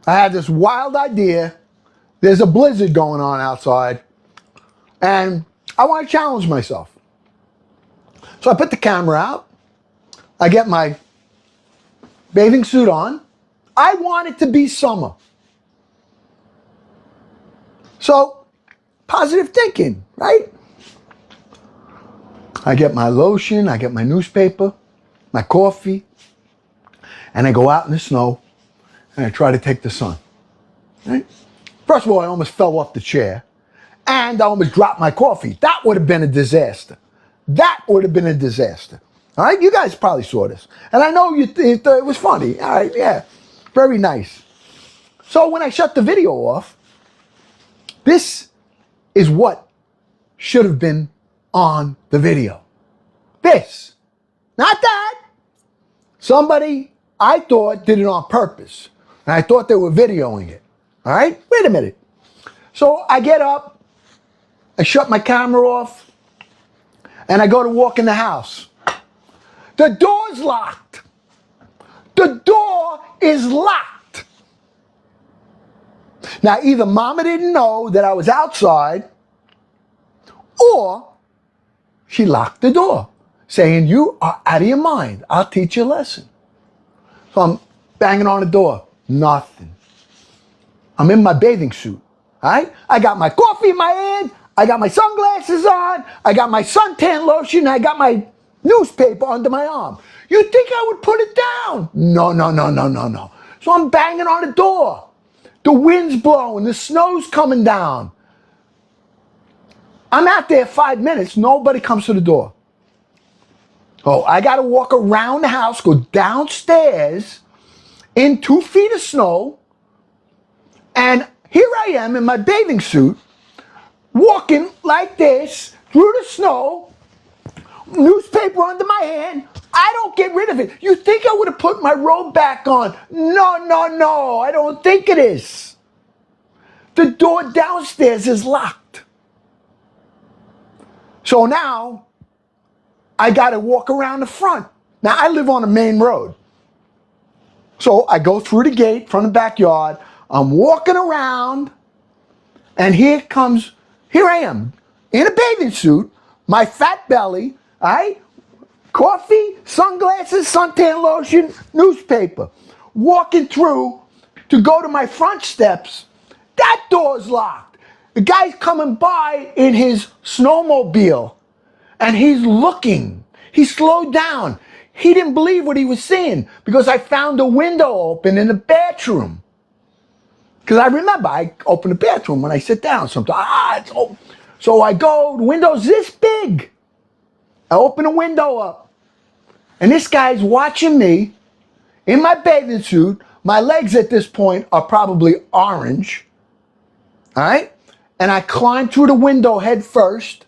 I had this wild idea. There's a blizzard going on outside. And I want to challenge myself. So I put the camera out. I get my bathing suit on. I want it to be summer. So, positive thinking, right? I get my lotion, I get my newspaper, my coffee, and I go out in the snow and I try to take the sun. Right? First of all, I almost fell off the chair and I almost dropped my coffee. That would have been a disaster. That would have been a disaster. All right, you guys probably saw this. And I know you thought it was funny. All right, yeah, very nice. So when I shut the video off, this is what should have been on the video. This, not that. Somebody, I thought, did it on purpose. And I thought they were videoing it. All right, wait a minute. So I get up, I shut my camera off, and I go to walk in the house. The door's locked. The door is locked. Now, either Mama didn't know that I was outside, or she locked the door. saying, you are out of your mind. I'll teach you a lesson. So I'm banging on the door. Nothing. I'm in my bathing suit. All right? I got my coffee in my hand. I got my sunglasses on. I got my suntan lotion. I got my newspaper under my arm. You think I would put it down? No, no, no, no, no, no. So I'm banging on the door. The wind's blowing. The snow's coming down. I'm out there 5 minutes. Nobody comes to the door. Oh, I got to walk around the house, go downstairs in 2 feet of snow. And here I am in my bathing suit, walking like this through the snow, newspaper under my hand. I don't get rid of it. You think I would have put my robe back on? No, no, no. I don't think it is. The door downstairs is locked. So now I got to walk around the front. Now I live on a main road. So I go through the gate from the backyard. I'm walking around, and here I am in a bathing suit, my fat belly, all right? Coffee, sunglasses, suntan lotion, newspaper. Walking through to go to my front steps. That door's locked. The guy's coming by in his snowmobile, and he's looking. He slowed down. He didn't believe what he was seeing because I found a window open in the bathroom. Because I remember I open the bathroom when I sit down sometimes. It's open. So I go, the window's this big. I open the window up. And this guy's watching me in my bathing suit. My legs at this point are probably orange. All right? And I climb through the window head first,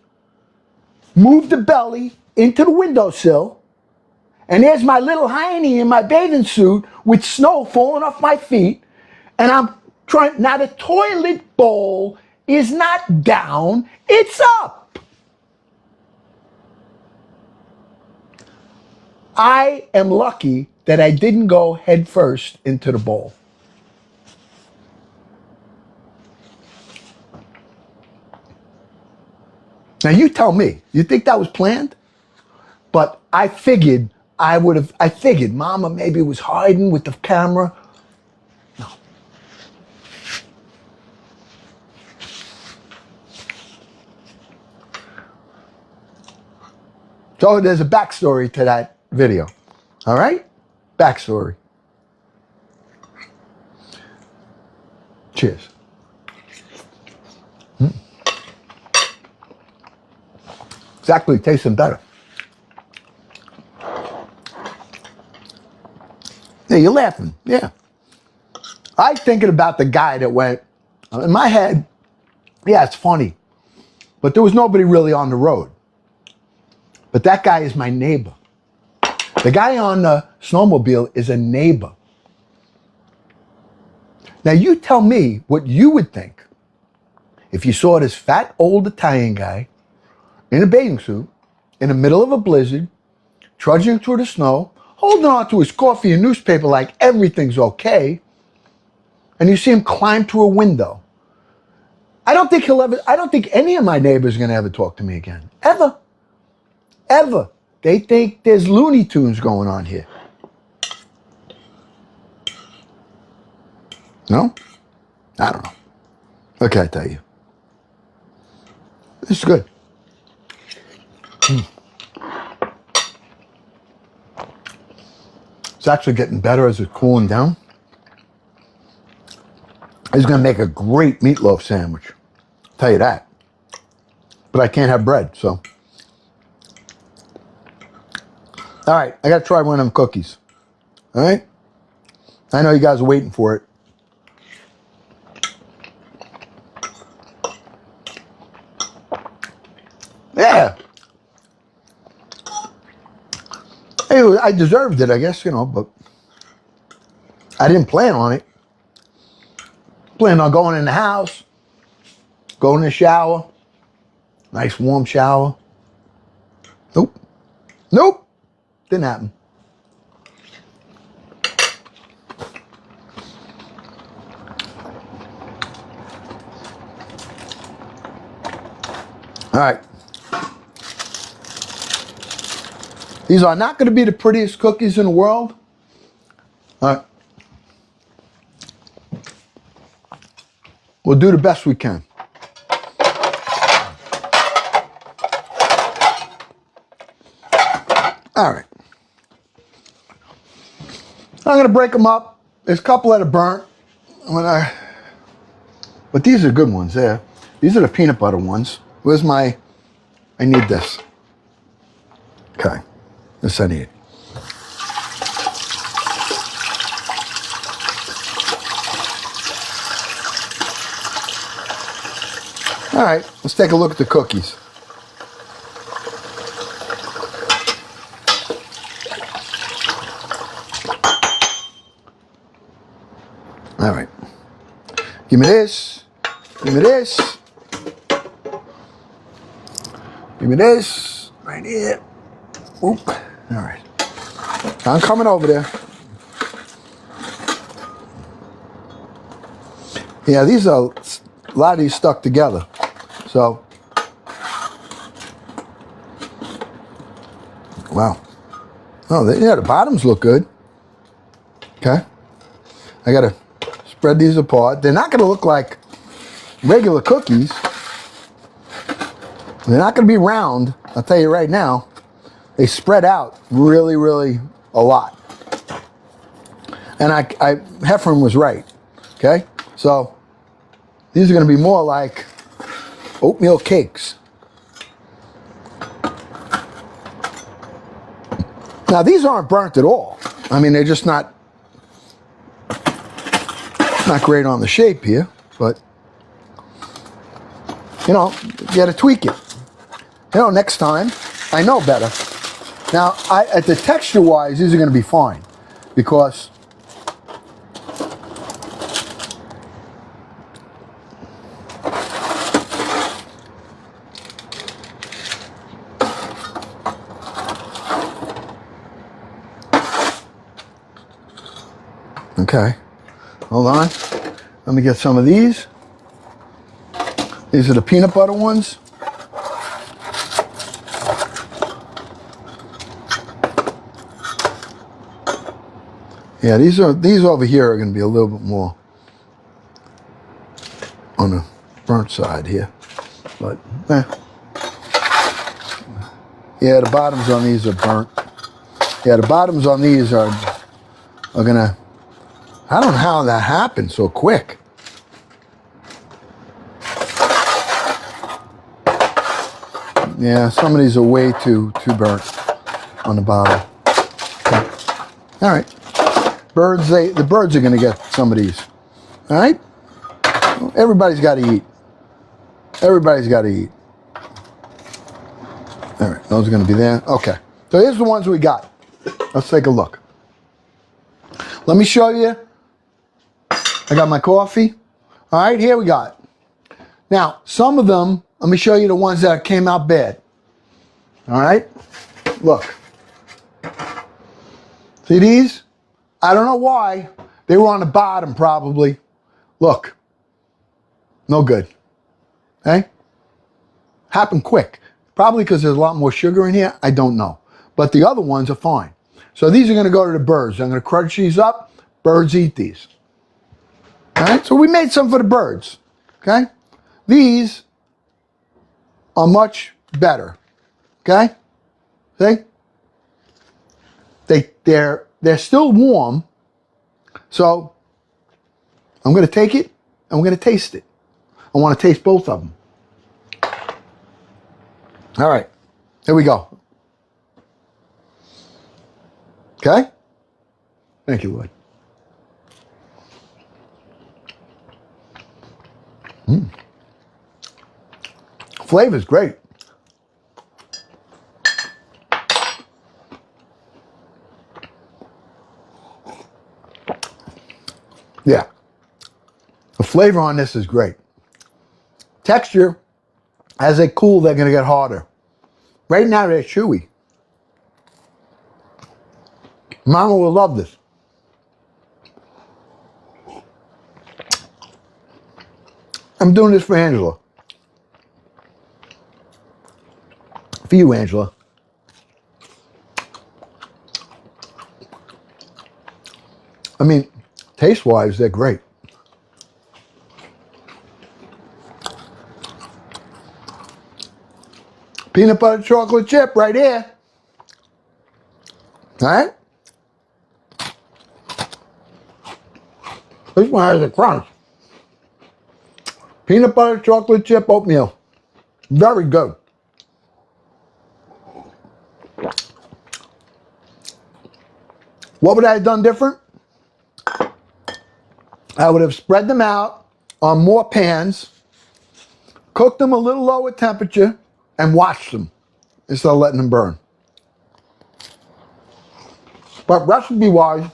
move the belly into the windowsill, and there's my little hiney in my bathing suit with snow falling off my feet, and I'm trying. Now the toilet bowl is not down, it's up. I am lucky that I didn't go head first into the bowl. Now you tell me, you think that was planned? But I figured Mama maybe was hiding with the camera. No. So there's a backstory to that video. All right? Backstory. Cheers. It's actually tasting better. Yeah, you're laughing. Yeah. I'm thinking about the guy that went, in my head, yeah, it's funny. But there was nobody really on the road. But that guy is my neighbor. The guy on the snowmobile is a neighbor. Now you tell me what you would think if you saw this fat old Italian guy in a bathing suit, in the middle of a blizzard, trudging through the snow, holding on to his coffee and newspaper like everything's okay, and you see him climb through a window. I don't think any of my neighbors are gonna ever talk to me again. Ever. Ever. They think there's Looney Tunes going on here. No? I don't know. What can I tell you? This is good. It's actually getting better as it's cooling down. It's going to make a great meatloaf sandwich. I'll tell you that. But I can't have bread, so. All right, I got to try one of them cookies. All right? I know you guys are waiting for it. Yeah. Hey, I deserved it, I guess, but I didn't plan on it. Planned on going in the house, going in the shower, nice warm shower. Nope. Nope. Didn't happen. All right. These are not going to be the prettiest cookies in the world. All right. We'll do the best we can. All right. I'm going to break them up. There's a couple that are burnt. But these are good ones there. These are the peanut butter ones. Where's my... I need this. Okay. This I need. All right. Let's take a look at the cookies. All right. Give me this. Give me this. Give me this. Right here. Oop. All right. I'm coming over there. Yeah, these are, a lot of these stuck together. So, wow. Oh, yeah, the bottoms look good. Okay. I got to spread these apart. They're not going to look like regular cookies. They're not going to be round. I'll tell you right now. They spread out really, really a lot. And Heffron was right. Okay? So, these are going to be more like oatmeal cakes. Now, these aren't burnt at all. I mean, they're just not great on the shape here, but, you know, you got to tweak it. You know, next time, I know better. Now, at the texture-wise, these are going to be fine, because okay, hold on. Let me get some of these. These are the peanut butter ones. Yeah, these over here are going to be a little bit more on the burnt side here, but yeah, the bottoms on these are burnt. Yeah, the bottoms on these are gonna. I don't know how that happened so quick. Yeah, some of these are way too burnt on the bottom. Okay. All right. The birds are going to get some of these. All right? Everybody's got to eat. Everybody's got to eat. All right, those are going to be there. Okay. So here's the ones we got. Let's take a look. Let me show you. I got my coffee. All right, here we got. Now, some of them, let me show you the ones that came out bad. All right? Look. See these? I don't know why. They were on the bottom, probably. Look. No good. Okay? Happened quick. Probably because there's a lot more sugar in here. I don't know. But the other ones are fine. So these are going to go to the birds. I'm going to crunch these up. Birds eat these. All right? So we made some for the birds. Okay? These are much better. Okay? See? They're still warm, so I'm going to take it and we're going to taste it. I want to taste both of them. All right, here we go. Okay? Thank you, Lloyd. Flavor's great. Yeah. The flavor on this is great. Texture, as they cool, they're going to get harder. Right now, they're chewy. Mama will love this. I'm doing this for Angela. For you, Angela. I mean, taste-wise, they're great. Peanut butter chocolate chip right here. All right? This one has a crunch. Peanut butter chocolate chip oatmeal. Very good. What would I have done different? I would have spread them out on more pans, cooked them a little lower temperature, and watched them instead of letting them burn. But recipe-wise,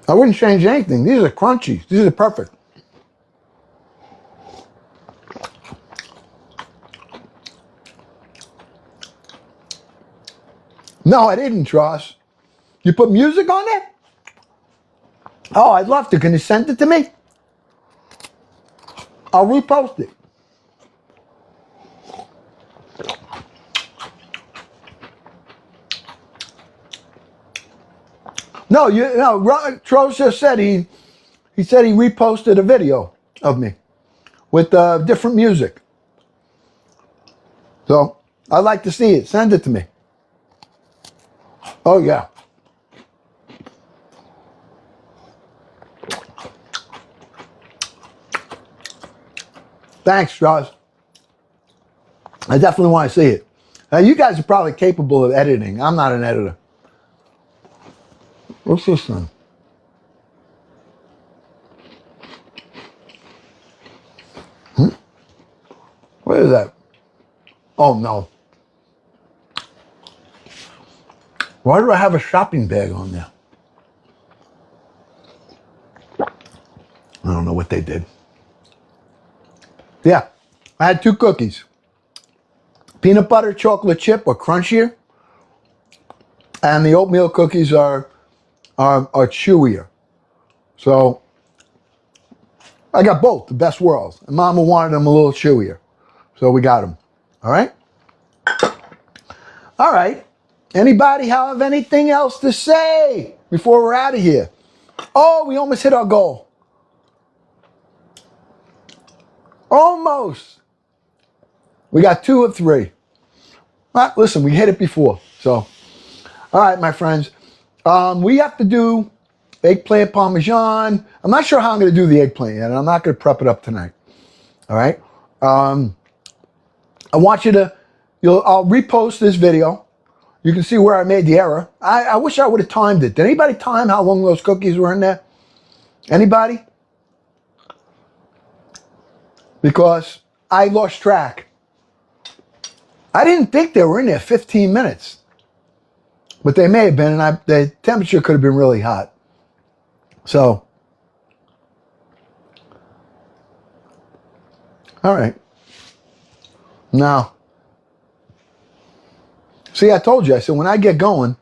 I wouldn't change anything. These are crunchy. These are perfect. No, I didn't, Tross. You put music on it? Oh, I'd love to. Can you send it to me? I'll repost it. No, Tross just said he said he reposted a video of me with different music. So I'd like to see it. Send it to me. Oh yeah. Thanks, Strauss. I definitely want to see it. Now, you guys are probably capable of editing. I'm not an editor. What's this thing? What is that? Oh, no. Why do I have a shopping bag on there? I don't know what they did. Yeah, I had 2 cookies. Peanut butter chocolate chip are crunchier, and the oatmeal cookies are chewier. So I got both, the best worlds. And Mama wanted them a little chewier, so we got them. All right. All right. Anybody have anything else to say before we're out of here? Oh, we almost hit our goal. Almost. We got 2 of 3. Well, listen, we hit it before. So, all right, my friends. We have to do eggplant parmesan. I'm not sure how I'm going to do the eggplant yet, and I'm not going to prep it up tonight. All right. I want you to, I'll repost this video. You can see where I made the error. I wish I would have timed it. Did anybody time how long those cookies were in there? Anybody? Because I lost track. I didn't think they were in there 15 minutes. But they may have been, and the temperature could have been really hot. So, all right. Now, see, I told you, I said, when I get going,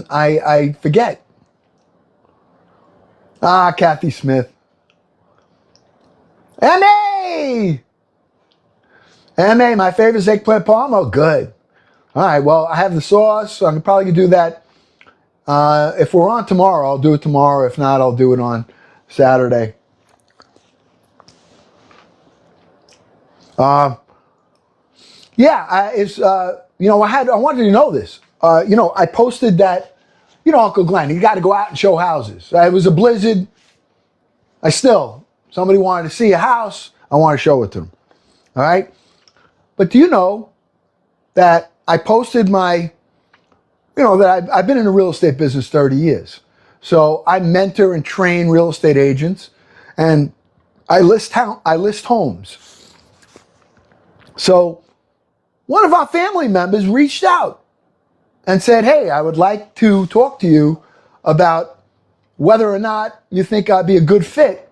I forget. Ah, Kathy Smith. M.A., my favorite is eggplant parm. Oh, good. All right, well, I have the sauce, so I'm probably going to do that. If we're on tomorrow, I'll do it tomorrow. If not, I'll do it on Saturday. I wanted you to know this. I posted that, Uncle Glenn, you got to go out and show houses. It was a blizzard. Somebody wanted to see a house. I want to show it to them. All right. But do you know that I posted that I've been in the real estate business 30 years. So I mentor and train real estate agents, and I list homes. So one of our family members reached out and said, hey, I would like to talk to you about whether or not you think I'd be a good fit,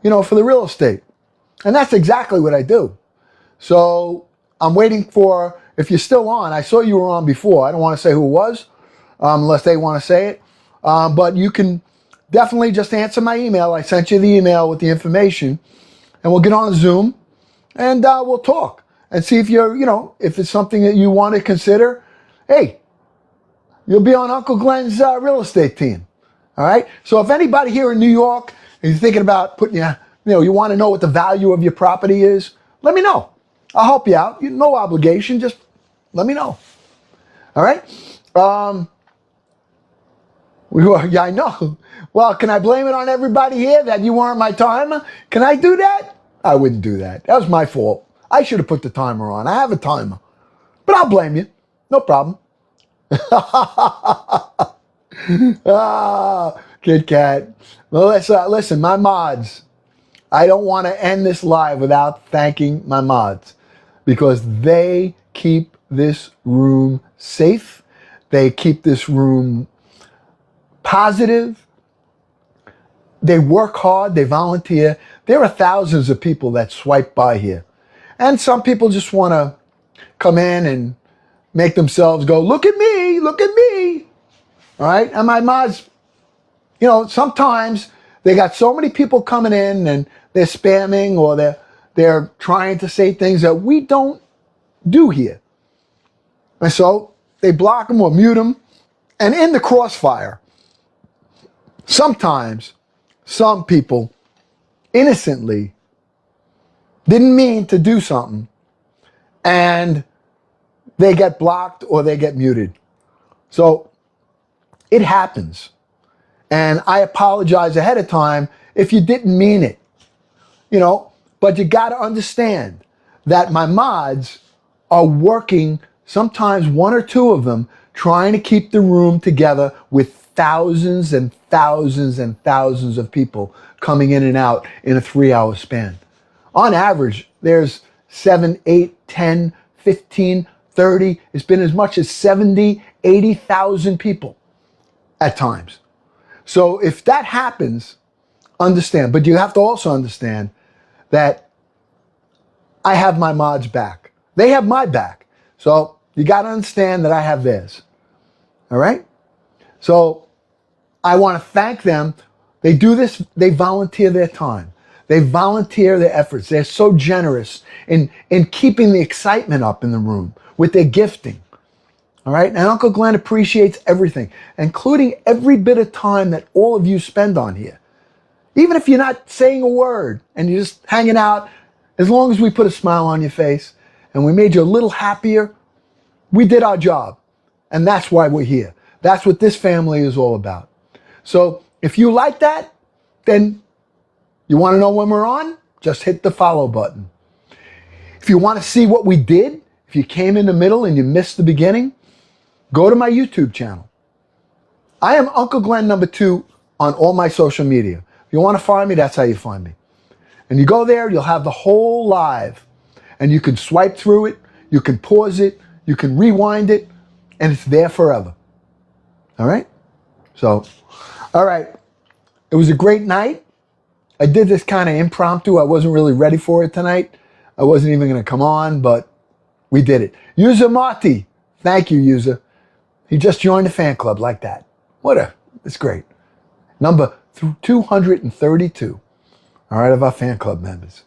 for the real estate. And that's exactly what I do. So I'm waiting for, if you're still on, I saw you were on before. I don't want to say who it was, unless they want to say it. But you can definitely just answer my email. I sent you the email with the information, and we'll get on Zoom and we'll talk and see if if it's something that you want to consider. Hey, you'll be on Uncle Glenn's real estate team. All right. So if anybody here in New York is thinking about putting you want to know what the value of your property is, let me know. I'll help you out. No obligation. Just let me know. All right. Yeah, I know. Well, can I blame it on everybody here that you weren't my timer? Can I do that? I wouldn't do that. That was my fault. I should have put the timer on. I have a timer. But I'll blame you. No problem. Kit Kat. Well, listen, my mods. I don't want to end this live without thanking my mods because they keep this room safe. They keep this room positive. They work hard. They volunteer. There are thousands of people that swipe by here. And some people just want to come in and make themselves go, look at me, look at me. All right. And my mods, sometimes they got so many people coming in and they're spamming or they're trying to say things that we don't do here. And so they block them or mute them. And in the crossfire, sometimes some people innocently didn't mean to do something and they get blocked or they get muted. So it happens. And I apologize ahead of time if you didn't mean it, but you got to understand that my mods are working, sometimes one or two of them, trying to keep the room together with thousands and thousands and thousands of people coming in and out in a 3-hour span. On average, there's 7, 8, 10, 15, 30. It's been as much as 70, 80,000 people at times. So if that happens, understand. But you have to also understand that I have my mods back. They have my back. So you got to understand that I have theirs. All right? So I want to thank them. They do this. They volunteer their time. They volunteer their efforts. They're so generous in keeping the excitement up in the room with their gifting. All right? And Uncle Glenn appreciates everything, including every bit of time that all of you spend on here. Even if you're not saying a word and you're just hanging out, as long as we put a smile on your face and we made you a little happier, we did our job. And that's why we're here. That's what this family is all about. So if you like that, then you want to know when we're on? Just hit the follow button. If you want to see what we did, if you came in the middle and you missed the beginning, go to my YouTube channel. I am Uncle Glenn #2 on all my social media. If you want to find me, that's how you find me. And you go there, you'll have the whole live. And you can swipe through it, you can pause it, you can rewind it, and it's there forever. All right? So, all right. It was a great night. I did this kind of impromptu. I wasn't really ready for it tonight. I wasn't even going to come on, but we did it. User Marty. Thank you, User. He just joined the fan club like that. It's great. Number 232. All right, of our fan club members.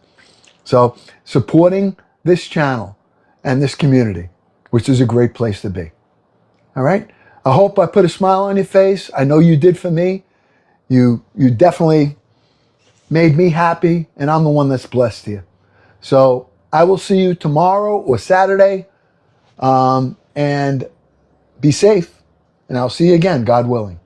So supporting this channel and this community, which is a great place to be. All right. I hope I put a smile on your face. I know you did for me. You definitely made me happy, and I'm the one that's blessed here. So I will see you tomorrow or Saturday, and be safe. And I'll see you again, God willing.